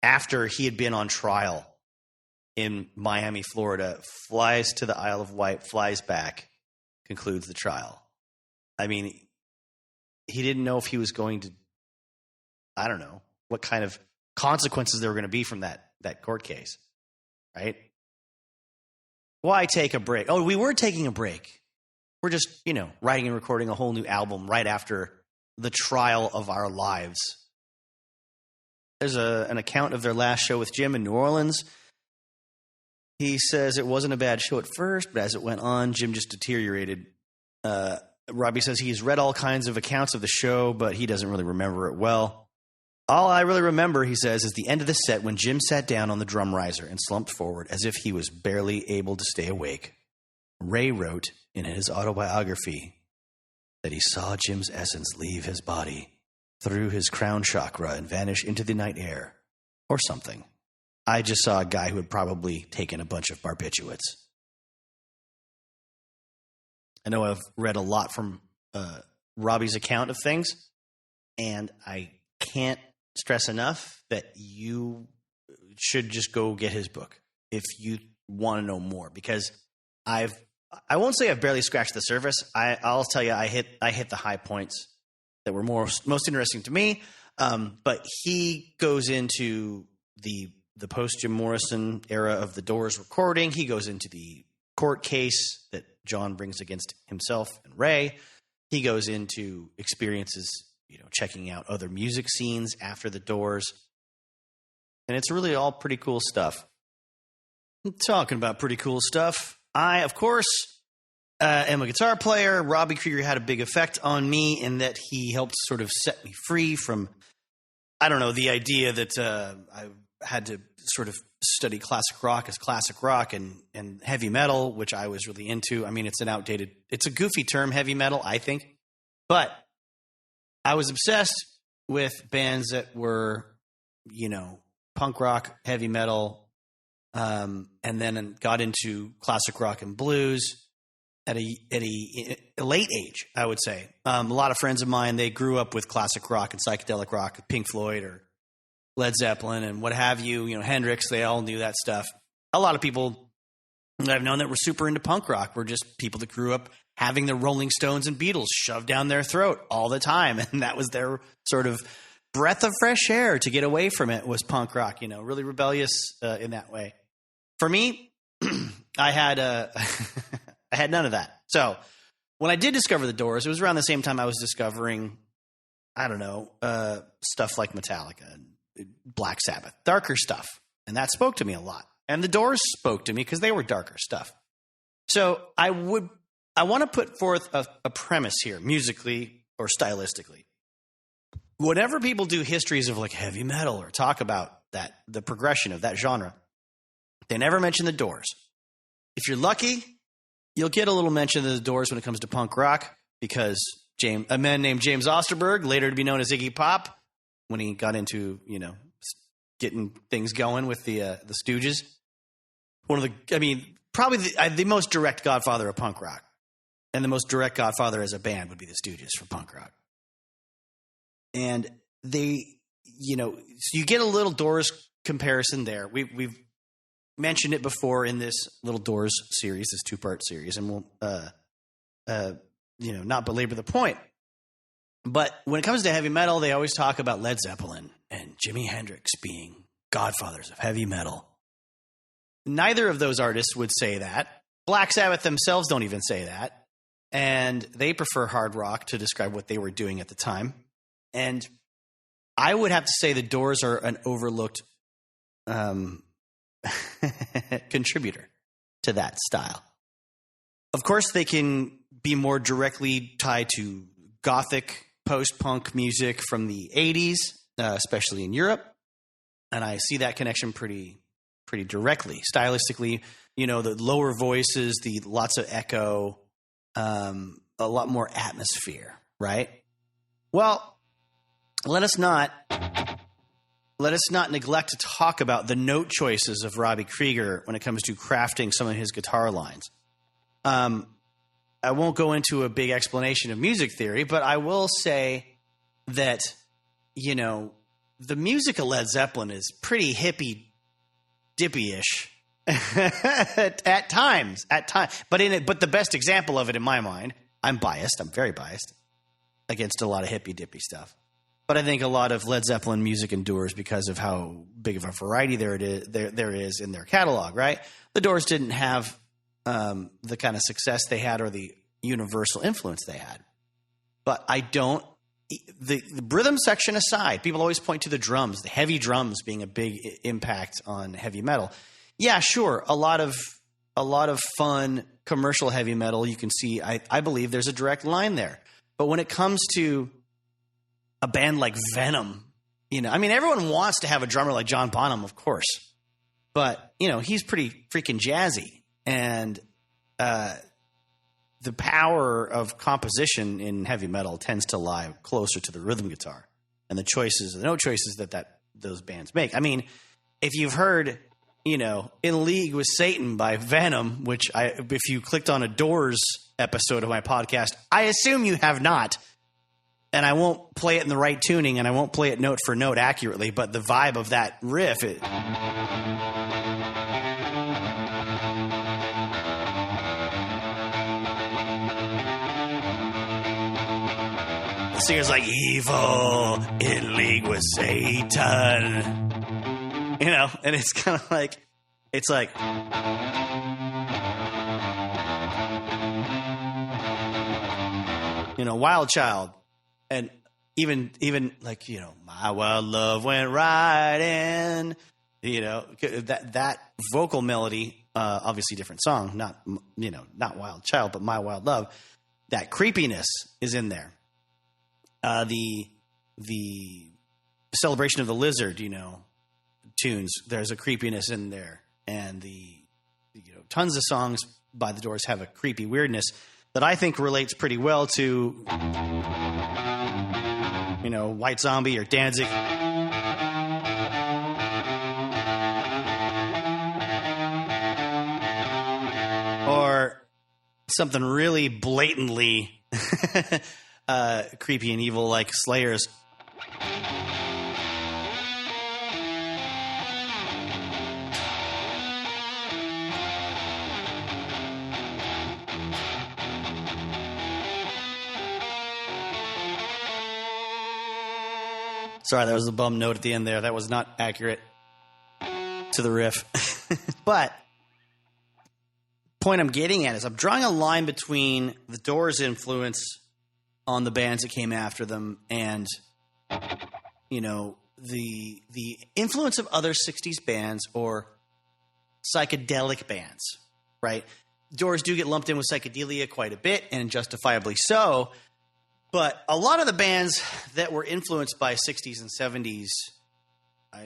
after he had been on trial in Miami, Florida, flies to the Isle of Wight, flies back, concludes the trial. I mean, he didn't know if he was going to, I don't know, what kind of consequences there were going to be from that court case, right? Why take a break? Oh, we were taking a break. We're just, writing and recording a whole new album right after the trial of our lives. There's an account of their last show with Jim in New Orleans. He says it wasn't a bad show at first, but as it went on, Jim just deteriorated. Robbie says he's read all kinds of accounts of the show, but he doesn't really remember it well. All I really remember, he says, is the end of the set when Jim sat down on the drum riser and slumped forward as if he was barely able to stay awake. Ray wrote in his autobiography that he saw Jim's essence leave his body through his crown chakra and vanish into the night air, or something. I just saw a guy who had probably taken a bunch of barbiturates. I know I've read a lot from Robbie's account of things. And I can't stress enough that you should just go get his book if you want to know more, because I won't say I've barely scratched the surface. I'll tell you I hit the high points that were most interesting to me. But he goes into the post Jim Morrison era of the Doors recording. He goes into the court case that John brings against himself and Ray. He goes into experiences, checking out other music scenes after the Doors. And it's really all pretty cool stuff. Talking about pretty cool stuff, I, of course, am a guitar player. Robbie Krieger had a big effect on me in that he helped sort of set me free from, the idea that I had to sort of study classic rock as classic rock and heavy metal, which I was really into. I mean, it's a goofy term, heavy metal, I think. But I was obsessed with bands that were, punk rock, heavy metal, and then got into classic rock and blues at a late age, I would say. A lot of friends of mine, they grew up with classic rock and psychedelic rock, Pink Floyd or Led Zeppelin and what have you, Hendrix, they all knew that stuff. A lot of people that I've known that were super into punk rock were just people that grew up having the Rolling Stones and Beatles shoved down their throat all the time. And that was their sort of breath of fresh air to get away from it, was punk rock, really rebellious in that way. For me, I had I had none of that. So when I did discover the Doors, it was around the same time I was discovering, stuff like Metallica and Black Sabbath, darker stuff. And that spoke to me a lot. And the Doors spoke to me because they were darker stuff. So I want to put forth a premise here, musically or stylistically. Whenever people do histories of like heavy metal or talk about the progression of that genre, they never mention the Doors. If you're lucky, you'll get a little mention of the Doors when it comes to punk rock, because a man named James Osterberg, later to be known as Iggy Pop, when he got into, getting things going with the Stooges, probably the most direct godfather of punk rock, and the most direct godfather as a band would be the Stooges for punk rock. And they, so you get a little Doors comparison there. We've mentioned it before in this little Doors series, this 2-part series, and we'll, not belabor the point. But when it comes to heavy metal, they always talk about Led Zeppelin and Jimi Hendrix being godfathers of heavy metal. Neither of those artists would say that. Black Sabbath themselves don't even say that. And they prefer hard rock to describe what they were doing at the time. And I would have to say the Doors are an overlooked contributor to that style. Of course, they can be more directly tied to gothic post-punk music from the 80s, especially in Europe. And I see that connection pretty directly. Stylistically, the lower voices, the lots of echo, a lot more atmosphere, right? Well, let us not neglect to talk about the note choices of Robbie Krieger when it comes to crafting some of his guitar lines. I won't go into a big explanation of music theory, but I will say that, the music of Led Zeppelin is pretty hippy-dippy-ish at times. But the best example of it in my mind, I'm very biased against a lot of hippy-dippy stuff. But I think a lot of Led Zeppelin music endures because of how big of a variety there is in their catalog, right? The Doors didn't have the kind of success they had or the universal influence they had. But the rhythm section aside, people always point to the drums, the heavy drums being a big impact on heavy metal. Yeah, sure. A lot of fun commercial heavy metal, you can see, I believe there's a direct line there. But when it comes to a band like Venom, everyone wants to have a drummer like John Bonham, of course. But, he's pretty freaking jazzy. And the power of composition in heavy metal tends to lie closer to the rhythm guitar and the note choices that those bands make. If you've heard, In League with Satan by Venom, which if you clicked on a Doors episode of my podcast, I assume you have not. And I won't play it in the right tuning, and I won't play it note for note accurately, but the vibe of that riff, the singer's like, evil in league with Satan. You know, and it's kind of like, it's like, you know, Wild Child. And even like, you know, my wild love went right in, you know, that vocal melody, obviously different song, not Wild Child, but My Wild Love. That creepiness is in there. The Celebration of the Lizard, you know, tunes, there's a creepiness in there, and tons of songs by the Doors have a creepy weirdness that I think relates pretty well to, you know, White Zombie or Danzig. Or something really blatantly creepy and evil like Slayer's. Sorry, that was a bum note at the end there. That was not accurate to the riff. But point I'm getting at is I'm drawing a line between the Doors' influence on the bands that came after them and, you know, the influence of other 60s bands or psychedelic bands, right? Doors do get lumped in with psychedelia quite a bit, and justifiably so. But a lot of the bands that were influenced by 60s and 70s,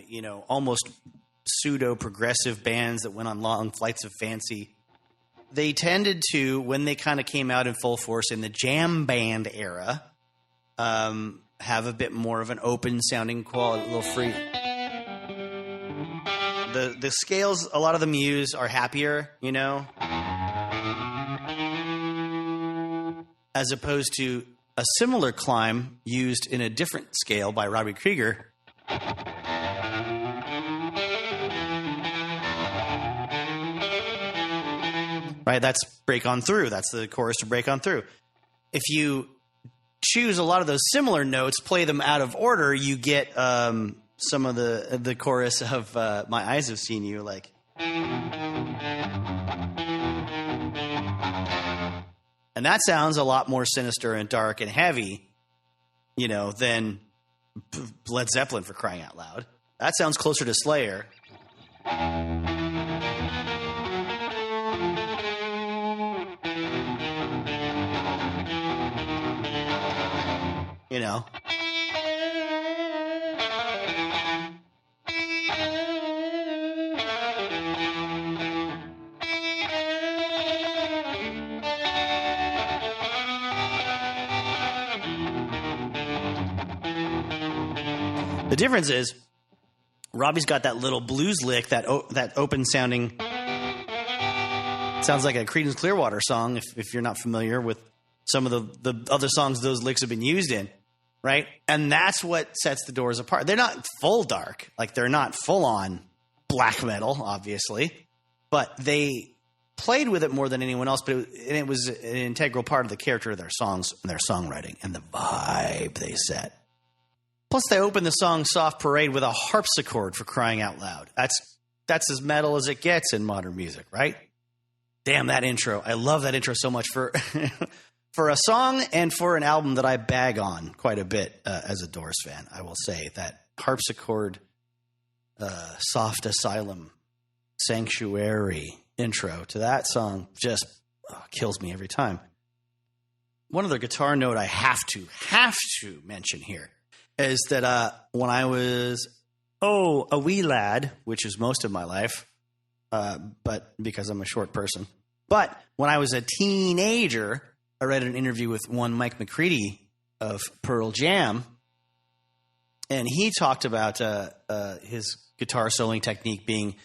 you know, almost pseudo-progressive bands that went on long flights of fancy, they tended to, when they kind of came out in full force in the jam band era, have a bit more of an open-sounding quality, a little free. The scales a lot of them use are happier, you know, as opposed to a similar climb used in a different scale by Robbie Krieger. Right, that's Break On Through. That's the chorus to Break On Through. If you choose a lot of those similar notes, play them out of order, you get some of the chorus of My Eyes Have Seen You, like. And that sounds a lot more sinister and dark and heavy, you know, than Led Zeppelin, for crying out loud. That sounds closer to Slayer. You know. The difference is Robbie's got that little blues lick, that open sounding, sounds like a Creedence Clearwater song if you're not familiar with some of the other songs those licks have been used in, right? And that's what sets the Doors apart. They're not full dark, like they're not full on black metal, obviously, but they played with it more than anyone else. But it was an integral part of the character of their songs and their songwriting and the vibe they set. Plus, they open the song Soft Parade with a harpsichord, for crying out loud. That's as metal as it gets in modern music, right? Damn, that intro. I love that intro so much for for a song and for an album that I bag on quite a bit as a Doors fan. I will say that harpsichord, Soft Asylum, Sanctuary intro to that song just kills me every time. One other guitar note I have to mention here is that when I was, a wee lad, which is most of my life, but because I'm a short person. But when I was a teenager, I read an interview with one Mike McCready of Pearl Jam, and he talked about his guitar soloing technique being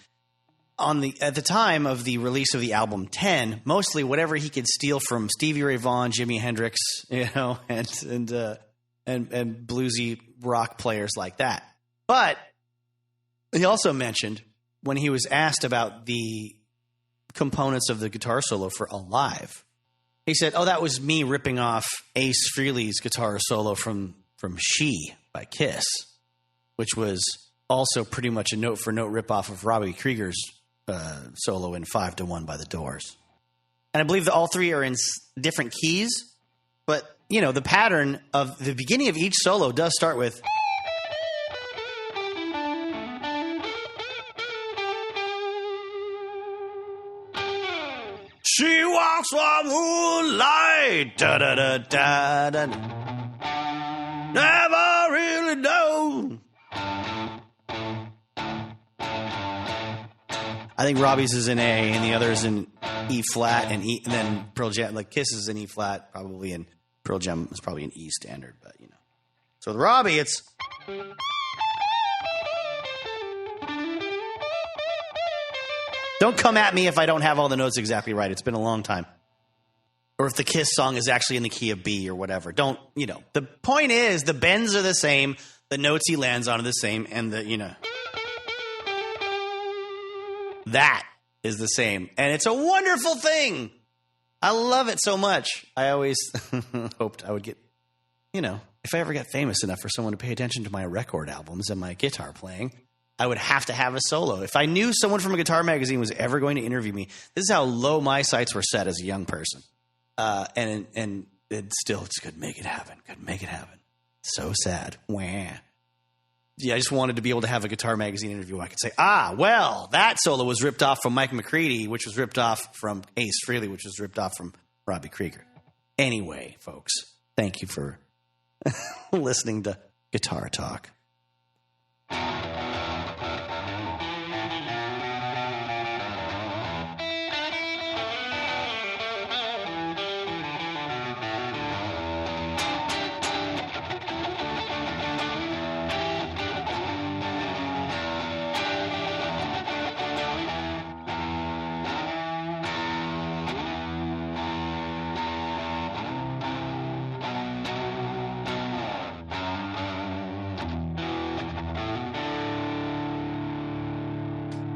at the time of the release of the album 10, mostly whatever he could steal from Stevie Ray Vaughan, Jimi Hendrix, you know, and and bluesy rock players like that. But he also mentioned when he was asked about the components of the guitar solo for Alive, he said, "Oh, that was me ripping off Ace Frehley's guitar solo from She by Kiss, which was also pretty much a note-for-note ripoff of Robbie Krieger's solo in 5 to 1 by the Doors." And I believe that all three are in different keys, but, you know, the pattern of the beginning of each solo does start with... She walks on moonlight, da-da-da-da-da. Never really know. I think Robbie's is in A, and the other is in E flat and E, and then Pearl Jam, like Kiss is in E flat, probably, and Pearl Jam is probably in E standard, but you know. So with Robbie, it's. Don't come at me if I don't have all the notes exactly right. It's been a long time. Or if the Kiss song is actually in the key of B or whatever. Don't, you know. The point is, the bends are the same, the notes he lands on are the same, and the, you know. That is the same. And it's a wonderful thing. I love it so much. I always hoped I would get, you know, if I ever got famous enough for someone to pay attention to my record albums and my guitar playing, I would have to have a solo. If I knew someone from a guitar magazine was ever going to interview me, this is how low my sights were set as a young person. And it still just couldn't make it happen. Couldn't make it happen. So sad. Wah. Yeah, I just wanted to be able to have a guitar magazine interview where I could say, well, that solo was ripped off from Mike McCready, which was ripped off from Ace Frehley, which was ripped off from Robbie Krieger. Anyway, folks, thank you for listening to Guitar Talk.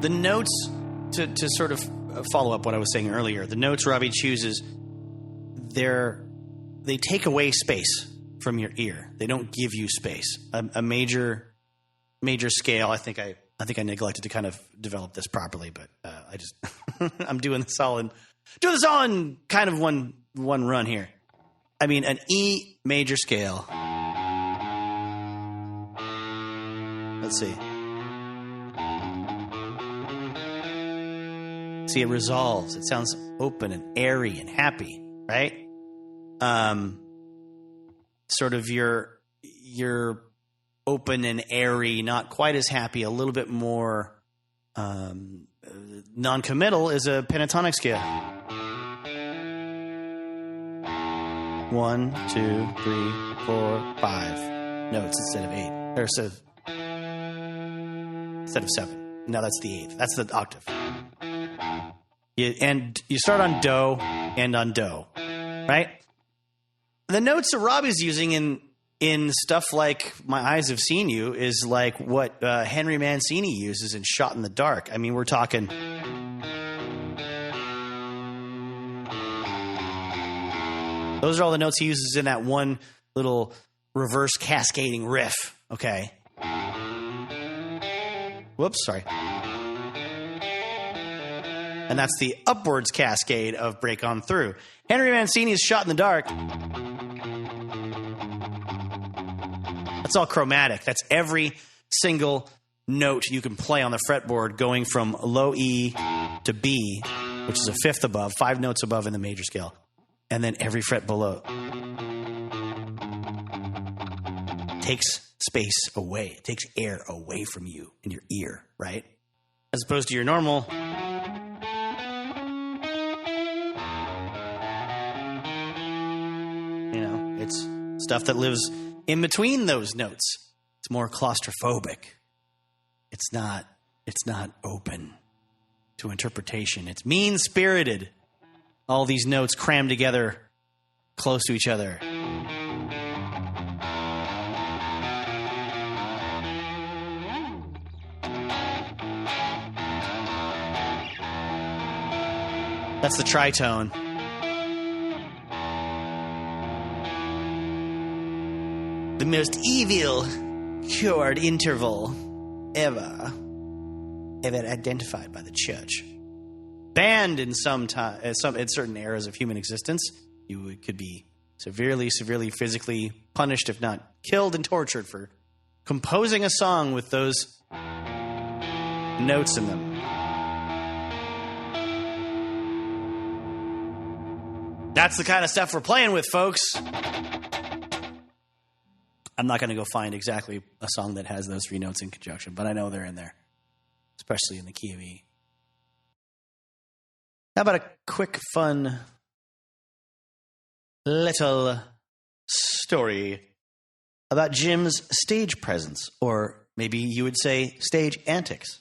The notes, to sort of follow up what I was saying earlier, the notes Robbie chooses, they take away space from your ear. They don't give you space. A major scale. I think I neglected to kind of develop this properly, but I just I'm doing this all in kind of one run here. I mean, an E major scale. Let's see. See, it resolves. It sounds open and airy and happy, right? Sort of your open and airy, not quite as happy, a little bit more non-committal is a pentatonic scale. 1, 2, 3, 4, 5 notes instead of 8. Or instead of 7. No, that's the 8th. That's the octave. And you start on Do and on Do, right? The notes that Robbie's using in stuff like My Eyes Have Seen You is like what Henry Mancini uses in Shot in the Dark. I mean, we're talking... Those are all the notes he uses in that one little reverse cascading riff, okay? Whoops, sorry. And that's the upwards cascade of Break On Through. Henry Mancini's Shot in the Dark. That's all chromatic. That's every single note you can play on the fretboard going from low E to B, which is a fifth above, 5 notes above in the major scale, and then every fret below. Takes space away. It takes air away from you in your ear, right? As opposed to your normal... It's stuff that lives in between those notes. It's more claustrophobic. It's not open to interpretation. It's mean-spirited. All these notes crammed together close to each other. That's the tritone. The most evil chord interval ever identified by the church. Banned in some in certain eras of human existence, you could be severely physically punished, if not killed and tortured, for composing a song with those notes in them. That's the kind of stuff we're playing with, folks. I'm not going to go find exactly a song that has those three notes in conjunction, but I know they're in there, especially in the key of E. How about a quick, fun little story about Jim's stage presence, or maybe you would say stage antics.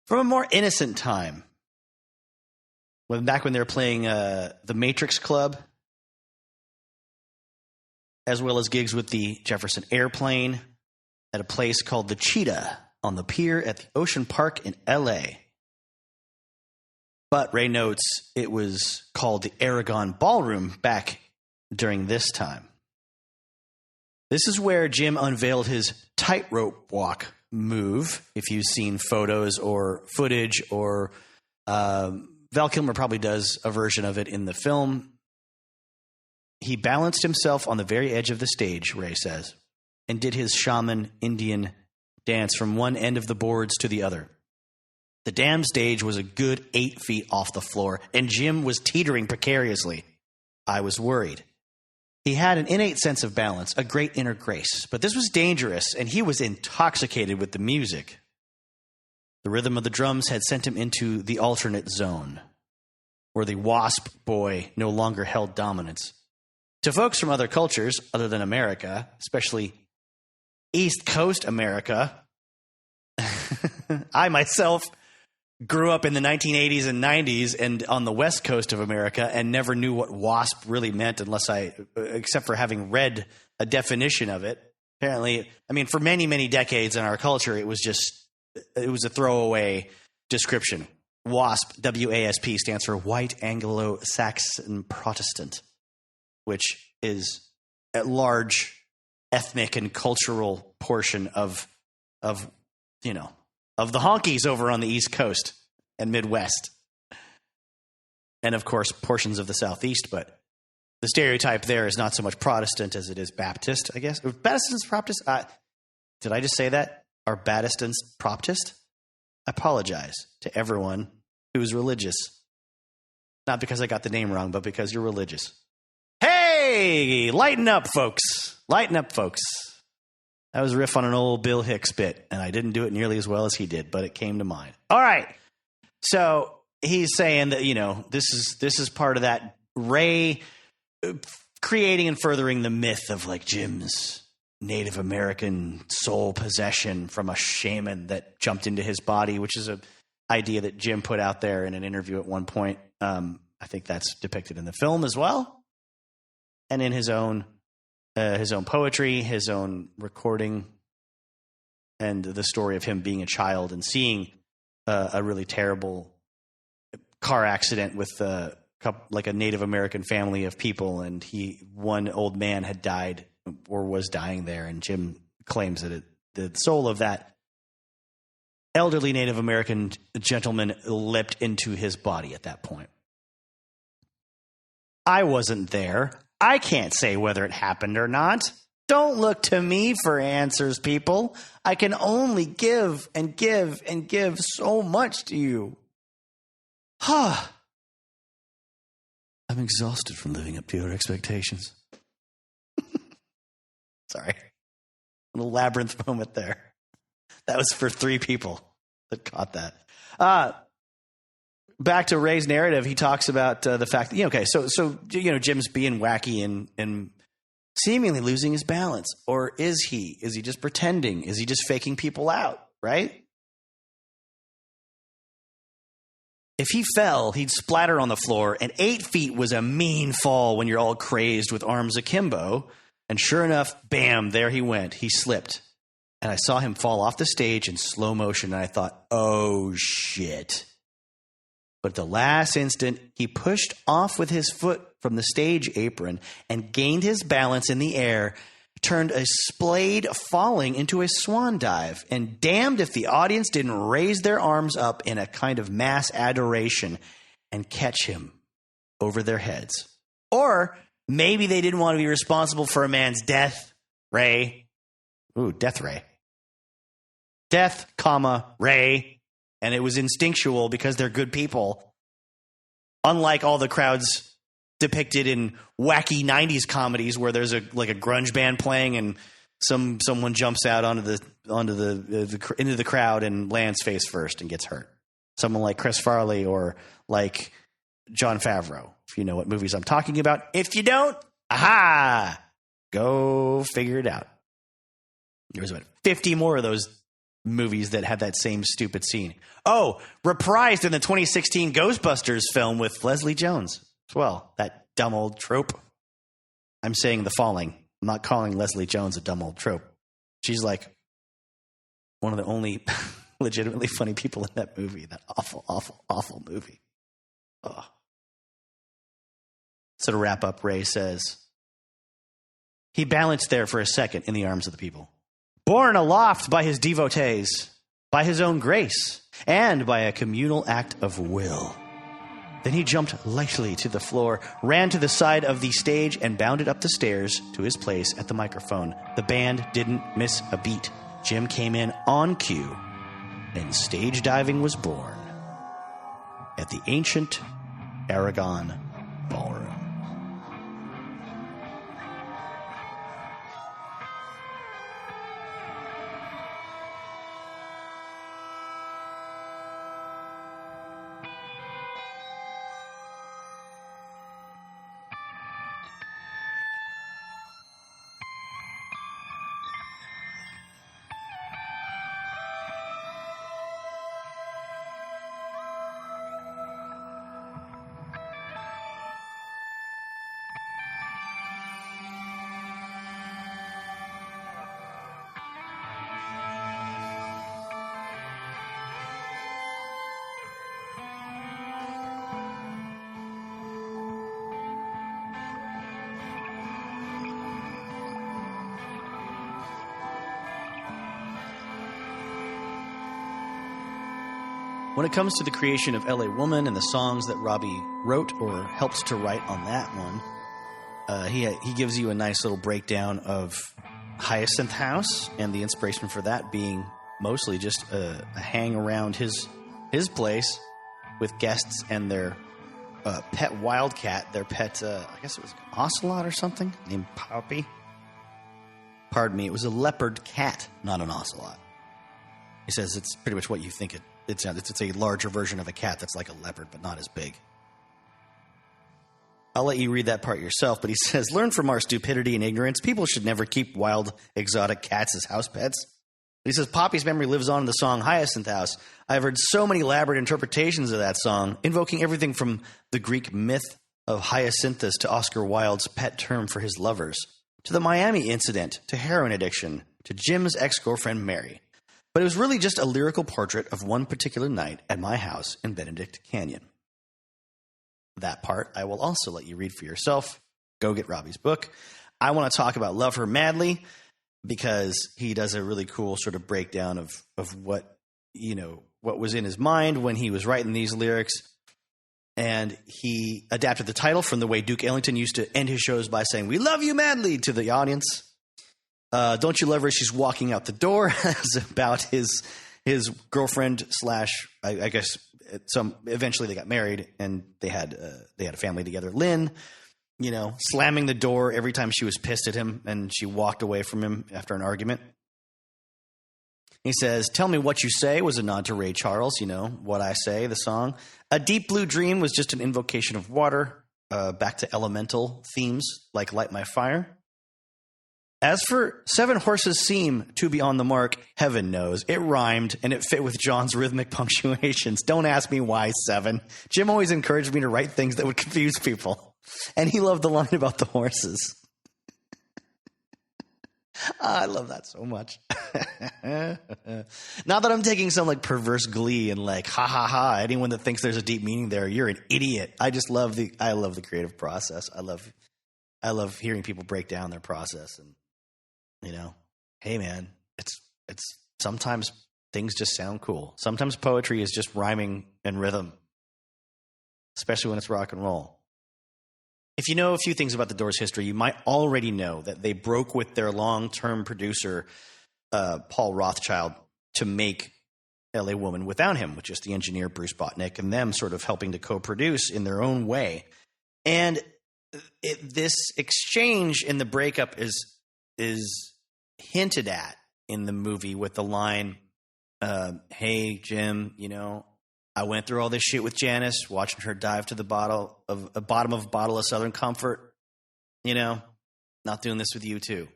From a more innocent time, back when they were playing the Matrix Club, as well as gigs with the Jefferson Airplane at a place called the Cheetah on the pier at the Ocean Park in L.A. But Ray notes it was called the Aragon Ballroom back during this time. This is where Jim unveiled his tightrope walk move. If you've seen photos or footage, or Val Kilmer probably does a version of it in the film. He balanced himself on the very edge of the stage, Ray says, and did his shaman Indian dance from one end of the boards to the other. The damn stage was a good 8 feet off the floor, and Jim was teetering precariously. I was worried. He had an innate sense of balance, a great inner grace, but this was dangerous, and he was intoxicated with the music. The rhythm of the drums had sent him into the alternate zone, where the wasp boy no longer held dominance. To folks from other cultures, other than America, especially East Coast America, I myself grew up in the 1980s and 90s and on the West Coast of America and never knew what wasp really meant except for having read a definition of it. Apparently, I mean, for many, many decades in our culture, it was a throwaway description. WASP, W-A-S-P, stands for White Anglo-Saxon Protestant, which is a large ethnic and cultural portion of the honkies over on the East Coast and Midwest. And, of course, portions of the Southeast. But the stereotype there is not so much Protestant as it is Baptist, I guess. Baptist, Baptist? Did I just say that? Are Baptists Baptist? I apologize to everyone who is religious. Not because I got the name wrong, but because you're religious. Hey, lighten up, folks. Lighten up, folks. That was a riff on an old Bill Hicks bit, and I didn't do it nearly as well as he did, but it came to mind. All right. So he's saying that, this is part of that Ray creating and furthering the myth of like Jim's Native American soul possession from a shaman that jumped into his body, which is an idea that Jim put out there in an interview at one point. I think that's depicted in the film as well, and in his own poetry, his own recording, and the story of him being a child and seeing a really terrible car accident with a Native American family of people, and one old man had died or was dying there, and Jim claims that the soul of that elderly Native American gentleman leapt into his body at that point. I wasn't there. I can't say whether it happened or not. Don't look to me for answers, people. I can only give and give and give so much to you. I'm exhausted from living up to your expectations. Sorry. A little labyrinth moment there. That was for 3 people that caught that. Back to Ray's narrative, he talks about the fact that, Jim's being wacky and seemingly losing his balance. Or is he? Is he just pretending? Is he just faking people out, right? If he fell, he'd splatter on the floor, and 8 feet was a mean fall when you're all crazed with arms akimbo. And sure enough, bam, there he went. He slipped. And I saw him fall off the stage in slow motion, and I thought, oh, shit. But at the last instant, he pushed off with his foot from the stage apron and gained his balance in the air, turned a splayed falling into a swan dive, and damned if the audience didn't raise their arms up in a kind of mass adoration and catch him over their heads. Or maybe they didn't want to be responsible for a man's death, Ray. Ooh, death ray. Death, comma, Ray. And it was instinctual because they're good people. Unlike all the crowds depicted in wacky 90s comedies where there's a grunge band playing and someone jumps out into the crowd and lands face first and gets hurt. Someone like Chris Farley or like Jon Favreau, if you know what movies I'm talking about. If you don't, aha! Go figure it out. There was about 50 more of those movies that had that same stupid scene. Oh, reprised in the 2016 Ghostbusters film with Leslie Jones as well. That dumb old trope. I'm saying The Falling. I'm not calling Leslie Jones a dumb old trope. She's like one of the only legitimately funny people in that movie. That awful, awful, awful movie. Oh. So to wrap up, Ray says, he balanced there for a second in the arms of the people. Borne aloft by his devotees, by his own grace, and by a communal act of will. Then he jumped lightly to the floor, ran to the side of the stage, and bounded up the stairs to his place at the microphone. The band didn't miss a beat. Jim came in on cue, and stage diving was born at the ancient Aragon Ballroom. When it comes to the creation of L.A. Woman and the songs that Robbie wrote or helped to write on that one, he gives you a nice little breakdown of Hyacinth House and the inspiration for that being mostly just a hang around his place with guests and their pet wildcat, their pet, I guess it was an ocelot or something, named Poppy. Pardon me, it was a leopard cat, not an ocelot. He says it's pretty much what you think it's a larger version of a cat that's like a leopard, but not as big. I'll let you read that part yourself, but he says, learn from our stupidity and ignorance. People should never keep wild, exotic cats as house pets. He says, Poppy's memory lives on in the song Hyacinth House. I've heard so many elaborate interpretations of that song, invoking everything from the Greek myth of Hyacinthus to Oscar Wilde's pet term for his lovers, to the Miami incident, to heroin addiction, to Jim's ex-girlfriend Mary. But it was really just a lyrical portrait of one particular night at my house in Benedict Canyon. That part I will also let you read for yourself. Go get Robbie's book. I want to talk about Love Her Madly because he does a really cool sort of breakdown of what, what was in his mind when he was writing these lyrics. And he adapted the title from the way Duke Ellington used to end his shows by saying, "We love you madly" to the audience. Don't You Love Her? She's Walking Out the Door is about his girlfriend / I guess eventually they got married and they had a family together. Lynn, slamming the door every time she was pissed at him and she walked away from him after an argument. He says, "Tell Me What You Say" was a nod to Ray Charles, What I Say, the song. A Deep Blue Dream was just an invocation of water, back to elemental themes like Light My Fire. As for Seven Horses Seem to Be on the Mark, heaven knows. It rhymed, and it fit with John's rhythmic punctuations. Don't ask me why 7. Jim always encouraged me to write things that would confuse people. And he loved the line about the horses. I love that so much. Not that I'm taking some like perverse glee and like, ha ha ha, anyone that thinks there's a deep meaning there, you're an idiot. I just love the creative process. I love hearing people break down their process and, you know, hey man, it's sometimes things just sound cool. Sometimes poetry is just rhyming and rhythm, especially when it's rock and roll. If you know a few things about the Doors' history, you might already know that they broke with their long-term producer, Paul Rothchild, to make L.A. Woman without him, with just the engineer, Bruce Botnick, and them sort of helping to co-produce in their own way. And this exchange in the breakup is hinted at in the movie with the line, hey, Jim, you know, I went through all this shit with Janice, watching her dive to the bottom of a bottle of Southern Comfort. You know, not doing this with you too.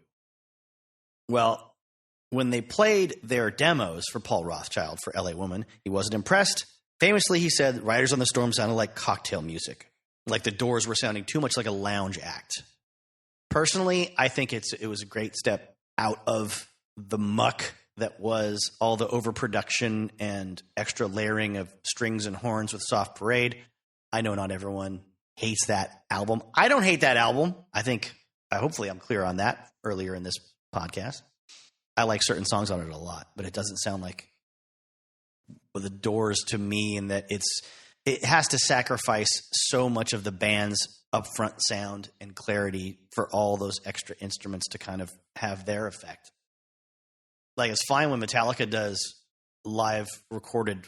Well, when they played their demos for Paul Rothchild for L.A. Woman, he wasn't impressed. Famously, he said Riders on the Storm sounded like cocktail music, like the Doors were sounding too much like a lounge act. Personally, I think it was a great step out of the muck that was all the overproduction and extra layering of strings and horns with Soft Parade. I know not everyone hates that album. I don't hate that album. Hopefully I'm clear on that earlier in this podcast. I like certain songs on it a lot, but it doesn't sound like the Doors to me, in that it has to sacrifice so much of the band's upfront sound and clarity for all those extra instruments to kind of have their effect. Like, it's fine when Metallica does live recorded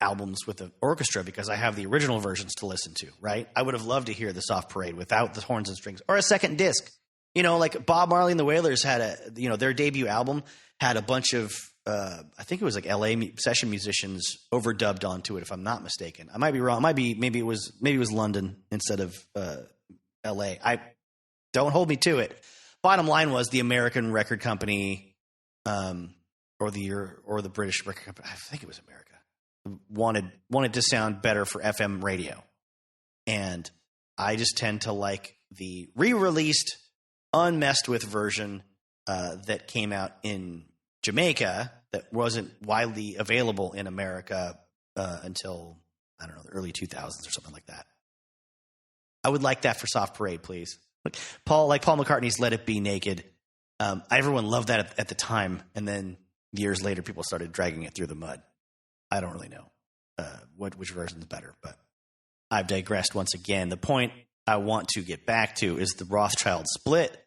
albums with the orchestra because I have the original versions to listen to, right? I would have loved to hear the Soft Parade without the horns and strings, or a second disc. You know, like Bob Marley and the Wailers had their debut album had a bunch of, I think it was like LA session musicians overdubbed onto it, if I'm not mistaken. I might be wrong. Maybe it was London instead of LA. Don't hold me to it. Bottom line was the American record company, or the British record company, I think it was America, wanted to sound better for FM radio. And I just tend to like the re-released, unmessed with version that came out in Jamaica that wasn't widely available in America until, I don't know, the early 2000s or something like that. I would like that for Soft Parade, please. Like Paul McCartney's Let It Be Naked. Everyone loved that at the time, and then years later, people started dragging it through the mud. I don't really know which version is better, but I've digressed once again. The point I want to get back to is the Rothschild split.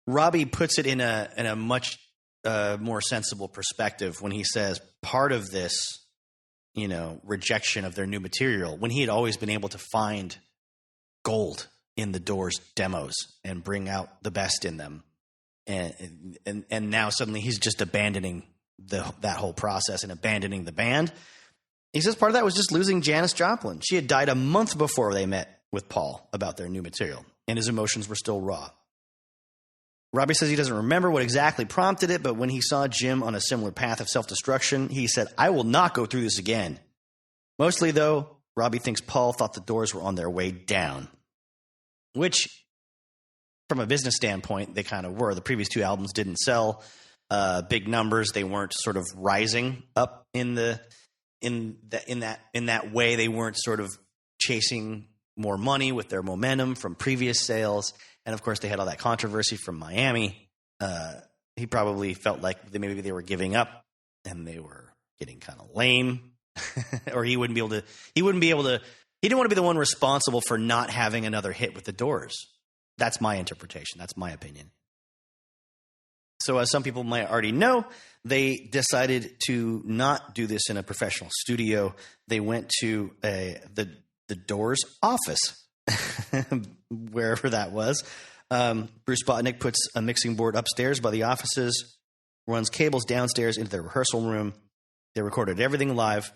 Robbie puts it in a much more sensible perspective when he says part of this, rejection of their new material, when he had always been able to find gold in the Doors demos and bring out the best in them. And now suddenly he's just abandoning that whole process and abandoning the band. He says part of that was just losing Janis Joplin. She had died a month before they met with Paul about their new material, and his emotions were still raw. Robbie says he doesn't remember what exactly prompted it, but when he saw Jim on a similar path of self-destruction, he said, I will not go through this again. Mostly, though, Robbie thinks Paul thought the Doors were on their way down, which, from a business standpoint, they kind of were. The previous two albums didn't sell big numbers. They weren't sort of rising up in that way. They weren't sort of chasing more money with their momentum from previous sales. And of course, they had all that controversy from Miami. He probably felt like maybe they were giving up and they were getting kind of lame, or he didn't want to be the one responsible for not having another hit with the Doors. That's my interpretation. That's my opinion. So as some people might already know, they decided to not do this in a professional studio. They went to the Doors office, wherever that was. Bruce Botnick puts a mixing board upstairs by the offices, runs cables downstairs into their rehearsal room. They recorded everything live.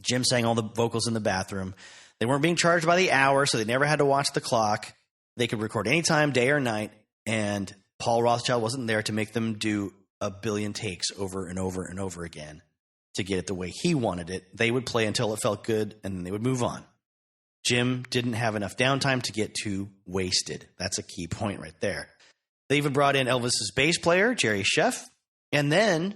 Jim sang all the vocals in the bathroom. They weren't being charged by the hour, so they never had to watch the clock. They could record anytime, day or night, and Paul Rothchild wasn't there to make them do a billion takes over and over and over again to get it the way he wanted it. They would play until it felt good, and then they would move on. Jim didn't have enough downtime to get too wasted. That's a key point right there. They even brought in Elvis's bass player, Jerry Sheff. And then,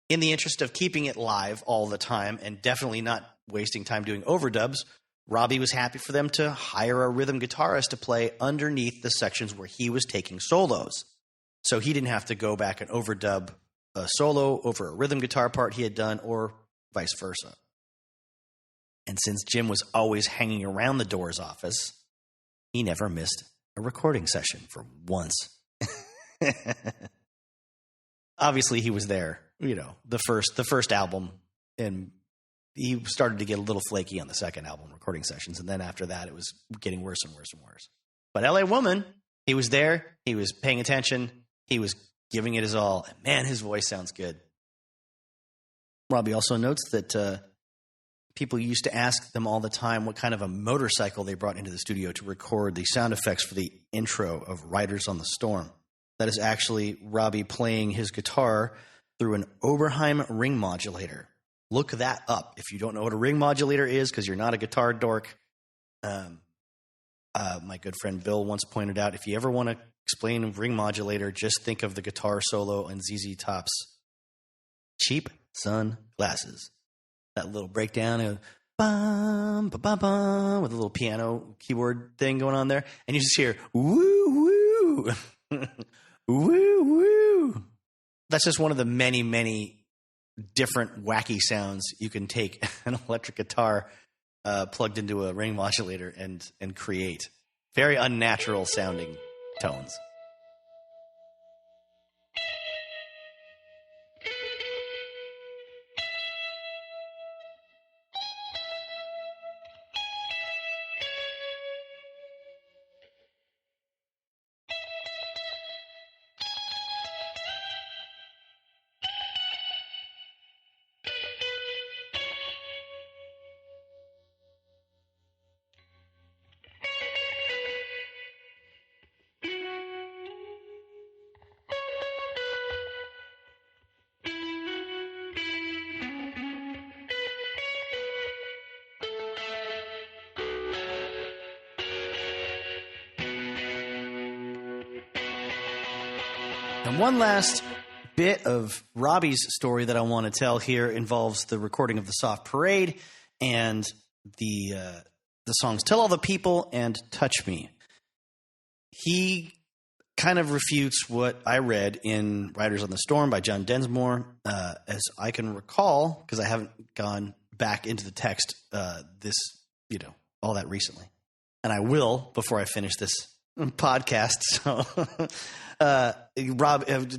in the interest of keeping it live all the time and definitely not wasting time doing overdubs, Robbie was happy for them to hire a rhythm guitarist to play underneath the sections where he was taking solos. So he didn't have to go back and overdub a solo over a rhythm guitar part he had done, or vice versa. And since Jim was always hanging around the Doors office, he never missed a recording session for once. Obviously, he was there, the first album, and he started to get a little flaky on the second album recording sessions, and then after that, it was getting worse and worse and worse. But L.A. Woman, he was there, he was paying attention, he was giving it his all, and man, his voice sounds good. Robbie also notes that people used to ask them all the time what kind of a motorcycle they brought into the studio to record the sound effects for the intro of Riders on the Storm. That is actually Robbie playing his guitar through an Oberheim ring modulator. Look that up if you don't know what a ring modulator is, because you're not a guitar dork. My good friend Bill once pointed out, if you ever want to explain a ring modulator, just think of the guitar solo in ZZ Top's Cheap Sunglasses. That little breakdown of bum, ba, ba, bum, with a little piano keyboard thing going on there. And you just hear, woo, woo, woo, woo. That's just one of the many, many different wacky sounds you can take an electric guitar plugged into a ring modulator and create. Very unnatural sounding tones. And one last bit of Robbie's story that I want to tell here involves the recording of the Soft Parade and the songs Tell All the People and Touch Me. He kind of refutes what I read in Riders on the Storm by John Densmore. As I can recall, because I haven't gone back into the text all that recently. And I will before I finish this podcast. So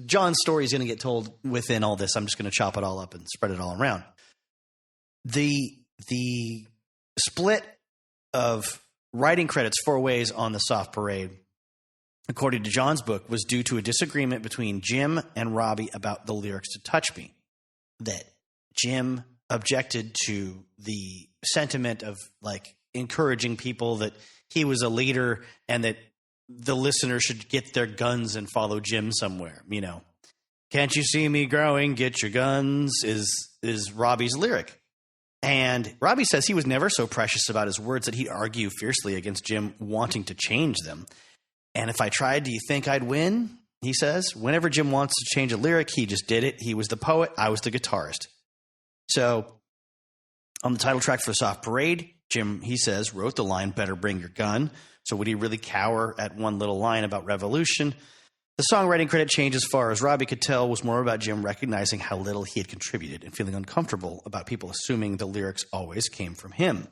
John's story is going to get told within all this. I'm just going to chop it all up and spread it all around. The split of writing credits 4 ways on the Soft Parade, according to John's book, was due to a disagreement between Jim and Robbie about the lyrics to Touch Me. That Jim objected to the sentiment of encouraging people that he was a leader and that the listener should get their guns and follow Jim somewhere. Can't you see me growing? Get your guns is Robbie's lyric. And Robbie says he was never so precious about his words that he'd argue fiercely against Jim wanting to change them. And if I tried, do you think I'd win? He says, whenever Jim wants to change a lyric, he just did it. He was the poet. I was the guitarist. So on the title track for Soft Parade, Jim, he says, wrote the line, better bring your gun. So would he really cower at one little line about revolution? The songwriting credit change, as far as Robbie could tell, was more about Jim recognizing how little he had contributed and feeling uncomfortable about people assuming the lyrics always came from him.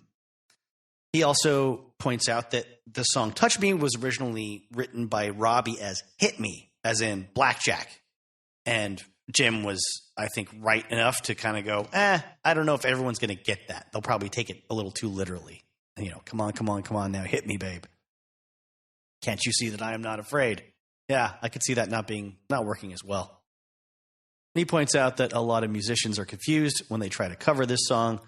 He also points out that the song Touch Me was originally written by Robbie as Hit Me, as in blackjack. And Jim was, I think, right enough to kind of go, I don't know if everyone's going to get that. They'll probably take it a little too literally. Come on now, hit me, babe. Can't you see that I am not afraid? Yeah, I could see that not working as well. And he points out that a lot of musicians are confused when they try to cover this song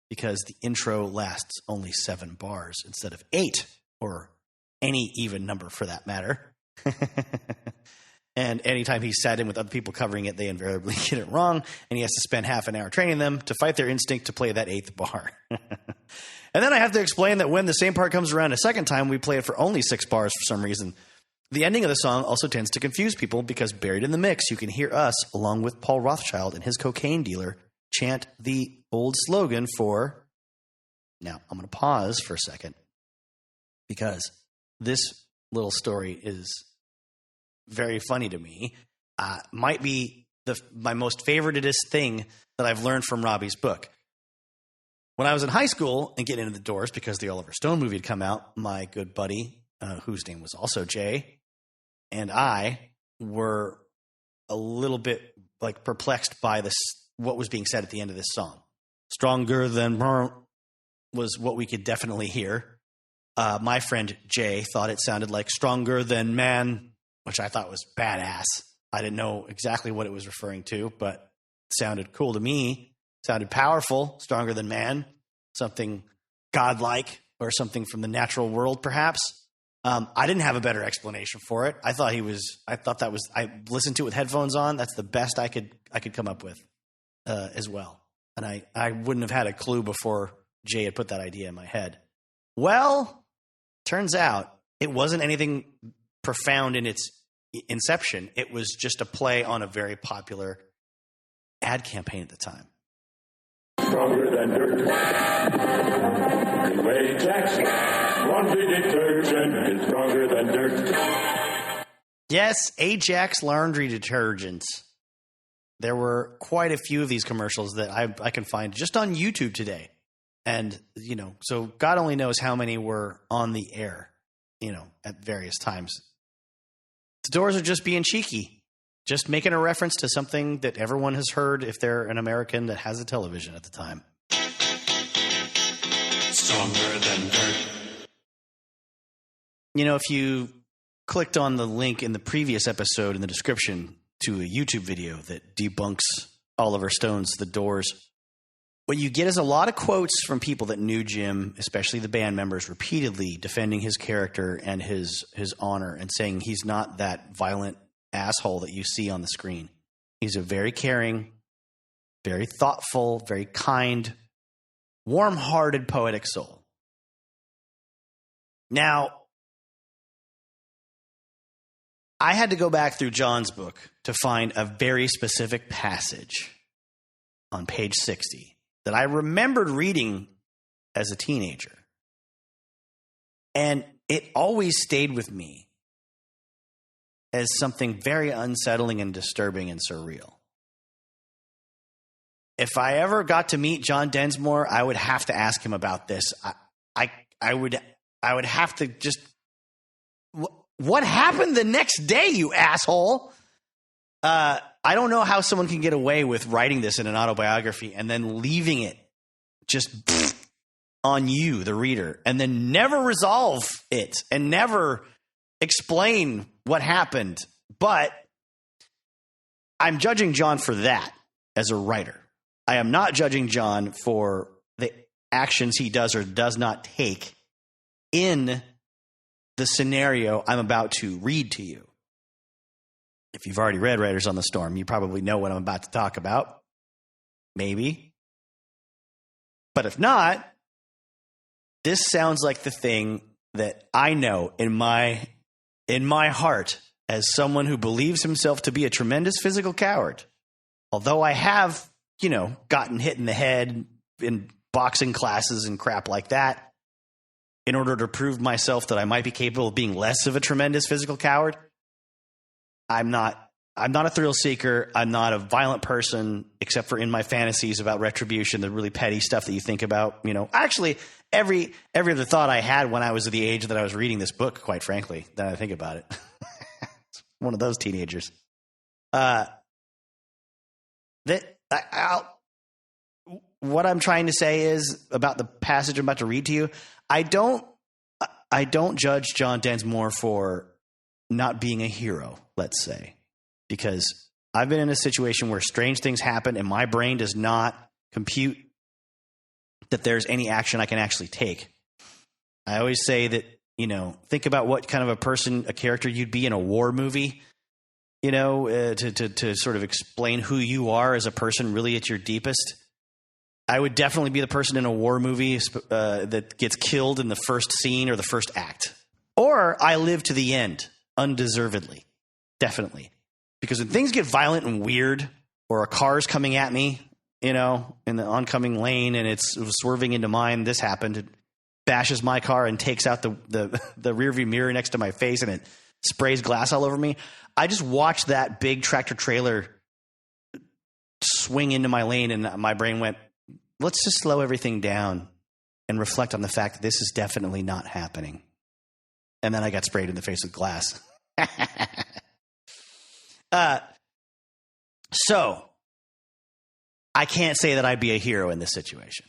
because the intro lasts only 7 bars instead of 8, or any even number for that matter. And anytime he's sat in with other people covering it, they invariably get it wrong, and he has to spend half an hour training them to fight their instinct to play that 8th bar. And then I have to explain that when the same part comes around a second time, we play it for only 6 bars for some reason. The ending of the song also tends to confuse people because buried in the mix, you can hear us, along with Paul Rothschild and his cocaine dealer, chant the old slogan for... Now, I'm going to pause for a second because this little story is very funny to me. Might be my most favoritist thing that I've learned from Robbie's book. When I was in high school and getting into the doors because the Oliver Stone movie had come out, my good buddy, whose name was also Jay, and I were a little bit like perplexed by what was being said at the end of this song. Stronger than was what we could definitely hear. My friend Jay thought it sounded like stronger than man, which I thought was badass. I didn't know exactly what it was referring to, but it sounded cool to me. Sounded powerful, stronger than man, something godlike or something from the natural world, perhaps. I didn't have a better explanation for it. I listened to it with headphones on. That's the best I could come up with as well. And I wouldn't have had a clue before Jay had put that idea in my head. Well, turns out it wasn't anything profound in its inception. It was just a play on a very popular ad campaign at the time. Stronger than dirt. Anyway, Jackson, laundry detergent is stronger than dirt. Yes, Ajax laundry detergents. There were quite a few of these commercials that I can find just on YouTube today. And, so God only knows how many were on the air, at various times. The Doors are just being cheeky. Just making a reference to something that everyone has heard if they're an American that has a television at the time. Stronger than dirt. If you clicked on the link in the previous episode in the description to a YouTube video that debunks Oliver Stone's The Doors, what you get is a lot of quotes from people that knew Jim, especially the band members, repeatedly defending his character and his honor and saying he's not that violent asshole that you see on the screen. He's a very caring, very thoughtful, very kind, warm-hearted, poetic soul. Now, I had to go back through John's book to find a very specific passage on page 60 that I remembered reading as a teenager. And it always stayed with me as something very unsettling and disturbing and surreal. If I ever got to meet John Densmore, I would have to ask him about this. I would have to just... What happened the next day, you asshole? I don't know how someone can get away with writing this in an autobiography and then leaving it just on you, the reader, and then never resolve it and never explain what happened. But I'm judging John for that as a writer. I am not judging John for the actions he does or does not take in the scenario I'm about to read to you. If you've already read Riders on the Storm, you probably know what I'm about to talk about. Maybe. But if not, this sounds like the thing that I know in my heart as someone who believes himself to be a tremendous physical coward. Although I have, gotten hit in the head in boxing classes and crap like that in order to prove myself that I might be capable of being less of a tremendous physical coward. I'm not a thrill seeker. I'm not a violent person, except for in my fantasies about retribution, the really petty stuff that you think about. Actually, every other thought I had when I was at the age that I was reading this book, quite frankly, then I think about it. It's one of those teenagers. What I'm trying to say is about the passage I'm about to read to you. I don't judge John Densmore for not being a hero, let's say, because I've been in a situation where strange things happen and my brain does not compute that there's any action I can actually take. I always say that, think about what kind of a character you'd be in a war movie, to sort of explain who you are as a person really at your deepest. I would definitely be the person in a war movie that gets killed in the first scene or the first act. Or I live to the end. undeservedly. Definitely. Because when things get violent and weird, or a car's coming at me, in the oncoming lane, and it's swerving into mine, this happened. It bashes my car and takes out the rearview mirror next to my face, and it sprays glass all over me. I just watched that big tractor trailer swing into my lane, and my brain went, let's just slow everything down and reflect on the fact that this is definitely not happening. And then I got sprayed in the face with glass. So I can't say that I'd be a hero in this situation.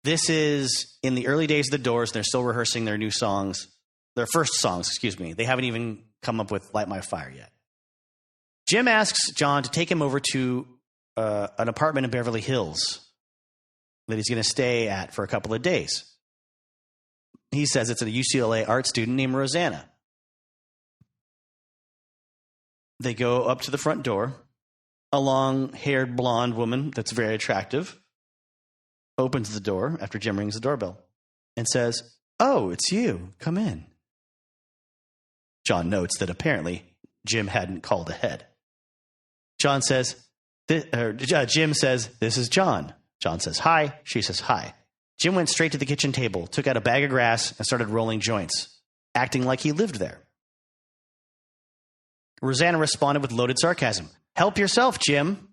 This is in the early days of the Doors. They're still rehearsing their new songs, their first songs, excuse me. They haven't even come up with Light My Fire yet. Jim asks John to take him over to an apartment in Beverly Hills that he's going to stay at for a couple of days. He says it's a UCLA art student named Rosanna. They go up to the front door. A long-haired blonde woman that's very attractive opens the door after Jim rings the doorbell and says, "Oh, it's you. Come in." John notes that apparently Jim hadn't called ahead. Jim says, "This is John." John says, "Hi." She says, "Hi." Jim went straight to the kitchen table, took out a bag of grass, and started rolling joints, acting like he lived there. Rosanna responded with loaded sarcasm. "Help yourself, Jim."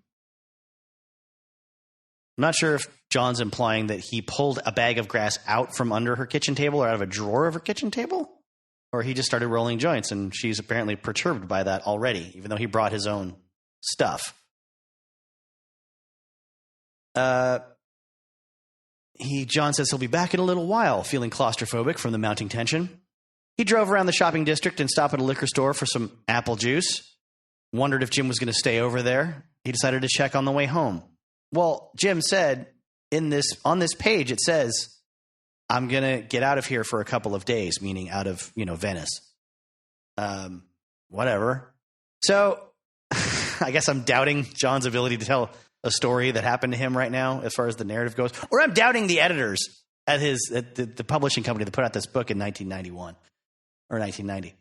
I'm not sure if John's implying that he pulled a bag of grass out from under her kitchen table or out of a drawer of her kitchen table, or he just started rolling joints, and she's apparently perturbed by that already, even though he brought his own stuff. John says he'll be back in a little while, feeling claustrophobic from the mounting tension. He drove around the shopping district and stopped at a liquor store for some apple juice. Wondered if Jim was going to stay over there. He decided to check on the way home. Well, Jim said on this page, it says, "I'm going to get out of here for a couple of days," meaning out of, Venice. Whatever. So I guess I'm doubting John's ability to tell a story that happened to him right now as far as the narrative goes. Or I'm doubting the editors at the publishing company that put out this book in 1991 or 1990.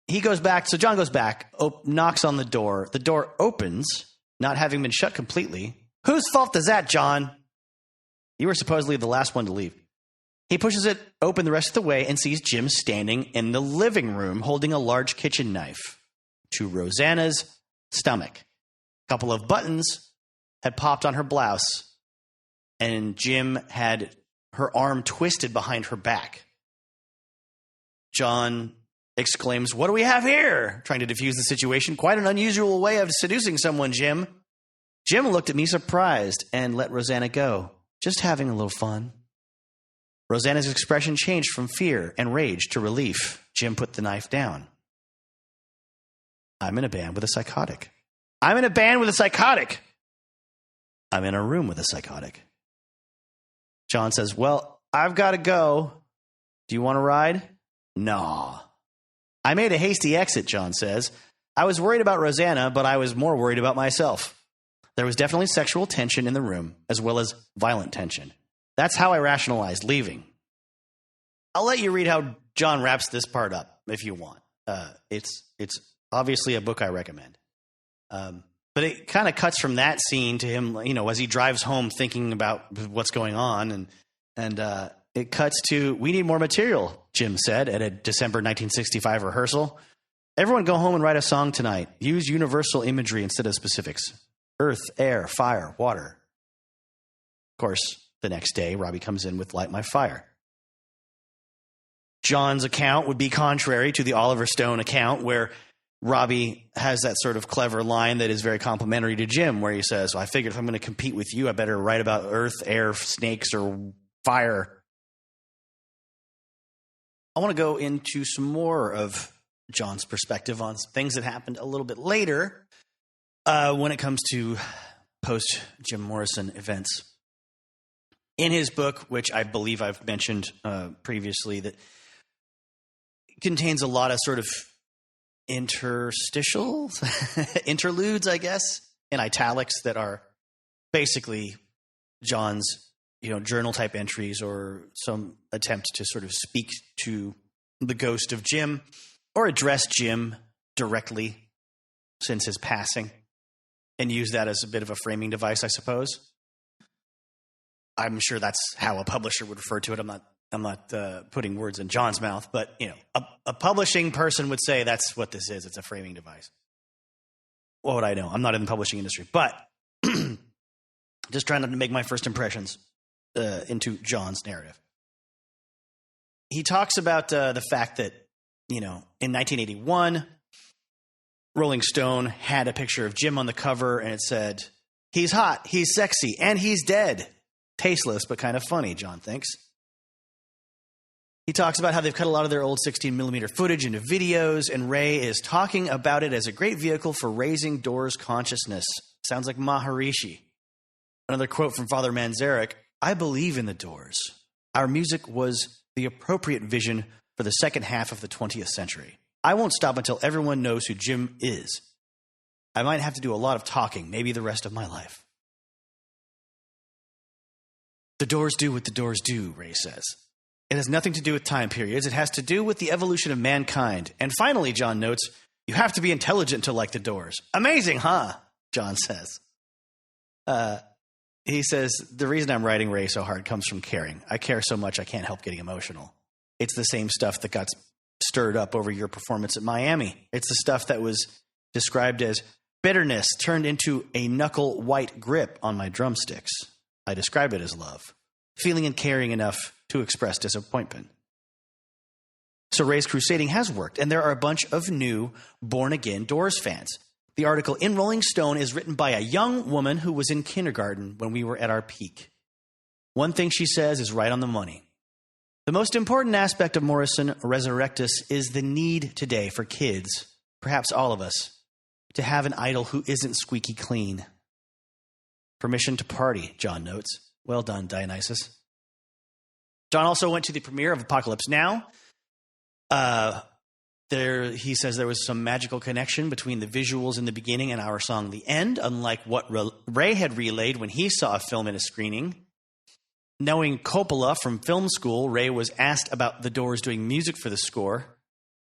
He goes back. So John goes back, knocks on the door. The door opens, not having been shut completely. Whose fault is that, John? You were supposedly the last one to leave. He pushes it open the rest of the way and sees Jim standing in the living room holding a large kitchen knife to Rosanna's stomach. A couple of buttons had popped on her blouse, and Jim had her arm twisted behind her back. John exclaims, "What do we have here?" trying to defuse the situation. "Quite an unusual way of seducing someone, Jim." Jim looked at me surprised and let Rosanna go. "Just having a little fun." Rosanna's expression changed from fear and rage to relief. Jim put the knife down. "I'm in a band with a psychotic." "I'm in a band with a psychotic." "I'm in a room with a psychotic." John says, "Well, I've got to go. Do you want to ride?" "No." "I made a hasty exit," John says. "I was worried about Rosanna, but I was more worried about myself. There was definitely sexual tension in the room, as well as violent tension. That's how I rationalized leaving." I'll let you read how John wraps this part up if you want. It's obviously a book I recommend. But it kind of cuts from that scene to him, as he drives home thinking about what's going on. And it cuts to, "We need more material," Jim said at a December 1965 rehearsal. "Everyone go home and write a song tonight. Use universal imagery instead of specifics. Earth, air, fire, water." Of course, the next day, Robbie comes in with Light My Fire. John's account would be contrary to the Oliver Stone account, where Robbie has that sort of clever line that is very complimentary to Jim, where he says, "Well, I figured if I'm going to compete with you, I better write about earth, air, snakes, or fire." I want to go into some more of John's perspective on things that happened a little bit later when it comes to post-Jim Morrison events. In his book, which I believe I've mentioned previously, that contains a lot of sort of interstitials, interludes, I guess, in italics that are basically John's, journal type entries or some attempt to sort of speak to the ghost of Jim, or address Jim directly since his passing, and use that as a bit of a framing device, I suppose. I'm sure that's how a publisher would refer to it. I'm not putting words in John's mouth, but a publishing person would say that's what this is. It's a framing device. What would I know? I'm not in the publishing industry, but just trying to make my first impressions into John's narrative. He talks about the fact that, in 1981, Rolling Stone had a picture of Jim on the cover, and it said, "He's hot, he's sexy, and he's dead." Tasteless, but kind of funny, John thinks. He talks about how they've cut a lot of their old 16mm footage into videos, and Ray is talking about it as a great vehicle for raising Doors consciousness. Sounds like Maharishi. Another quote from Father Manzarek, "I believe in the Doors. Our music was the appropriate vision for the second half of the 20th century. I won't stop until everyone knows who Jim is. I might have to do a lot of talking, maybe the rest of my life." The Doors do what the Doors do, Ray says. It has nothing to do with time periods. It has to do with the evolution of mankind. And finally, John notes, you have to be intelligent to like the Doors. Amazing, huh? John says. He says, the reason I'm writing Ray so hard comes from caring. I care so much I can't help getting emotional. It's the same stuff that got stirred up over your performance at Miami. It's the stuff that was described as bitterness turned into a knuckle white grip on my drumsticks. I describe it as love. Feeling and caring enough to express disappointment. So Ray's crusading has worked, and there are a bunch of new, born-again Doors fans. The article in Rolling Stone is written by a young woman who was in kindergarten when we were at our peak. One thing she says is right on the money. The most important aspect of Morrison Resurrectus is the need today for kids, perhaps all of us, to have an idol who isn't squeaky clean. Permission to party, John notes. Well done, Dionysus. John also went to the premiere of Apocalypse Now. He says there was some magical connection between the visuals in the beginning and our song The End, unlike what Ray had relayed when he saw a film in a screening. Knowing Coppola from film school, Ray was asked about the Doors doing music for the score.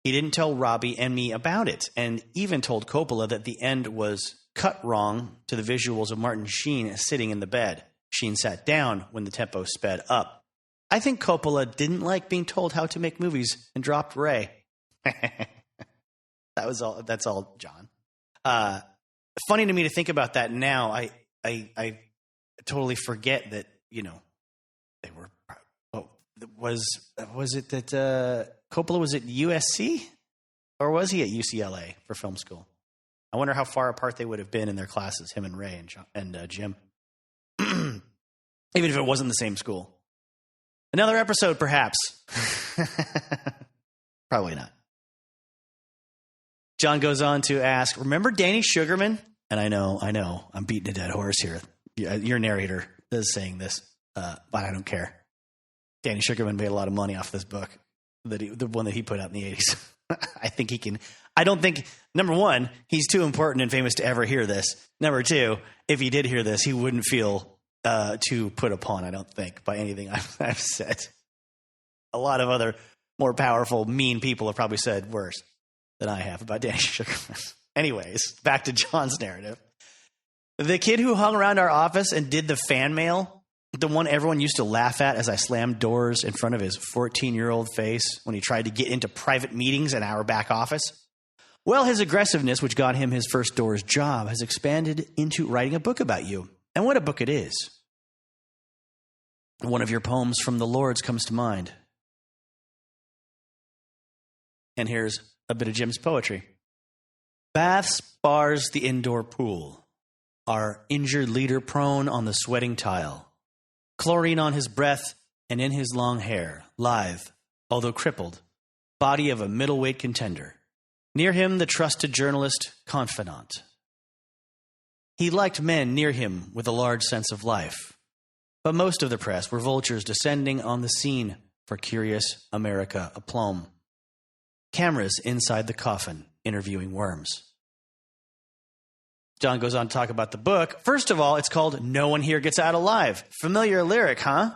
He didn't tell Robbie and me about it, and even told Coppola that the end was cut wrong to the visuals of Martin Sheen sitting in the bed. Sheen sat down when the tempo sped up. I think Coppola didn't like being told how to make movies and dropped Ray. That's all, John. Funny to me to think about that now. I totally forget that, they were. Was it that Coppola was at USC, or was he at UCLA for film school? I wonder how far apart they would have been in their classes, him and Ray and Jim. Even if it wasn't the same school. Another episode, perhaps. Probably not. John goes on to ask, remember Danny Sugarman? And I know, I'm beating a dead horse here. Your narrator is saying this, but I don't care. Danny Sugarman made a lot of money off this book, the one that he put out in the 80s. I think he can. I don't think, number one, he's too important and famous to ever hear this. Number two, if he did hear this, he wouldn't feel too put upon, I don't think, by anything I've said. A lot of other more powerful, mean people have probably said worse than I have about Danny Sugarman. Anyways, back to John's narrative. The kid who hung around our office and did the fan mail, the one everyone used to laugh at as I slammed doors in front of his 14-year-old face when he tried to get into private meetings in our back office. Well, his aggressiveness, which got him his first Doors job, has expanded into writing a book about you. And what a book it is. One of your poems from the Lords comes to mind. And here's a bit of Jim's poetry. Baths bars the indoor pool. Our injured leader prone on the sweating tile. Chlorine on his breath and in his long hair. Lithe, although crippled, body of a middleweight contender. Near him, the trusted journalist, confidant. He liked men near him with a large sense of life. But most of the press were vultures descending on the scene for curious America aplomb. Cameras inside the coffin, interviewing worms. John goes on to talk about the book. First of all, it's called No One Here Gets Out Alive. Familiar lyric, huh?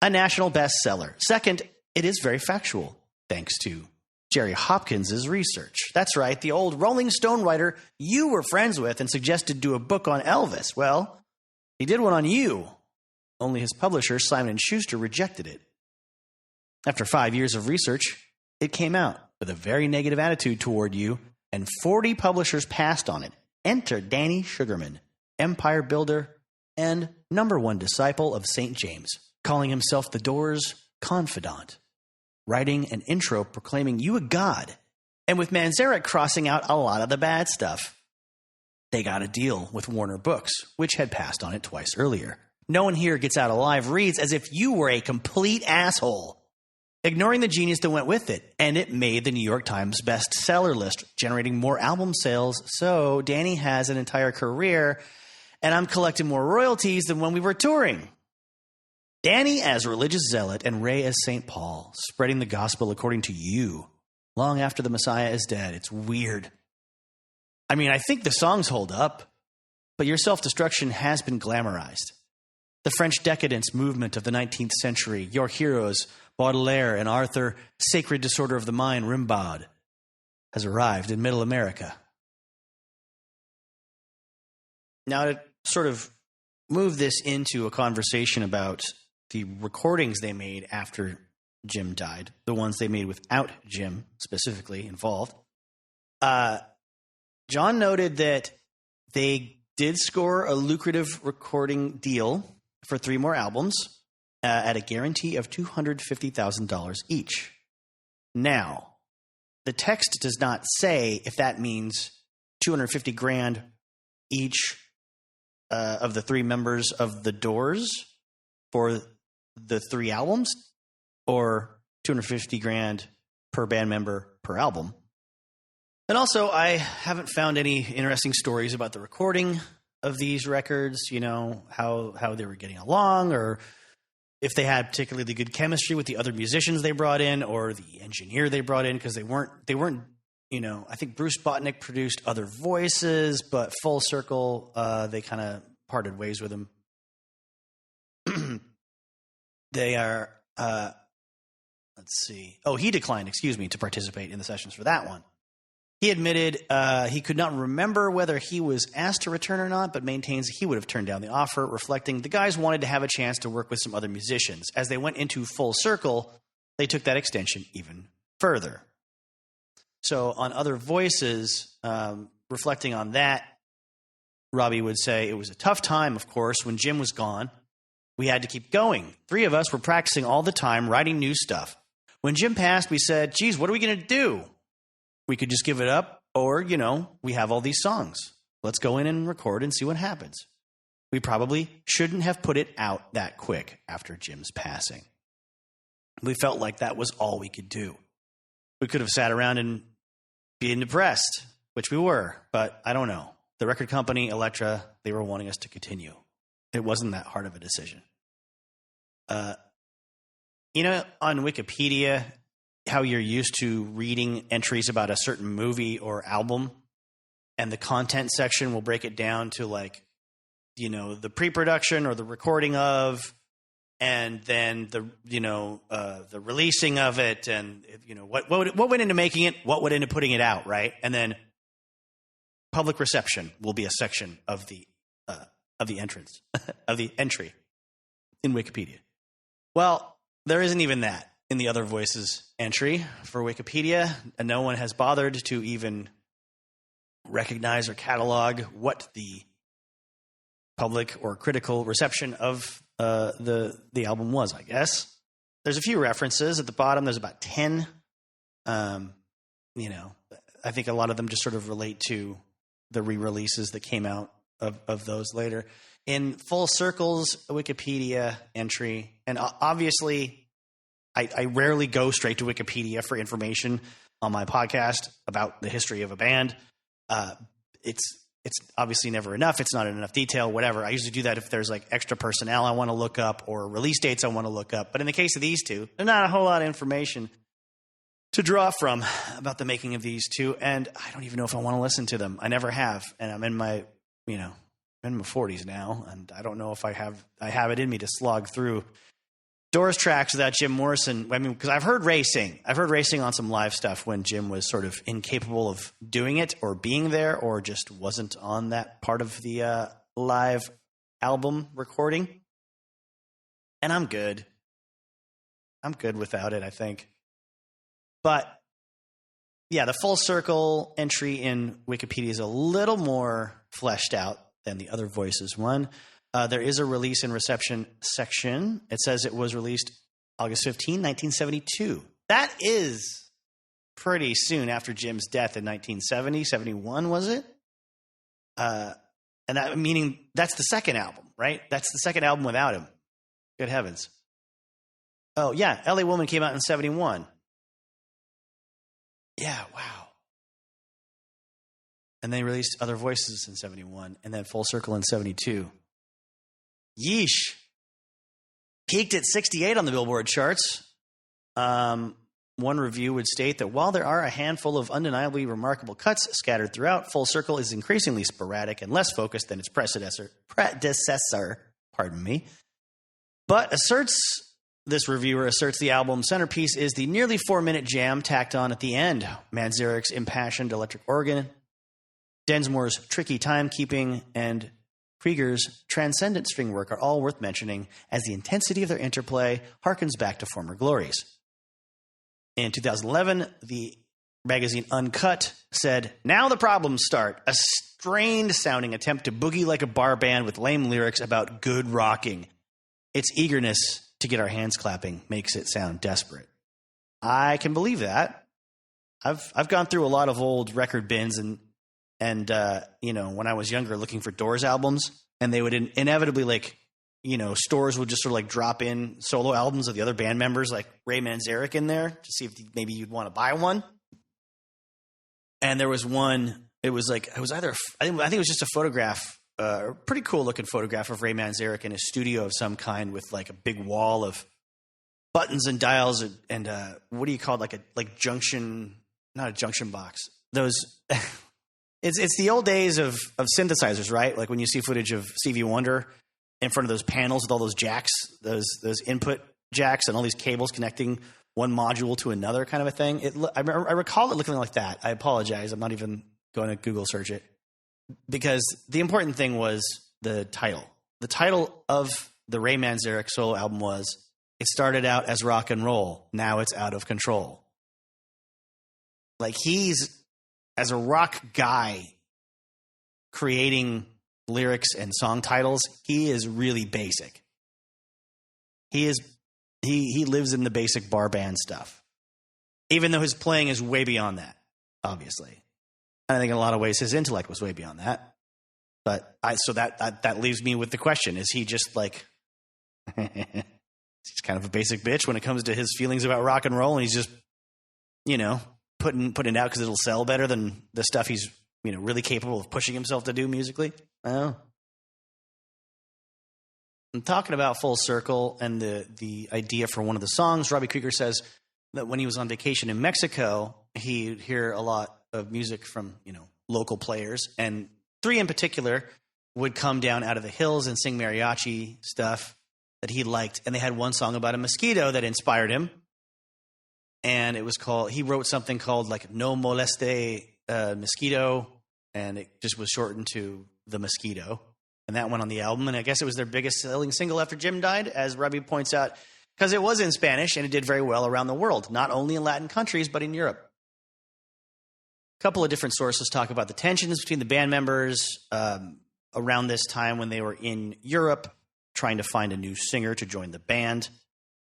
A national bestseller. Second, it is very factual. thanks to Jerry Hopkins' research. That's right, the old Rolling Stone writer you were friends with and suggested do a book on Elvis. Well, he did one on you. Only his publisher, Simon & Schuster, rejected it. After 5 years of research, it came out with a very negative attitude toward you, and 40 publishers passed on it. Enter Danny Sugarman, empire builder and #1 disciple of St. James, calling himself the Doors' confidant, writing an intro proclaiming you a god, and with Manzarek crossing out a lot of the bad stuff. They got a deal with Warner Books, which had passed on it twice earlier. No one here gets out alive reads as if you were a complete asshole, ignoring the genius that went with it, and it made the New York Times bestseller list, generating more album sales. So Danny has an entire career, and I'm collecting more royalties than when we were touring. Danny as religious zealot and Ray as St. Paul, spreading the gospel according to you, long after the Messiah is dead. It's weird. I mean, I think the songs hold up, but your self-destruction has been glamorized. The French decadence movement of the 19th century, your heroes, Baudelaire and Arthur, sacred disorder of the mind, Rimbaud, has arrived in Middle America. Now, to sort of move this into a conversation about the recordings they made after Jim died, the ones they made without Jim specifically involved, John noted that they did score a lucrative recording deal for 3 more albums at a guarantee of $250,000 each. Now, the text does not say if that means $250,000 each of the 3 members of the Doors for the 3 albums, or $250,000 per band member per album. And also, I haven't found any interesting stories about the recording of these records, you know, how they were getting along, or if they had particularly good chemistry with the other musicians they brought in or the engineer they brought in, because they weren't, you know, I think Bruce Botnick produced Other Voices, but Full Circle, they kind of parted ways with him. They are, let's see. Oh, he declined, to participate in the sessions for that one. He admitted he could not remember whether he was asked to return or not, but maintains he would have turned down the offer, reflecting the guys wanted to have a chance to work with some other musicians. As they went into Full Circle, they took that extension even further. So on Other Voices, reflecting on that, Robbie would say, it was a tough time, of course, when Jim was gone. We had to keep going. 3 of us were practicing all the time, writing new stuff. When Jim passed, we said, geez, what are we going to do? We could just give it up, or, you know, we have all these songs. Let's go in and record and see what happens. We probably shouldn't have put it out that quick after Jim's passing. We felt like that was all we could do. We could have sat around and been depressed, which we were, but I don't know. The record company, Elektra, they were wanting us to continue. It wasn't that hard of a decision. You know, on Wikipedia, how you're used to reading entries about a certain movie or album, and the content section will break it down to, like, you know, the pre-production or the recording of, and then the, you know, the releasing of it, and, you know, what went into making it, what went into putting it out, right? And then public reception will be a section of the entrance of the entry in Wikipedia. Well, there isn't even that in the Other Voices entry for Wikipedia, and no one has bothered to even recognize or catalog what the public or critical reception of the album was, I guess. There's a few references at the bottom. There's about 10. You know, I think a lot of them just sort of relate to the re-releases that came out of those later. In Full Circle's Wikipedia entry, and obviously I rarely go straight to Wikipedia for information on my podcast about the history of a band. It's obviously never enough. It's not in enough detail, whatever. I usually do that if there's like extra personnel I want to look up or release dates I want to look up. But in the case of these two, there's not a whole lot of information to draw from about the making of these two. And I don't even know if I want to listen to them. I never have. And I'm in my, you know, I'm in my 40s now. And I don't know if I have it in me to slog through Doors tracks without Jim Morrison. I mean, because I've heard Ray sing. I've heard Ray sing on some live stuff when Jim was sort of incapable of doing it or being there or just wasn't on that part of the live album recording. And I'm good. I'm good without it, I think. But yeah, the Full Circle entry in Wikipedia is a little more fleshed out than the other voices one. There is a release and reception section. It says it was released August 15, 1972. That is pretty soon after Jim's death in 1970, 71, was it? And that meaning that's the second album, right? That's the second album without him. Good heavens. Oh, yeah, LA Woman came out in 71. Yeah, wow. And they released Other Voices in 71, and then Full Circle in 72. Yeesh. Peaked at 68 on the Billboard charts. One review would state that while there are a handful of undeniably remarkable cuts scattered throughout, Full Circle is increasingly sporadic and less focused than its predecessor. Pardon me. But this reviewer asserts the album's centerpiece is the nearly 4-minute jam tacked on at the end. Manzarek's impassioned electric organ, Densmore's tricky timekeeping, and Krieger's transcendent string work are all worth mentioning as the intensity of their interplay harkens back to former glories. In 2011, the magazine Uncut said, "Now the problems start. A strained-sounding attempt to boogie like a bar band with lame lyrics about good rocking. Its eagerness to get our hands clapping makes it sound desperate." I can believe that. I've gone through a lot of old record bins and when I was younger looking for Doors albums, and they would inevitably stores would just sort of like drop in solo albums of the other band members, like Ray Manzarek in there to see if maybe you'd want to buy one. And there was one, I think it was just a photograph, a pretty cool looking photograph of Ray Manzarek in a studio of some kind with like a big wall of buttons and dials and what do you call it? Like junction, not a junction box. Those, it's the old days of synthesizers, right? Like when you see footage of Stevie Wonder in front of those panels with all those jacks, those input jacks and all these cables connecting one module to another kind of a thing. I recall it looking like that. I apologize. I'm not even going to Google search it. Because the important thing was the title. The title of the Ray Manzarek solo album was, "It started out as rock and roll, now it's out of control." Like he's, as a rock guy, creating lyrics and song titles, he is really basic. He lives in the basic bar band stuff. Even though his playing is way beyond that, obviously. I think in a lot of ways his intellect was way beyond that. But that leaves me with the question: is he just like he's kind of a basic bitch when it comes to his feelings about rock and roll, and he's just putting it out because it'll sell better than the stuff he's really capable of pushing himself to do musically? I don't know. I'm talking about Full Circle and the idea for one of the songs. Robbie Krieger says that when he was on vacation in Mexico, he'd hear a lot of music from, local players. And 3 in particular would come down out of the hills and sing mariachi stuff that he liked. And they had one song about a mosquito that inspired him. And he wrote something called like No Moleste Mosquito. And it just was shortened to The Mosquito. And that went on the album. And I guess it was their biggest selling single after Jim died, as Robbie points out, because it was in Spanish and it did very well around the world, not only in Latin countries, but in Europe. A couple of different sources talk about the tensions between the band members around this time when they were in Europe, trying to find a new singer to join the band,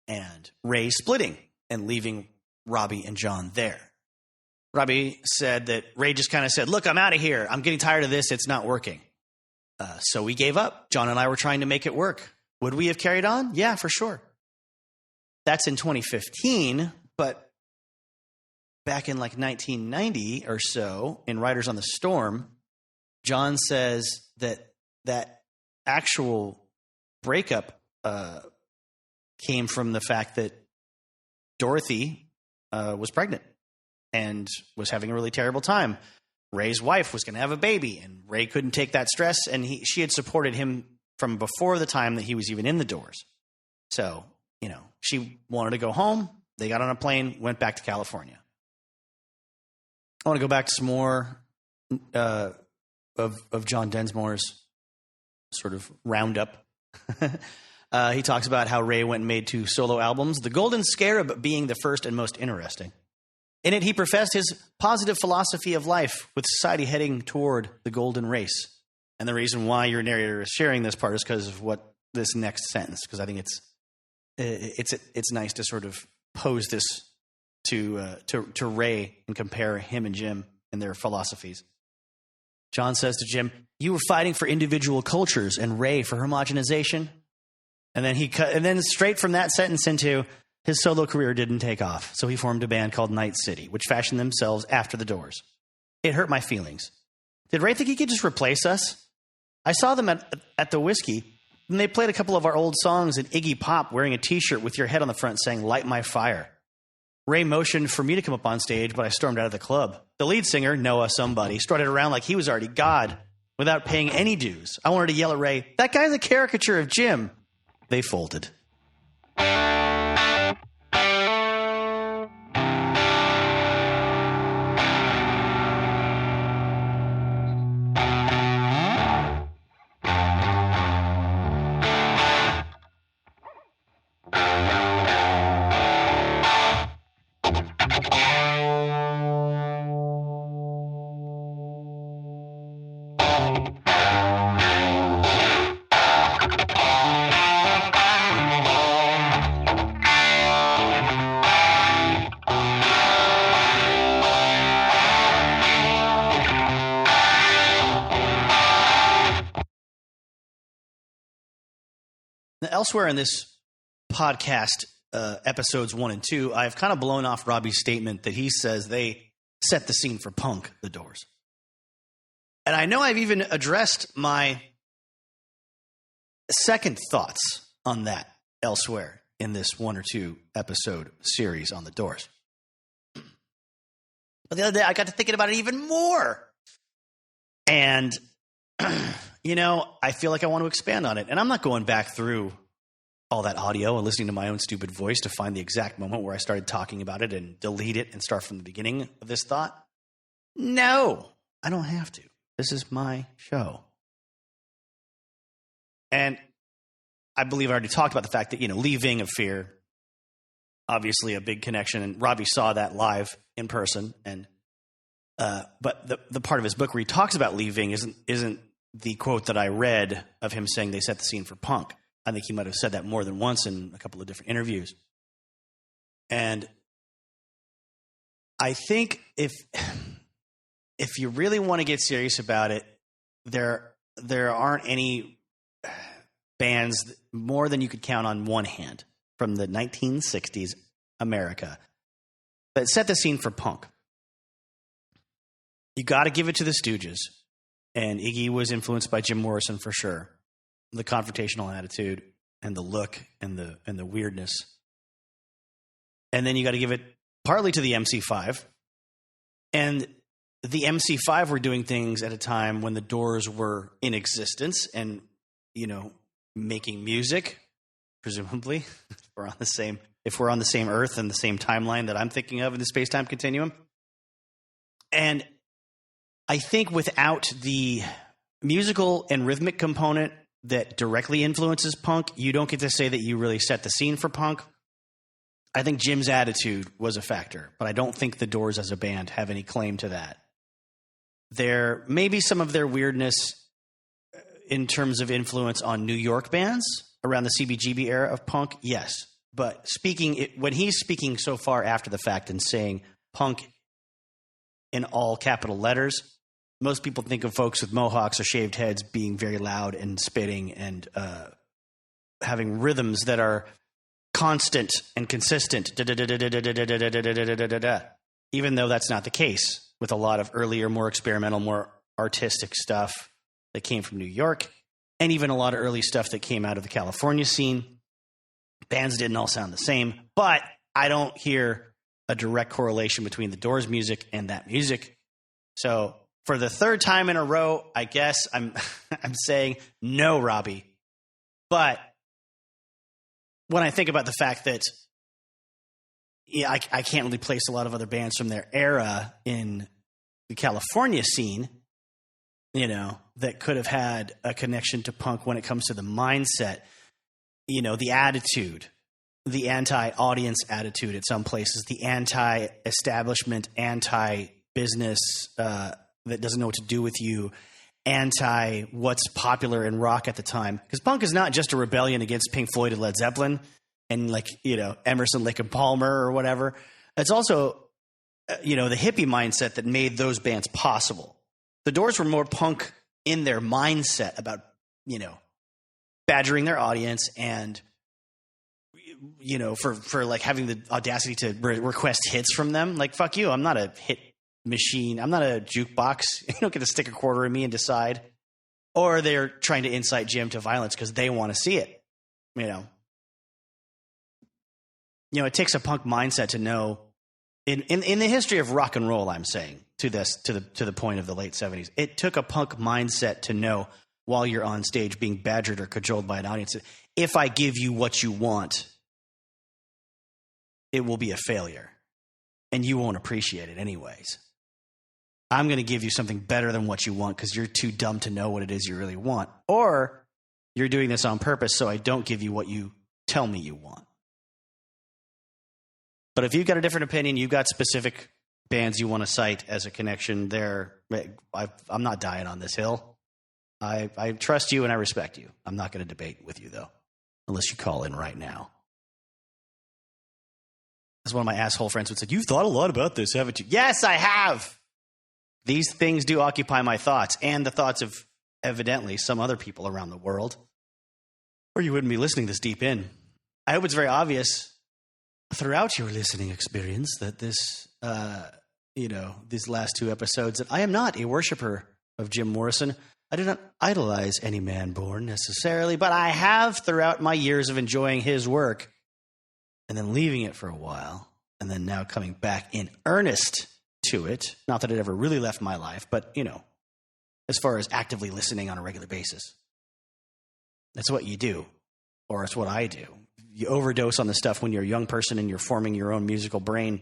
and Ray splitting and leaving Robbie and John there. Robbie said that Ray just kind of said, "Look, I'm out of here. I'm getting tired of this. It's not working." So we gave up. John and I were trying to make it work. Would we have carried on? Yeah, for sure. That's in 2015, but back in like 1990 or so, in Riders on the Storm, John says that actual breakup came from the fact that Dorothy was pregnant and was having a really terrible time. Ray's wife was going to have a baby, and Ray couldn't take that stress, and she had supported him from before the time that he was even in the Doors. So, she wanted to go home. They got on a plane, went back to California. I want to go back to some more of John Densmore's sort of roundup. He talks about how Ray went and made 2 solo albums, The Golden Scarab being the first and most interesting. In it, he professed his positive philosophy of life with society heading toward the golden race. And the reason why your narrator is sharing this part is because of what this next sentence, because I think it's nice to sort of pose this to Ray and compare him and Jim and their philosophies. John says to Jim, "You were fighting for individual cultures and Ray for homogenization." And then straight from that sentence into his solo career didn't take off. So he formed a band called Night City, which fashioned themselves after the Doors. It hurt my feelings. Did Ray think he could just replace us? I saw them at the Whiskey, and they played a couple of our old songs in Iggy Pop wearing a T-shirt with your head on the front saying, "Light My Fire." Ray motioned for me to come up on stage, but I stormed out of the club. The lead singer, Noah somebody, strutted around like he was already God without paying any dues. I wanted to yell at Ray, "That guy's a caricature of Jim." They folded. Elsewhere in this podcast, episodes 1 and 2, I've kind of blown off Robbie's statement that he says they set the scene for punk, the Doors. And I know I've even addressed my second thoughts on that elsewhere in this 1 or 2 episode series on the Doors. But the other day, I got to thinking about it even more. And, I feel like I want to expand on it. And I'm not going back through all that audio and listening to my own stupid voice to find the exact moment where I started talking about it and delete it and start from the beginning of this thought. No, I don't have to. This is my show. And I believe I already talked about the fact that, Leaving of Fear, obviously a big connection. And Robbie saw that live in person. And but the part of his book where he talks about leaving isn't the quote that I read of him saying they set the scene for punk. I think he might have said that more than once in a couple of different interviews. And I think if you really want to get serious about it, there aren't any bands more than you could count on one hand from the 1960s America that set the scene for punk. You got to give it to the Stooges. And Iggy was influenced by Jim Morrison for sure. The confrontational attitude and the look and the weirdness. And then you got to give it partly to the MC5. And the MC5 were doing things at a time when the Doors were in existence and, making music, presumably, if we're on the same earth and the same timeline that I'm thinking of in the space-time continuum. And I think without the musical and rhythmic component that directly influences punk, you don't get to say that you really set the scene for punk. I think Jim's attitude was a factor, but I don't think the Doors as a band have any claim to that. There may be some of their weirdness in terms of influence on New York bands around the CBGB era of punk, yes. But when he's speaking so far after the fact and saying punk in all capital letters, most people think of folks with mohawks or shaved heads being very loud and spitting and having rhythms that are constant and consistent, even though that's not the case with a lot of earlier, more experimental, more artistic stuff that came from New York, and even a lot of early stuff that came out of the California scene. Bands didn't all sound the same, but I don't hear a direct correlation between the Doors music and that music. So for the third time in a row, I guess I'm saying no, Robbie. But when I think about the fact that I can't really place a lot of other bands from their era in the California scene, that could have had a connection to punk when it comes to the mindset, the attitude, the anti-audience attitude at some places, the anti-establishment, anti-business that doesn't know what to do with you, anti-what's popular in rock at the time. Because punk is not just a rebellion against Pink Floyd and Led Zeppelin and Emerson, Lake and Palmer or whatever. It's also, the hippie mindset that made those bands possible. The Doors were more punk in their mindset about, badgering their audience and, for like having the audacity to request hits from them. Like, fuck you. I'm not a hit machine. I'm not a jukebox. You don't get to stick a quarter in me and decide. Or they're trying to incite Jim to violence because they want to see it. It takes a punk mindset to know in the history of rock and roll, I'm saying to the point of the late 70s, it took a punk mindset to know while you're on stage being badgered or cajoled by an audience, if I give you what you want, it will be a failure and you won't appreciate it anyways. I'm going to give you something better than what you want because you're too dumb to know what it is you really want. Or you're doing this on purpose so I don't give you what you tell me you want. But if you've got a different opinion, you've got specific bands you want to cite as a connection there, I'm not dying on this hill. I trust you and I respect you. I'm not going to debate with you, though, unless you call in right now. As one of my asshole friends would say, you've thought a lot about this, haven't you? Yes, I have. These things do occupy my thoughts and the thoughts of, evidently, some other people around the world. Or you wouldn't be listening this deep in. I hope it's very obvious throughout your listening experience that this, these last two episodes, that I am not a worshiper of Jim Morrison. I do not idolize any man born necessarily, but I have throughout my years of enjoying his work and then leaving it for a while and then now coming back in earnest to it. Not that it ever really left my life, but, as far as actively listening on a regular basis. That's what you do, or it's what I do. You overdose on the stuff when you're a young person and you're forming your own musical brain,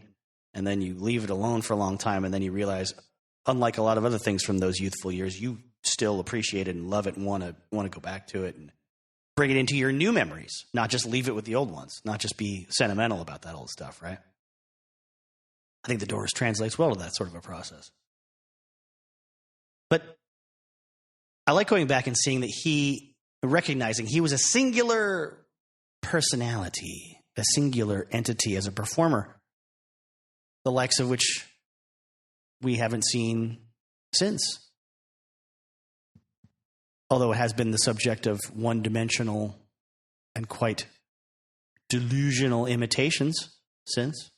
and then you leave it alone for a long time, and then you realize, unlike a lot of other things from those youthful years, you still appreciate it and love it and want to go back to it and bring it into your new memories, not just leave it with the old ones, not just be sentimental about that old stuff, right? I think the Doors translates well to that sort of a process. But I like going back and seeing that recognizing he was a singular personality, a singular entity as a performer, the likes of which we haven't seen since. Although it has been the subject of one-dimensional and quite delusional imitations since.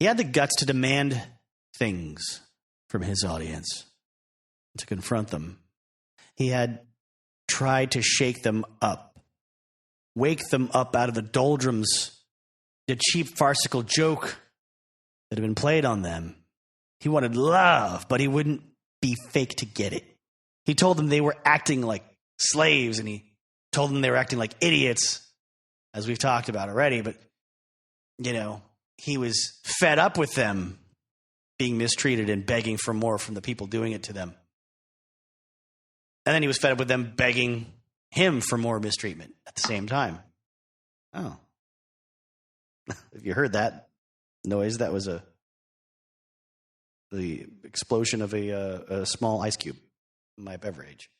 He had the guts to demand things from his audience, to confront them. He had tried to shake them up, wake them up out of the doldrums, the cheap farcical joke that had been played on them. He wanted love, but he wouldn't be fake to get it. He told them they were acting like slaves, and he told them they were acting like idiots, as we've talked about already. But, he was fed up with them being mistreated and begging for more from the people doing it to them. And then he was fed up with them begging him for more mistreatment at the same time. Oh. If you heard that noise, that was the explosion of a small ice cube in my beverage.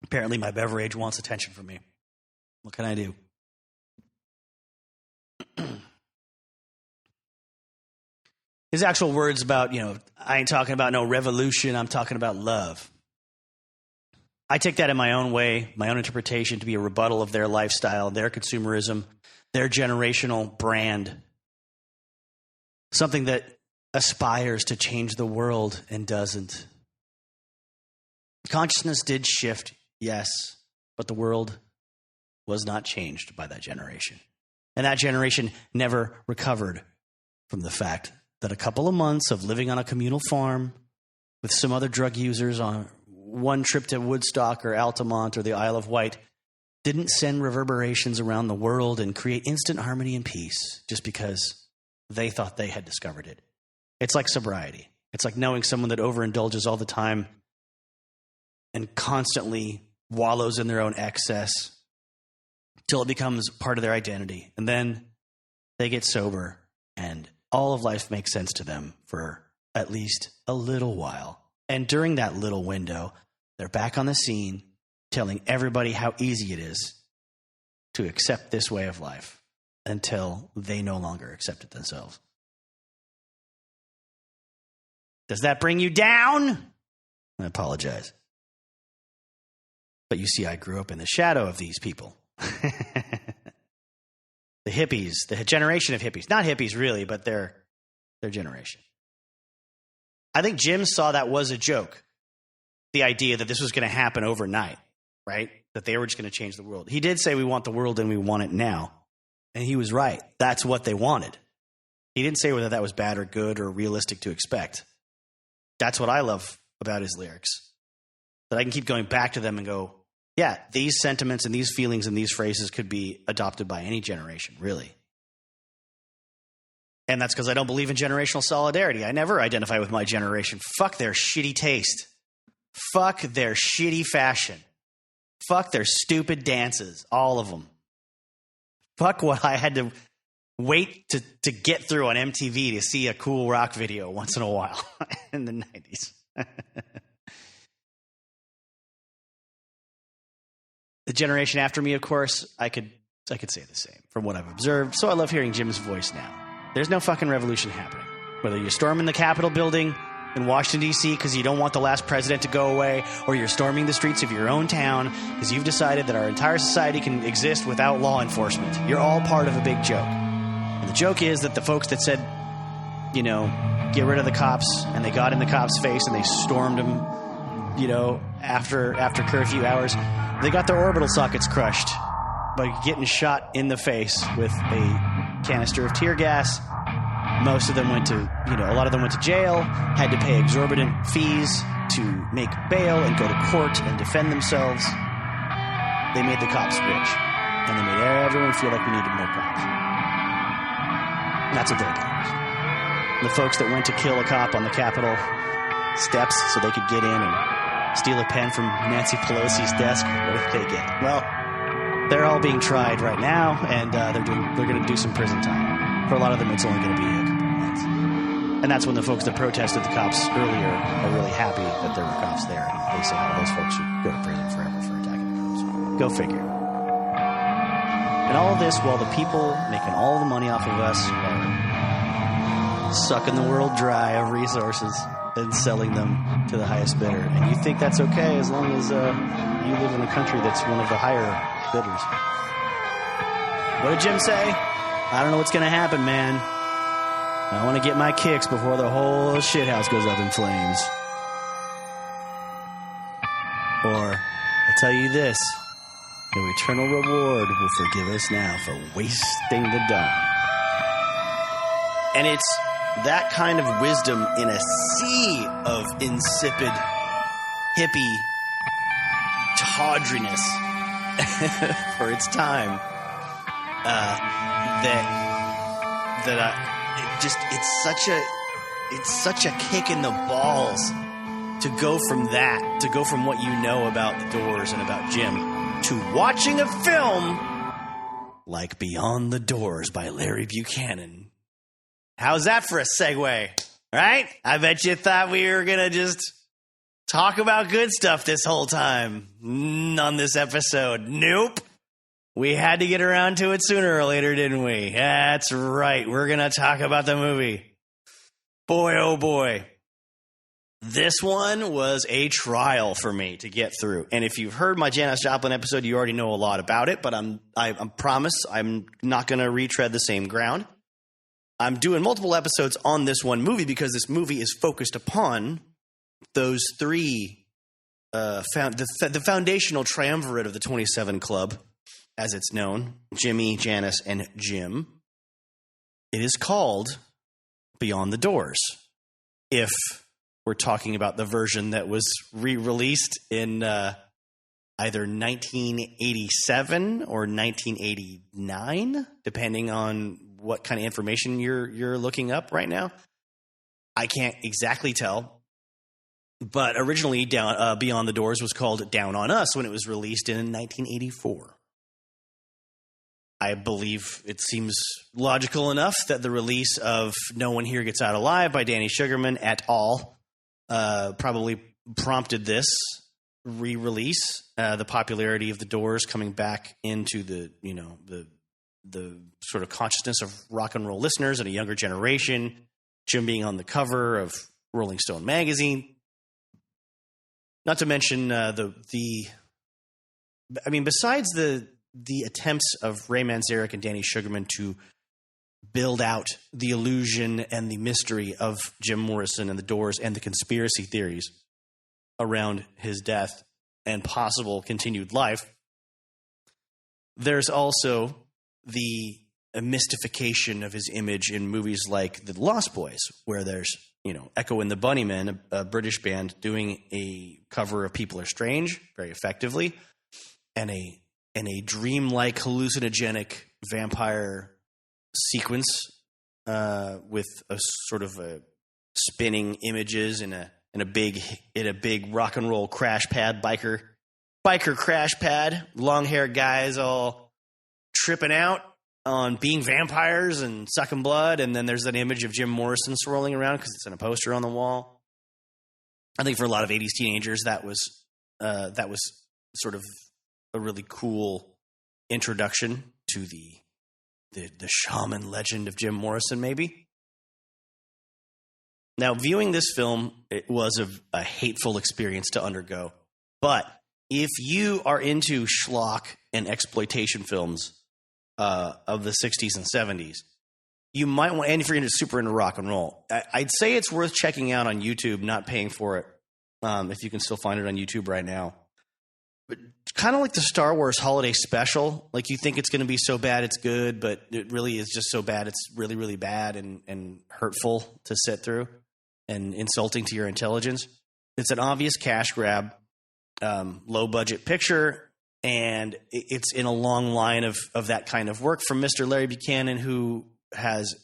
Apparently my beverage wants attention from me. What can I do? His actual words about, I ain't talking about no revolution, I'm talking about love. I take that in my own way, my own interpretation, to be a rebuttal of their lifestyle, their consumerism, their generational brand. Something that aspires to change the world and doesn't. Consciousness did shift, yes, but the world was not changed by that generation. And that generation never recovered from the fact that a couple of months of living on a communal farm with some other drug users on one trip to Woodstock or Altamont or the Isle of Wight didn't send reverberations around the world and create instant harmony and peace just because they thought they had discovered it. It's like sobriety. It's like knowing someone that overindulges all the time and constantly wallows in their own excess till it becomes part of their identity. And then they get sober and all of life makes sense to them for at least a little while. And during that little window, they're back on the scene telling everybody how easy it is to accept this way of life until they no longer accept it themselves. Does that bring you down? I apologize. But you see, I grew up in the shadow of these people. The hippies, the generation of hippies. Not hippies, really, but their generation. I think Jim saw that was a joke. The idea that this was going to happen overnight, right? That they were just going to change the world. He did say we want the world and we want it now. And he was right. That's what they wanted. He didn't say whether that was bad or good or realistic to expect. That's what I love about his lyrics. That I can keep going back to them and go, yeah, these sentiments and these feelings and these phrases could be adopted by any generation, really. And that's because I don't believe in generational solidarity. I never identify with my generation. Fuck their shitty taste. Fuck their shitty fashion. Fuck their stupid dances. All of them. Fuck what I had to wait to get through on MTV to see a cool rock video once in a while in the 90s. The generation after me, of course, I could say the same from what I've observed. So I love hearing Jim's voice now. There's no fucking revolution happening. Whether you're storming the Capitol building in Washington, D.C. because you don't want the last president to go away, or you're storming the streets of your own town because you've decided that our entire society can exist without law enforcement. You're all part of a big joke. And the joke is that the folks that said, you know, get rid of the cops, and they got in the cops' face and they stormed them, you know, after curfew hours, they got their orbital sockets crushed by getting shot in the face with a canister of tear gas. Most of them went to, a lot of them went to jail, had to pay exorbitant fees to make bail and go to court and defend themselves. They made the cops rich. And they made everyone feel like we needed more cops. And that's what they did. The folks that went to kill a cop on the Capitol steps so they could get in and steal a pen from Nancy Pelosi's desk, what did they get? Well, they're all being tried right now, and they're going to do some prison time. For a lot of them, it's only going to be a couple of months. And that's when the folks that protested the cops earlier are really happy that there were cops there. And they say, oh, those folks should go to prison forever for attacking the cops. Go figure. And all of this while the people making all the money off of us are sucking the world dry of resources and selling them to the highest bidder. And you think that's okay as long as you live in a country that's one of the higher bidders. What did Jim say? I don't know what's going to happen, man. I want to get my kicks before the whole shithouse goes up in flames. Or, I'll tell you this. No eternal reward will forgive us now for wasting the dawn. And it's that kind of wisdom in a sea of insipid, hippie tawdriness for its time. It's such a kick in the balls to go from that, to go from what you know about the Doors and about Jim, to watching a film like Beyond the Doors by Larry Buchanan. How's that for a segue, right? I bet you thought we were going to just talk about good stuff this whole time on this episode. Nope. We had to get around to it sooner or later, didn't we? That's right. We're going to talk about the movie. Boy, oh boy. This one was a trial for me to get through. And if you've heard my Janis Joplin episode, you already know a lot about it, but I promise I'm not going to retread the same ground. I'm doing multiple episodes on this one movie because this movie is focused upon those three, the foundational triumvirate of the 27 Club, as it's known, Jimmy, Janis, and Jim. It is called Beyond the Doors. If we're talking about the version that was re-released in either 1987 or 1989, depending on what kind of information you're looking up right now. I can't exactly tell. But originally, Beyond the Doors was called Down on Us when it was released in 1984. I believe it seems logical enough that the release of No One Here Gets Out Alive by Danny Sugarman et al. Probably prompted this re-release. The popularity of the Doors coming back into the sort of consciousness of rock and roll listeners and a younger generation. Jim being on the cover of Rolling Stone magazine. Not to mention besides the attempts of Ray Manzarek and Danny Sugarman to build out the illusion and the mystery of Jim Morrison and the Doors and the conspiracy theories around his death and possible continued life, there's also the mystification of his image in movies like The Lost Boys, where there's, Echo and the Bunnymen, a British band, doing a cover of People Are Strange very effectively, and a dreamlike hallucinogenic vampire sequence with a sort of a spinning images in a big rock and roll crash pad, biker crash pad, long haired guys all tripping out on being vampires and sucking blood, and then there's an image of Jim Morrison swirling around because it's in a poster on the wall. I think for a lot of 80s teenagers, that was sort of a really cool introduction to the shaman legend of Jim Morrison, maybe. Now, viewing this film, it was a hateful experience to undergo. But if you are into schlock and exploitation films of the 60s and 70s, you might want, and if you're super into rock and roll, I'd say it's worth checking out on YouTube, not paying for it, if you can still find it on YouTube right now. But kind of like the Star Wars holiday special, like you think it's going to be so bad it's good, but it really is just so bad it's really, really bad and hurtful to sit through and insulting to your intelligence. It's an obvious cash grab, low budget picture, and it's in a long line of that kind of work from Mr. Larry Buchanan, who has,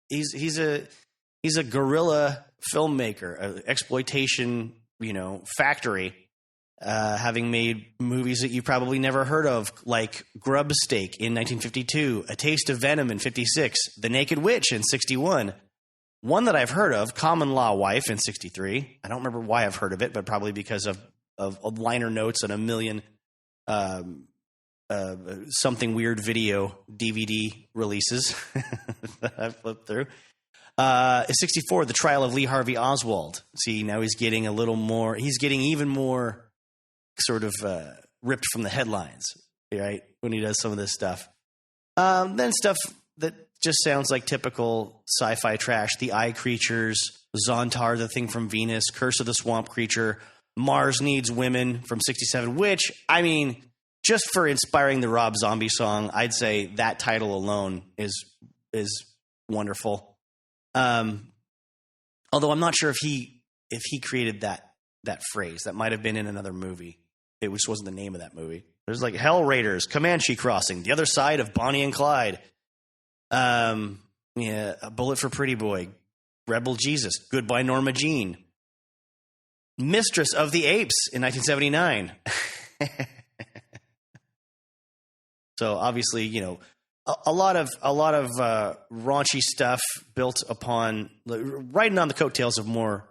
he's a guerrilla filmmaker, an exploitation, factory. Having made movies that you probably never heard of, like Grub Steak in 1952, A Taste of Venom in 56, The Naked Witch in 61. One that I've heard of, Common Law Wife in 63. I don't remember why I've heard of it, but probably because of liner notes and a million something weird video DVD releases that I've flipped through. 64, The Trial of Lee Harvey Oswald. See, now he's getting even more sort of ripped from the headlines, right, when he does some of this stuff. Then stuff that just sounds like typical sci-fi trash. The Eye Creatures, Zontar, The Thing from Venus, Curse of the Swamp Creature, Mars Needs Women from 67, which, I mean, just for inspiring the Rob Zombie song, I'd say that title alone is wonderful. Although I'm not sure if he created that phrase. That might have been in another movie. It just wasn't the name of that movie. There's like Hell Raiders, Comanche Crossing, The Other Side of Bonnie and Clyde. A Bullet for Pretty Boy, Rebel Jesus, Goodbye Norma Jean, Mistress of the Apes in 1979. So obviously, a lot of raunchy stuff built upon riding on the coattails of more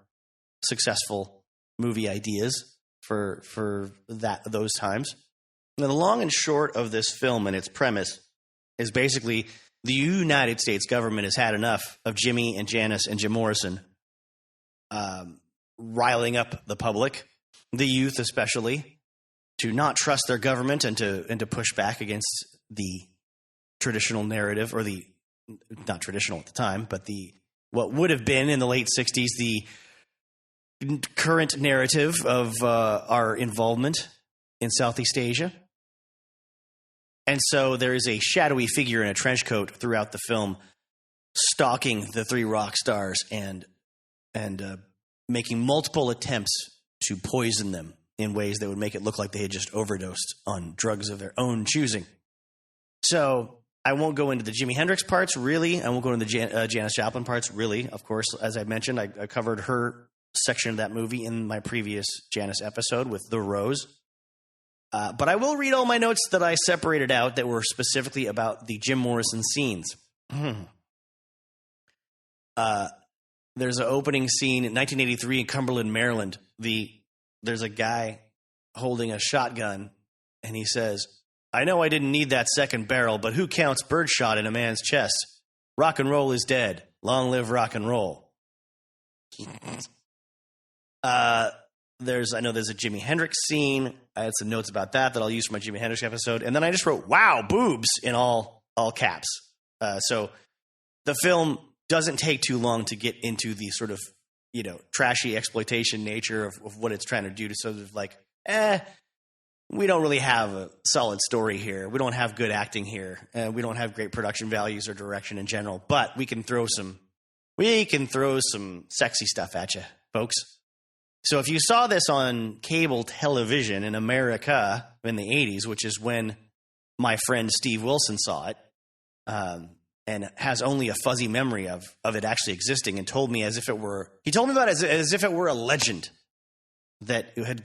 successful movie ideas for those times. Now, the long and short of this film and its premise is basically the United States government has had enough of Jimmy and Janice and Jim Morrison riling up the public, the youth especially, to not trust their government and to push back against the traditional narrative, or the not traditional at the time, but what would have been in the late 60s the current narrative of our involvement in Southeast Asia. And so there is a shadowy figure in a trench coat throughout the film stalking the three rock stars and making multiple attempts to poison them in ways that would make it look like they had just overdosed on drugs of their own choosing. So I won't go into the Jimi Hendrix parts, really. I won't go into the Janis Joplin parts, really. Of course, as I mentioned, I covered her section of that movie in my previous Janis episode with The Rose. But I will read all my notes that I separated out that were specifically about the Jim Morrison scenes. There's an opening scene in 1983 in Cumberland, Maryland. There's a guy holding a shotgun, and he says, "I know I didn't need that second barrel, but who counts birdshot in a man's chest? Rock and roll is dead. Long live rock and roll." I know there's a Jimi Hendrix scene. I had some notes about that I'll use for my Jimi Hendrix episode. And then I just wrote, "Wow, boobs," in all caps. So the film doesn't take too long to get into the sort of, trashy exploitation nature of what it's trying to do to sort of like, we don't really have a solid story here. We don't have good acting here. We don't have great production values or direction in general, but we can throw some sexy stuff at you, folks. So if you saw this on cable television in America in the 80s, which is when my friend Steve Wilson saw it, and has only a fuzzy memory of it actually existing, and told me he told me about it as if it were a legend that it had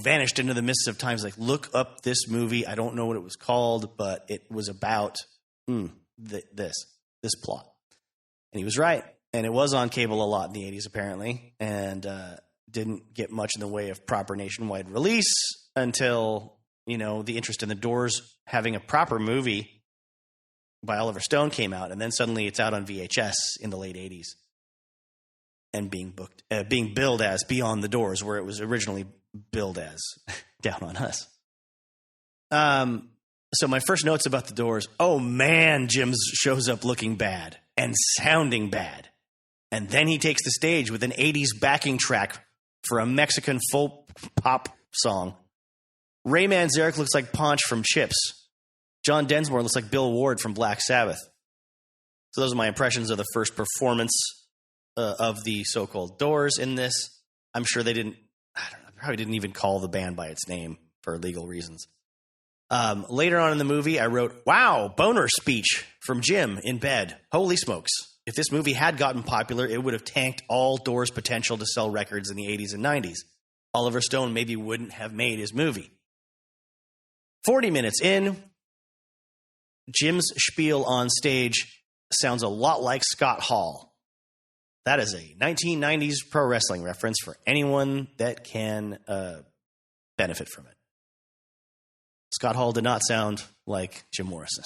vanished into the mists of times. Like, look up this movie. I don't know what it was called, but it was about this plot. And he was right. And it was on cable a lot in the 80s, apparently, and didn't get much in the way of proper nationwide release until, the interest in the Doors having a proper movie by Oliver Stone came out, and then suddenly it's out on VHS in the late 80s and being billed as Beyond the Doors, where it was originally billed as Down on Us. So my first notes about the Doors: oh man, Jim shows up looking bad and sounding bad. And then he takes the stage with an 80s backing track for a Mexican folk pop song. Ray Manzarek looks like Ponch from Chips. John Densmore looks like Bill Ward from Black Sabbath. So those are my impressions of the first performance of the so-called Doors in this. I'm sure they probably didn't even call the band by its name for legal reasons. Later on in the movie, I wrote, "Wow, boner speech from Jim in bed. Holy smokes. If this movie had gotten popular, it would have tanked all Doors' potential to sell records in the 80s and 90s. Oliver Stone maybe wouldn't have made his movie." 40 minutes in, Jim's spiel on stage sounds a lot like Scott Hall. That is a 1990s pro wrestling reference for anyone that can benefit from it. Scott Hall did not sound like Jim Morrison.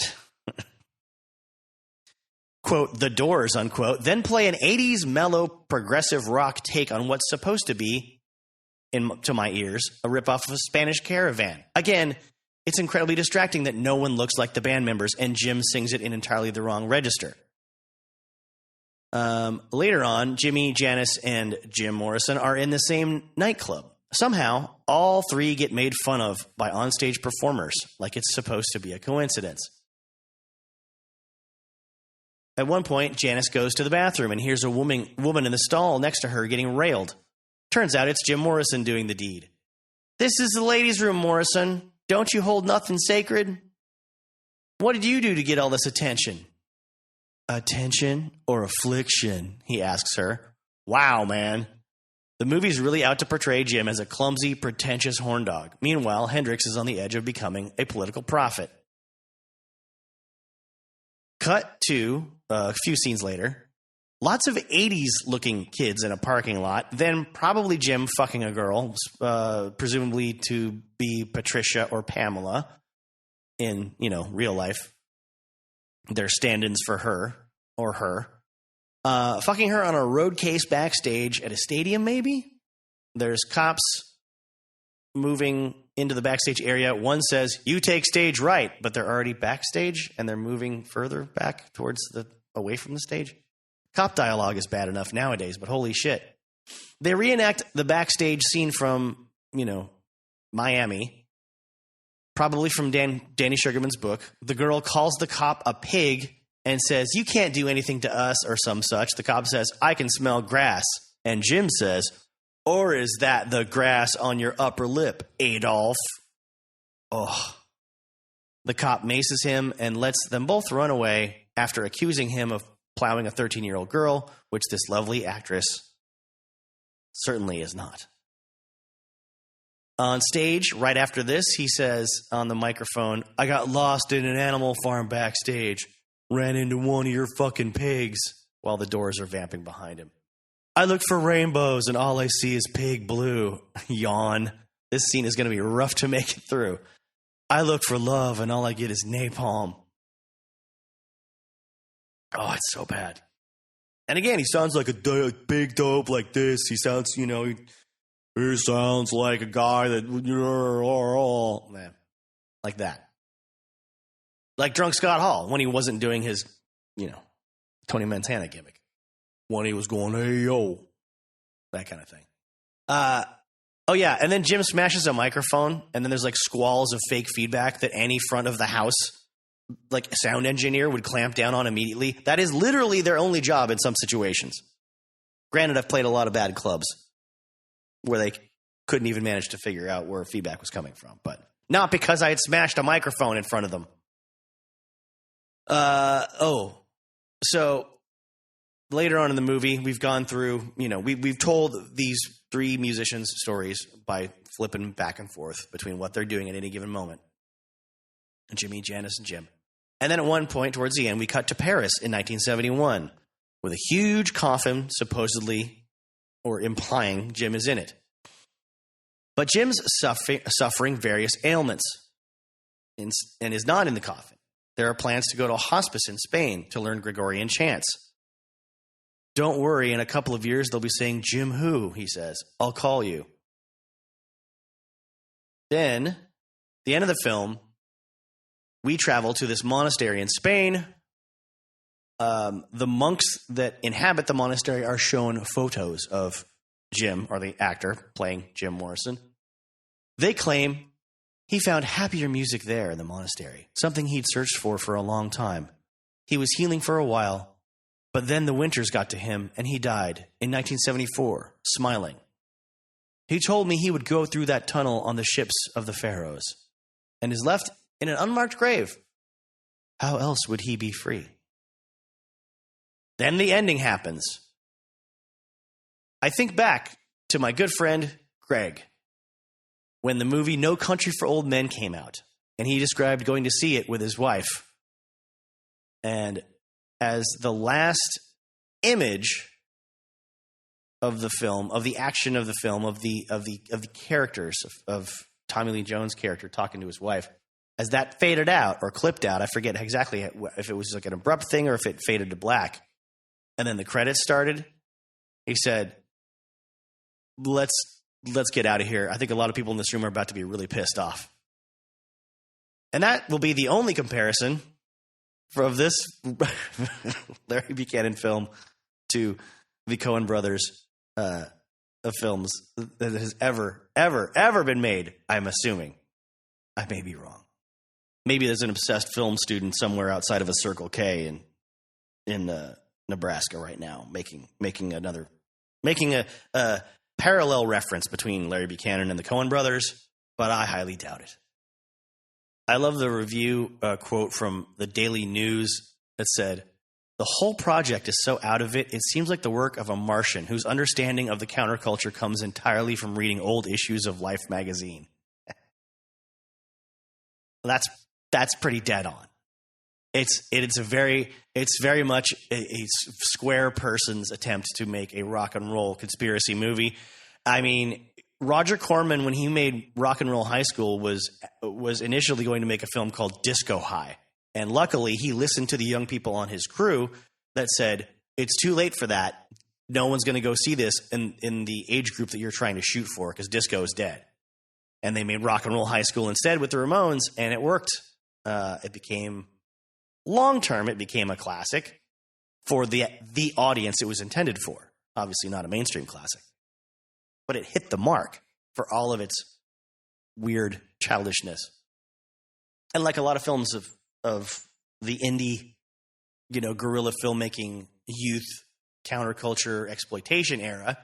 Quote, "The Doors," unquote, then play an 80s mellow progressive rock take on what's supposed to be, to my ears, a ripoff of a Spanish Caravan. Again, it's incredibly distracting that no one looks like the band members, and Jim sings it in entirely the wrong register. Later on, Jimmy, Janis, and Jim Morrison are in the same nightclub. Somehow, all three get made fun of by onstage performers, like it's supposed to be a coincidence. At one point, Janis goes to the bathroom and hears a woman in the stall next to her getting railed. Turns out it's Jim Morrison doing the deed. "This is the ladies' room, Morrison. Don't you hold nothing sacred? What did you do to get all this attention?" "Attention or affliction?" he asks her. Wow, man. The movie's really out to portray Jim as a clumsy, pretentious horn dog. Meanwhile, Hendrix is on the edge of becoming a political prophet. Cut to a few scenes later. Lots of 80s-looking kids in a parking lot. Then probably Jim fucking a girl, presumably to be Patricia or Pamela in, real life. They're stand-ins for her or her. Fucking her on a road case backstage at a stadium, maybe? There's cops moving into the backstage area. One says, "You take stage right," but they're already backstage and they're moving further back away from the stage. Cop dialogue is bad enough nowadays, but holy shit. They reenact the backstage scene from, Miami, probably from Danny Sugarman's book. The girl calls the cop a pig and says, "You can't do anything to us," or some such. The cop says, "I can smell grass." And Jim says, Or is that the grass on your upper lip, Adolf? Oh. The cop maces him and lets them both run away after accusing him of plowing a 13-year-old girl, which this lovely actress certainly is not. On stage, right after this, he says on the microphone, I got lost in an animal farm backstage, ran into one of your fucking pigs, while the doors are vamping behind him. I look for rainbows and all I see is pig blue. Yawn. This scene is going to be rough to make it through. I look for love and all I get is napalm. Oh, it's so bad. And again, he sounds like a big dope like this. He sounds, he sounds like a guy that, man, like that. Like drunk Scott Hall when he wasn't doing his, Tony Montana gimmick. When he was going, hey, yo, that kind of thing. Oh, yeah, and then Jim smashes a microphone, and then there's, squalls of fake feedback that any front of the house, sound engineer would clamp down on immediately. That is literally their only job in some situations. Granted, I've played a lot of bad clubs where they couldn't even manage to figure out where feedback was coming from, but not because I had smashed a microphone in front of them. So later on in the movie, we've gone through, we've told these three musicians' stories by flipping back and forth between what they're doing at any given moment. Jimmy, Janice, and Jim. And then at one point towards the end, we cut to Paris in 1971 with a huge coffin, supposedly, or implying Jim is in it. But Jim's suffering various ailments and is not in the coffin. There are plans to go to a hospice in Spain to learn Gregorian chants. Don't worry, in a couple of years, they'll be saying, Jim who, he says. I'll call you. Then, the end of the film, we travel to this monastery in Spain. The monks that inhabit the monastery are shown photos of Jim, or the actor playing Jim Morrison. They claim he found happier music there in the monastery, something he'd searched for a long time. He was healing for a while, but then the winters got to him, and he died in 1974, smiling. He told me he would go through that tunnel on the ships of the pharaohs, and is left in an unmarked grave. How else would he be free? Then the ending happens. I think back to my good friend, Greg, when the movie No Country for Old Men came out, and he described going to see it with his wife. And as the last image of the film, of the action of the film, of the characters of Tommy Lee Jones' character talking to his wife, as that faded out or clipped out, I forget exactly if it was like an abrupt thing or if it faded to black, and then the credits started, he said, let's get out of here. I think a lot of people in this room are about to be really pissed off. And that will be the only comparison of this Larry Buchanan film to the Coen brothers of films that has ever been made, I'm assuming. I may be wrong. Maybe there's an obsessed film student somewhere outside of a Circle K in Nebraska right now making a parallel reference between Larry Buchanan and the Coen brothers, but I highly doubt it. I love the review quote from the Daily News that said, the whole project is so out of it, it seems like the work of a Martian whose understanding of the counterculture comes entirely from reading old issues of Life magazine. That's pretty dead on. It's very much a square person's attempt to make a rock and roll conspiracy movie. I mean, Roger Corman, when he made Rock and Roll High School, was initially going to make a film called Disco High. And luckily, he listened to the young people on his crew that said, it's too late for that. No one's going to go see this in the age group that you're trying to shoot for because disco is dead. And they made Rock and Roll High School instead with the Ramones, and it worked. It became a classic for the audience it was intended for. Obviously not a mainstream classic. But it hit the mark for all of its weird childishness. And like a lot of films of the indie, guerrilla filmmaking, youth, counterculture, exploitation era,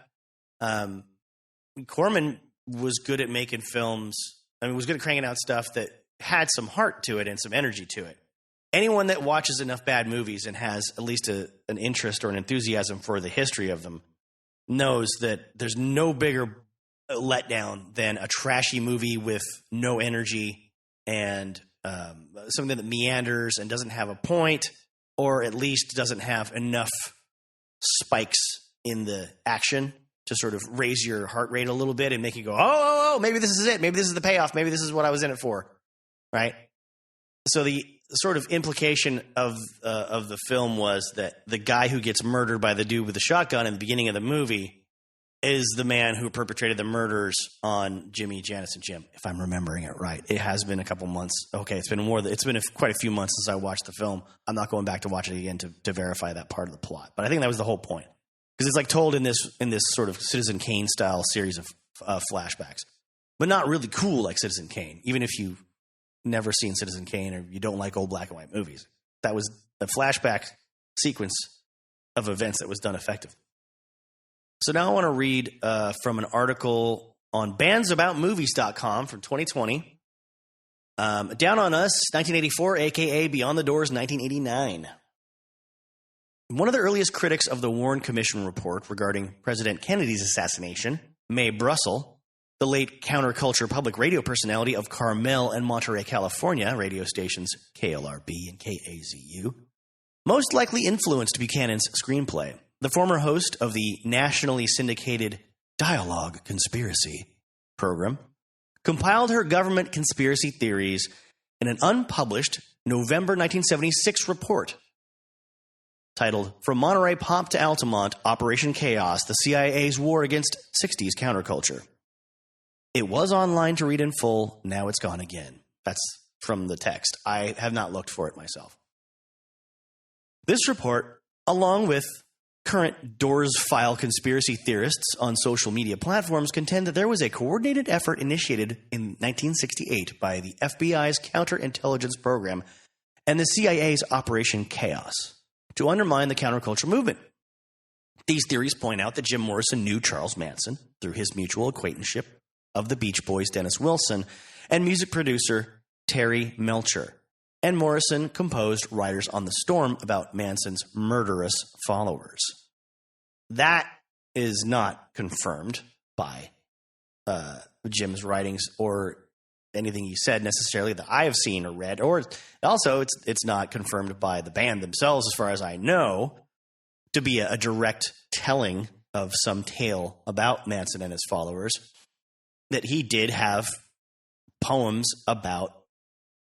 Corman was good at making films. I mean, was good at cranking out stuff that had some heart to it and some energy to it. Anyone that watches enough bad movies and has at least an interest or an enthusiasm for the history of them knows that there's no bigger letdown than a trashy movie with no energy and something that meanders and doesn't have a point, or at least doesn't have enough spikes in the action to sort of raise your heart rate a little bit and make you go, oh, maybe this is it. Maybe this is the payoff. Maybe this is what I was in it for, right? So the sort of implication of the film was that the guy who gets murdered by the dude with the shotgun in the beginning of the movie is the man who perpetrated the murders on Jimmy, Janice, and Jim, if I'm remembering it right. It has been a couple months. Okay, it's been quite a few months since I watched the film. I'm not going back to watch it again to verify that part of the plot. But I think that was the whole point. Because it's like told in this sort of Citizen Kane style series of flashbacks. But not really cool like Citizen Kane, even if you've never seen Citizen Kane or you don't like old black and white movies. That was a flashback sequence of events that was done effectively. So now I want to read from an article on bandsaboutmovies.com from 2020. Down on Us, 1984, a.k.a. Beyond the Doors, 1989. One of the earliest critics of the Warren Commission report regarding President Kennedy's assassination, Mae Brussel, the late counterculture public radio personality of Carmel and Monterey, California, radio stations KLRB and KAZU, most likely influenced Buchanan's screenplay. The former host of the nationally syndicated Dialogue Conspiracy program compiled her government conspiracy theories in an unpublished November 1976 report titled From Monterey Pop to Altamont, Operation Chaos, the CIA's War Against 60s Counterculture. It was online to read in full. Now it's gone again. That's from the text. I have not looked for it myself. This report, along with current Doors file conspiracy theorists on social media platforms, contend that there was a coordinated effort initiated in 1968 by the FBI's counterintelligence program and the CIA's Operation Chaos to undermine the counterculture movement. These theories point out that Jim Morrison knew Charles Manson through his mutual acquaintanceship of the Beach Boys' Dennis Wilson and music producer Terry Melcher. And Morrison composed Riders on the Storm about Manson's murderous followers. That is not confirmed by Jim's writings or anything he said necessarily that I have seen or read. Or also, it's not confirmed by the band themselves, as far as I know, to be a direct telling of some tale about Manson and his followers, that he did have poems about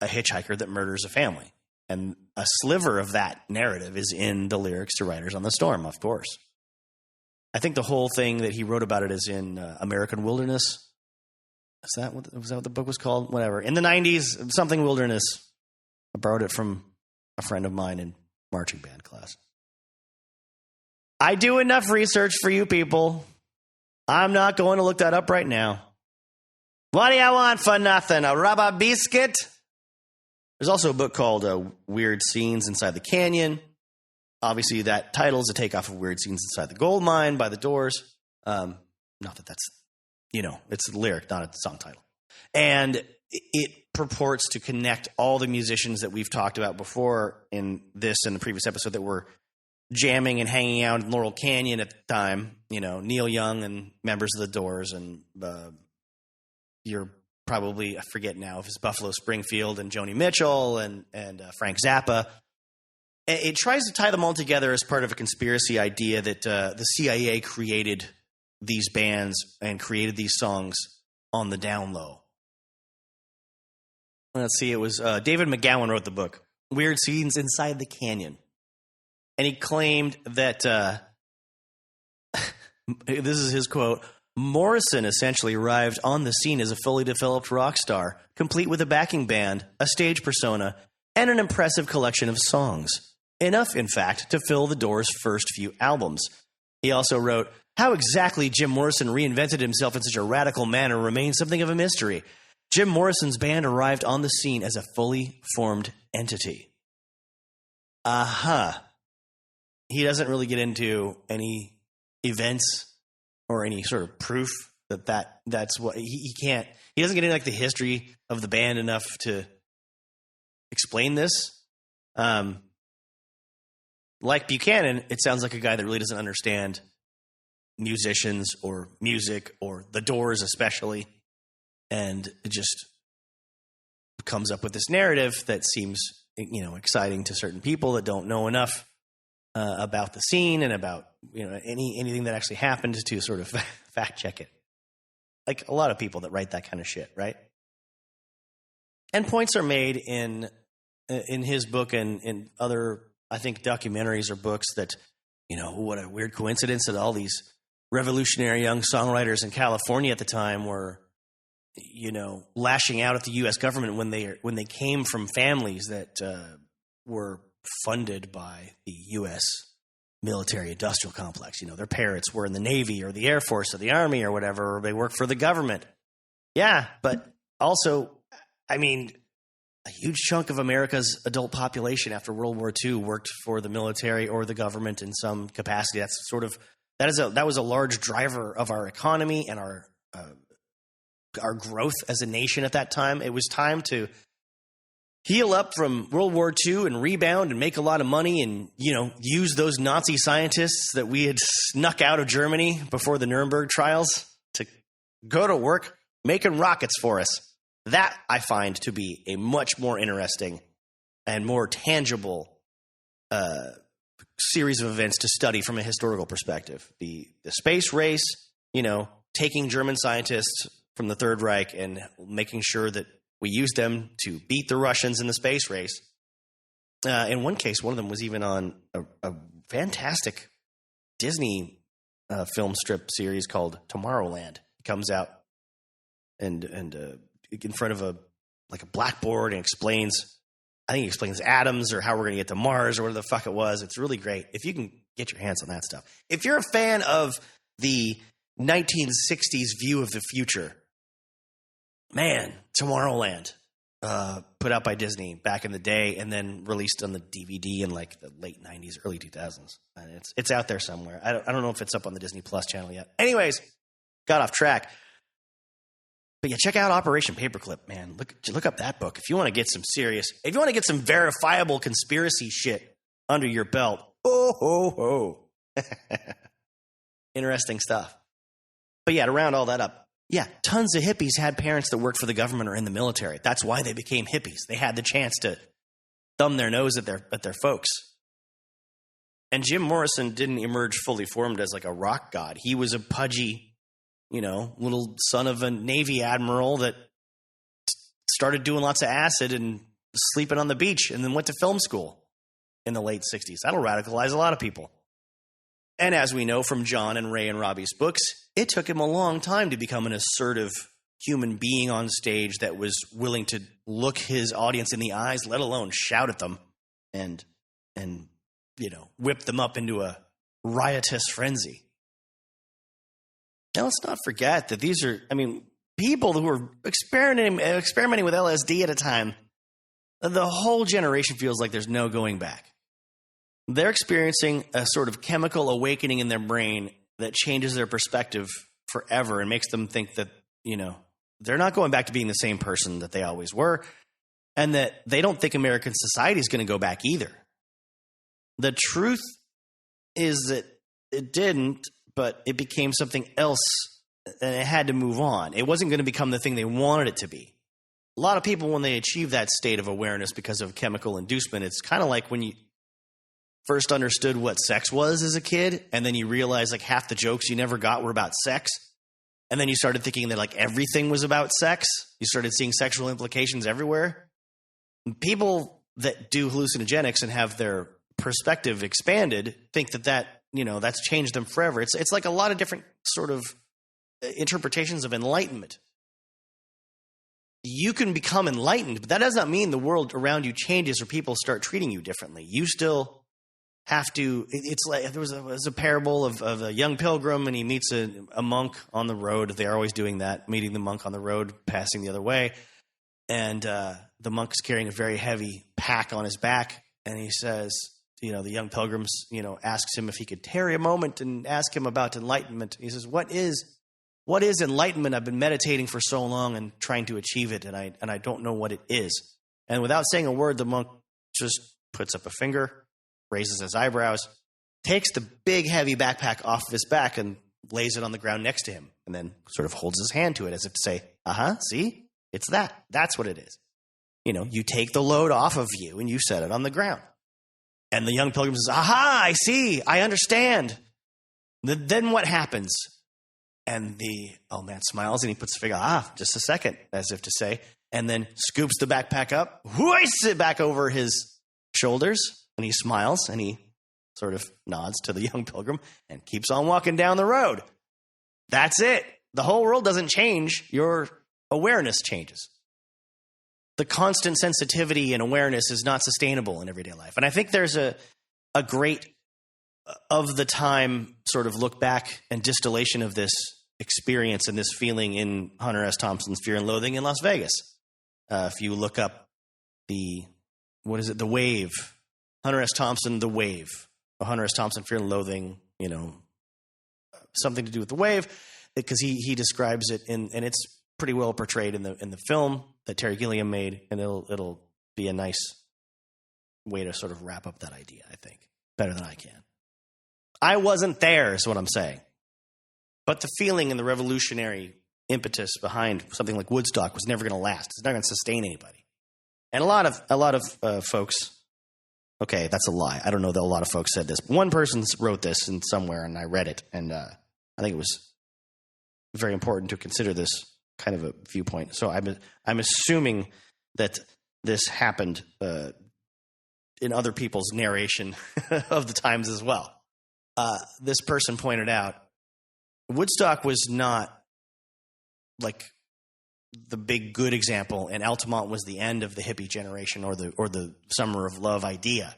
a hitchhiker that murders a family. And a sliver of that narrative is in the lyrics to Riders on the Storm, of course. I think the whole thing that he wrote about it is in American Wilderness. Was that what the book was called? Whatever. In the 90s, something Wilderness. I borrowed it from a friend of mine in marching band class. I do enough research for you people. I'm not going to look that up right now. What do you want for nothing? A rubber biscuit? There's also a book called Weird Scenes Inside the Canyon. Obviously, that title is a takeoff of Weird Scenes Inside the Gold Mine by the Doors. Not that that's, it's a lyric, not a song title. And it purports to connect all the musicians that we've talked about before in this and the previous episode that were jamming and hanging out in Laurel Canyon at the time. Neil Young and members of the Doors, and you're probably, I forget now if it's Buffalo Springfield and Joni Mitchell and Frank Zappa. It tries to tie them all together as part of a conspiracy idea that the CIA created these bands and created these songs on the down low. Let's see, it was David McGowan wrote the book, Weird Scenes Inside the Canyon. And he claimed that, this is his quote, Morrison essentially arrived on the scene as a fully developed rock star, complete with a backing band, a stage persona, and an impressive collection of songs. Enough, in fact, to fill the Doors' first few albums. He also wrote, how exactly Jim Morrison reinvented himself in such a radical manner remains something of a mystery. Jim Morrison's band arrived on the scene as a fully formed entity. He doesn't really get into any events or any sort of proof That's what he can't. He doesn't get into like the history of the band enough to explain this. Like Buchanan, it sounds like a guy that really doesn't understand musicians or music or the Doors especially, and it just comes up with this narrative that seems, exciting to certain people that don't know enough about the scene and about anything that actually happened to sort of fact check it. Like a lot of people that write that kind of shit, right? And points are made in his book and in other, I think, documentaries or books that, what a weird coincidence that all these revolutionary young songwriters in California at the time were, lashing out at the U.S. government when they came from families that were funded by the U.S. military-industrial complex. Their parents were in the Navy or the Air Force or the Army or whatever, or they worked for the government. Yeah, but also, a huge chunk of America's adult population after World War II worked for the military or the government in some capacity. That was a large driver of our economy and our growth as a nation at that time. It was time to heal up from World War II and rebound and make a lot of money and, use those Nazi scientists that we had snuck out of Germany before the Nuremberg trials to go to work making rockets for us. That I find to be a much more interesting and more tangible series of events to study from a historical perspective. The space race, taking German scientists from the Third Reich and making sure that we used them to beat the Russians in the space race. In one case, one of them was even on a fantastic Disney film strip series called Tomorrowland. It comes out and in front of a blackboard and explains atoms or how we're going to get to Mars or whatever the fuck it was. It's really great if you can get your hands on that stuff. If you're a fan of the 1960s view of the future, man, Tomorrowland, put out by Disney back in the day and then released on the DVD in like the late 90s, early 2000s. And it's out there somewhere. I don't know if it's up on the Disney Plus channel yet. Anyways, got off track. But yeah, check out Operation Paperclip, man. Look up that book. If you want to get some verifiable conspiracy shit under your belt. Oh, ho, ho. Interesting stuff. But yeah, to round all that up, yeah, tons of hippies had parents that worked for the government or in the military. That's why they became hippies. They had the chance to thumb their nose at their folks. And Jim Morrison didn't emerge fully formed as like a rock god. He was a pudgy, little son of a Navy admiral that started doing lots of acid and sleeping on the beach and then went to film school in the late 60s. That'll radicalize a lot of people. And as we know from John and Ray and Robbie's books, it took him a long time to become an assertive human being on stage that was willing to look his audience in the eyes, let alone shout at them and whip them up into a riotous frenzy. Now, let's not forget that these are, people who were experimenting with LSD at a time. The whole generation feels like there's no going back. They're experiencing a sort of chemical awakening in their brain that changes their perspective forever and makes them think that, they're not going back to being the same person that they always were, and that they don't think American society is going to go back either. The truth is that it didn't, but it became something else, and it had to move on. It wasn't going to become the thing they wanted it to be. A lot of people, when they achieve that state of awareness because of chemical inducement, it's kind of like when you first understood what sex was as a kid, and then you realize like half the jokes you never got were about sex, and then you started thinking that like everything was about sex. You started seeing sexual implications everywhere. People that do hallucinogenics and have their perspective expanded think that that's changed them forever. It's like a lot of different sort of interpretations of enlightenment. You can become enlightened, but that does not mean the world around you changes or people start treating you differently. You still have to. It's like there was a parable of a young pilgrim, and he meets a monk on the road. They're always doing that, meeting the monk on the road, passing the other way. And the monk is carrying a very heavy pack on his back, and he says, the young pilgrims, asks him if he could tarry a moment and ask him about enlightenment. He says, "What is what is enlightenment? I've been meditating for so long and trying to achieve it, and I don't know what it is. And without saying a word, the monk just puts up a finger, raises his eyebrows, takes the big heavy backpack off of his back and lays it on the ground next to him, and then sort of holds his hand to it as if to say, see, it's that. That's what it is. You take the load off of you and you set it on the ground. And the young pilgrim says, I see, I understand. Then what happens? And the old man smiles and he puts the finger, just a second, as if to say, and then scoops the backpack up, hoists it back over his shoulders, and he smiles and he sort of nods to the young pilgrim and keeps on walking down the road. That's it. The whole world doesn't change. Your awareness changes. The constant sensitivity and awareness is not sustainable in everyday life. And I think there's a great of the time sort of look back and distillation of this experience and this feeling in Hunter S. Thompson's Fear and Loathing in Las Vegas. If you look up The Wave, Hunter S. Thompson, The Wave, Hunter S. Thompson, Fear and Loathing, something to do with the wave, because he describes it and it's pretty well portrayed in the film that Terry Gilliam made, and it'll be a nice way to sort of wrap up that idea, I think, better than I can. I wasn't there is what I'm saying. But the feeling and the revolutionary impetus behind something like Woodstock was never going to last. It's not going to sustain anybody. And a lot of folks, okay, that's a lie. I don't know that a lot of folks said this. But one person wrote this in somewhere, and I read it, and I think it was very important to consider this kind of a viewpoint. So I'm assuming that this happened in other people's narration of the times as well. This person pointed out Woodstock was not like the big good example, and Altamont was the end of the hippie generation or the summer of love idea.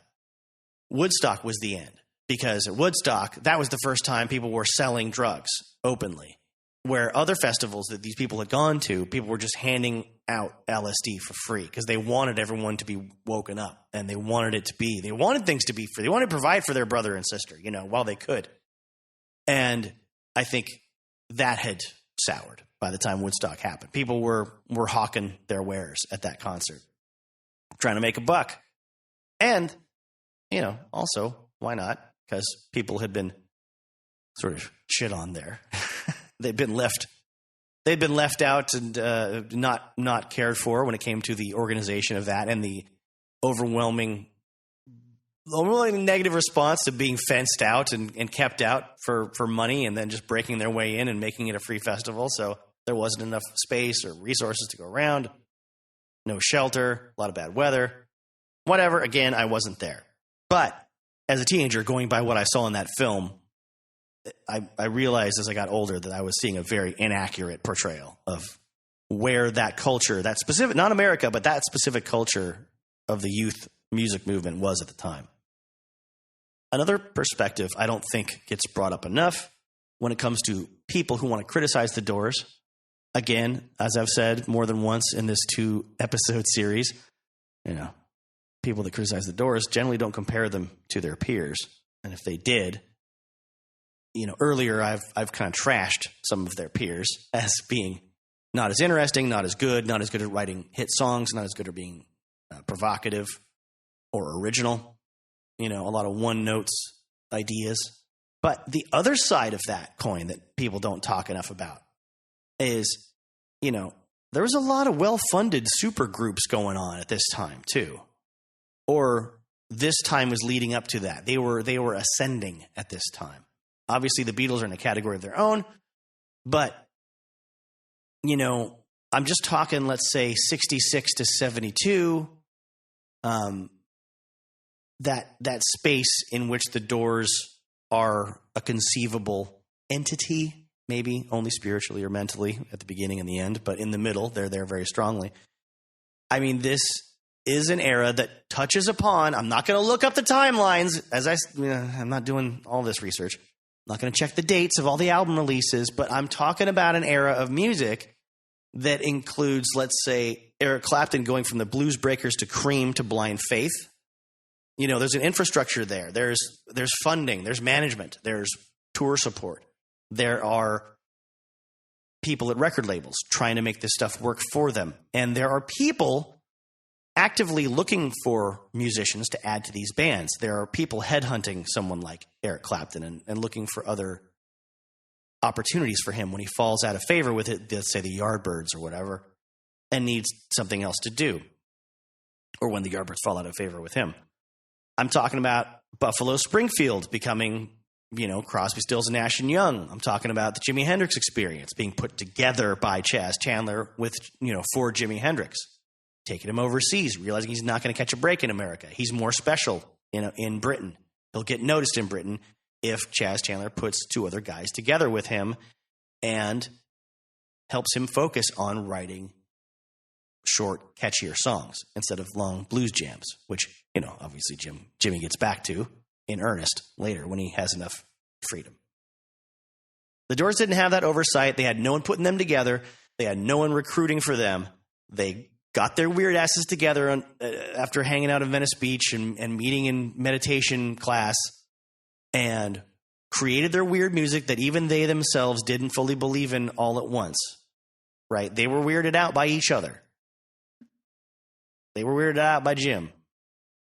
Woodstock was the end, because at Woodstock, that was the first time people were selling drugs openly, where other festivals that these people had gone to, people were just handing out LSD for free because they wanted everyone to be woken up, and they wanted things to be free. They wanted to provide for their brother and sister, while they could. And I think that had soured by the time Woodstock happened. People were hawking their wares at that concert, trying to make a buck. And, also, why not? Because people had been sort of shit on there. They'd been left out and not cared for when it came to the organization of that, and the overwhelming negative response to being fenced out and kept out for money, and then just breaking their way in and making it a free festival. So there wasn't enough space or resources to go around. No shelter, a lot of bad weather, whatever. Again, I wasn't there. But as a teenager, going by what I saw in that film, I realized as I got older that I was seeing a very inaccurate portrayal of where that culture, that specific, not America, but that specific culture of the youth music movement was at the time. Another perspective I don't think gets brought up enough when it comes to people who want to criticize the Doors. Again, as I've said more than once in this 2-episode series, people that criticize the Doors generally don't compare them to their peers. And if they did, earlier I've kind of trashed some of their peers as being not as interesting, not as good at writing hit songs, not as good at being provocative or original. A lot of one notes ideas. But the other side of that coin that people don't talk enough about is, there was a lot of well-funded super groups going on at this time too. Or this time was leading up to that. They were ascending at this time. Obviously, the Beatles are in a category of their own, but, I'm just talking, let's say, 66 to 72, that space in which the Doors are a conceivable entity, maybe only spiritually or mentally at the beginning and the end, but in the middle, they're there very strongly. I mean, this is an era that touches upon, I'm not going to look up the timelines, I'm not doing all this research. I'm not going to check the dates of all the album releases, but I'm talking about an era of music that includes, let's say, Eric Clapton going from the Blues Breakers to Cream to Blind Faith. There's an infrastructure there. There's funding. There's management. There's tour support. There are people at record labels trying to make this stuff work for them. And there are people actively looking for musicians to add to these bands. There are people headhunting someone like Eric Clapton and looking for other opportunities for him when he falls out of favor with it, let's say the Yardbirds or whatever, and needs something else to do. Or when the Yardbirds fall out of favor with him. I'm talking about Buffalo Springfield becoming, Crosby, Stills, and Nash & Young. I'm talking about the Jimi Hendrix Experience being put together by Chaz Chandler with, for Jimi Hendrix. Taking him overseas, realizing he's not going to catch a break in America. He's more special in Britain. He'll get noticed in Britain if Chaz Chandler puts two other guys together with him and helps him focus on writing short, catchier songs instead of long blues jams, which, obviously Jimmy gets back to in earnest later when he has enough freedom. The Doors didn't have that oversight. They had no one putting them together. They had no one recruiting for them. They got their weird asses together after hanging out in Venice Beach and meeting in meditation class and created their weird music that even they themselves didn't fully believe in all at once, right? They were weirded out by each other. They were weirded out by Jim.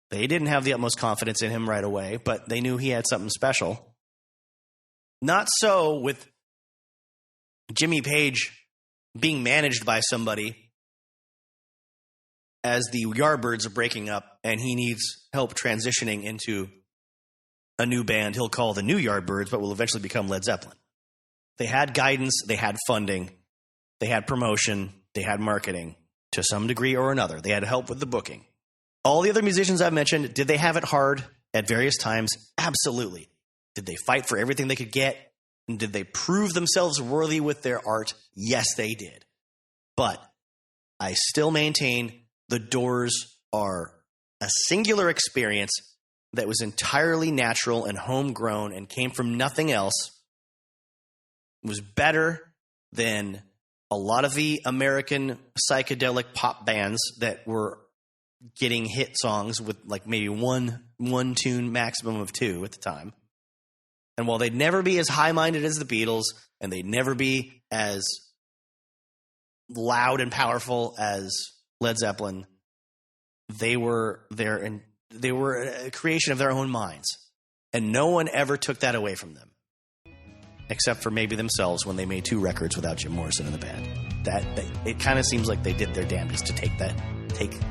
They didn't have the utmost confidence in him right away, but they knew he had something special. Not so with Jimmy Page being managed by somebody as the Yardbirds are breaking up and he needs help transitioning into a new band he'll call the New Yardbirds, but will eventually become Led Zeppelin. They had guidance, they had funding, they had promotion, they had marketing to some degree or another. They had help with the booking. All the other musicians I've mentioned, did they have it hard at various times? Absolutely. Did they fight for everything they could get? And did they prove themselves worthy with their art? Yes, they did. But I still maintain the Doors are a singular experience that was entirely natural and homegrown and came from nothing else. It was better than a lot of the American psychedelic pop bands that were getting hit songs with like maybe one tune, maximum of two at the time. And while they'd never be as high-minded as the Beatles, and they'd never be as loud and powerful as Led Zeppelin, they were there, and they were a creation of their own minds. And no one ever took that away from them, except for maybe themselves when they made 2 records without Jim Morrison in the band. It kind of seems like they did their damnedest to take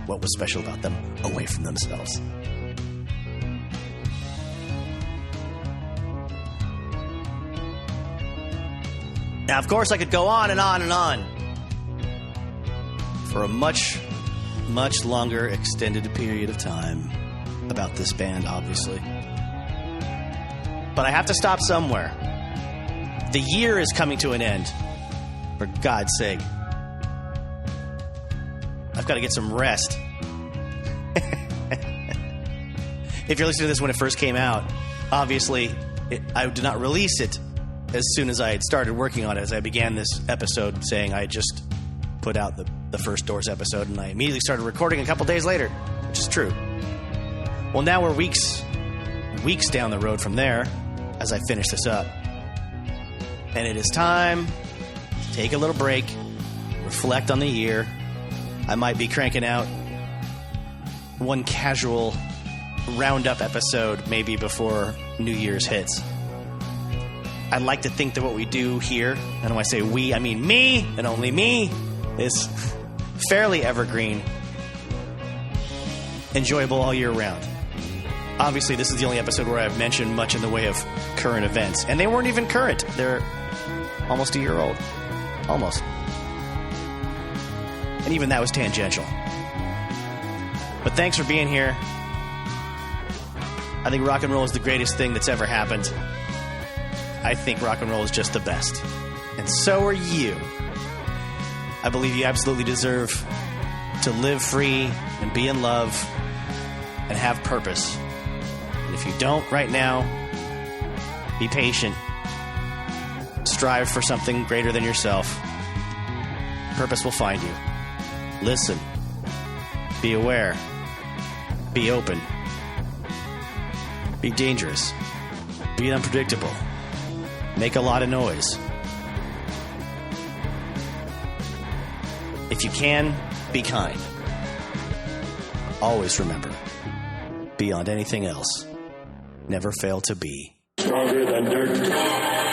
what was special about them away from themselves. Now, of course, I could go on and on and on for a much, much longer extended period of time about this band, obviously. But I have to stop somewhere. The year is coming to an end. For God's sake. I've got to get some rest. If you're listening to this when it first came out, obviously, I did not release it as soon as I had started working on it. As I began this episode saying I just put out the first Doors episode, and I immediately started recording a couple days later, which is true. Well, now we're weeks down the road from there as I finish this up. And it is time to take a little break, reflect on the year. I might be cranking out one casual roundup episode maybe before New Year's hits. I'd like to think that what we do here, and when I say we, I mean me, and only me, is fairly evergreen, enjoyable all year round. Obviously, this is the only episode where I've mentioned much in the way of current events, and they weren't even current. They're almost a year old. Almost. And even that was tangential. But thanks for being here. I think rock and roll is the greatest thing that's ever happened. I think rock and roll is just the best. And so are you. I believe you absolutely deserve to live free and be in love and have purpose. And if you don't right now, be patient. Strive for something greater than yourself. Purpose will find you. Listen. Be aware. Be open. Be dangerous. Be unpredictable. Make a lot of noise. If you can, be kind. Always remember, beyond anything else, never fail to be Stronger than dirt.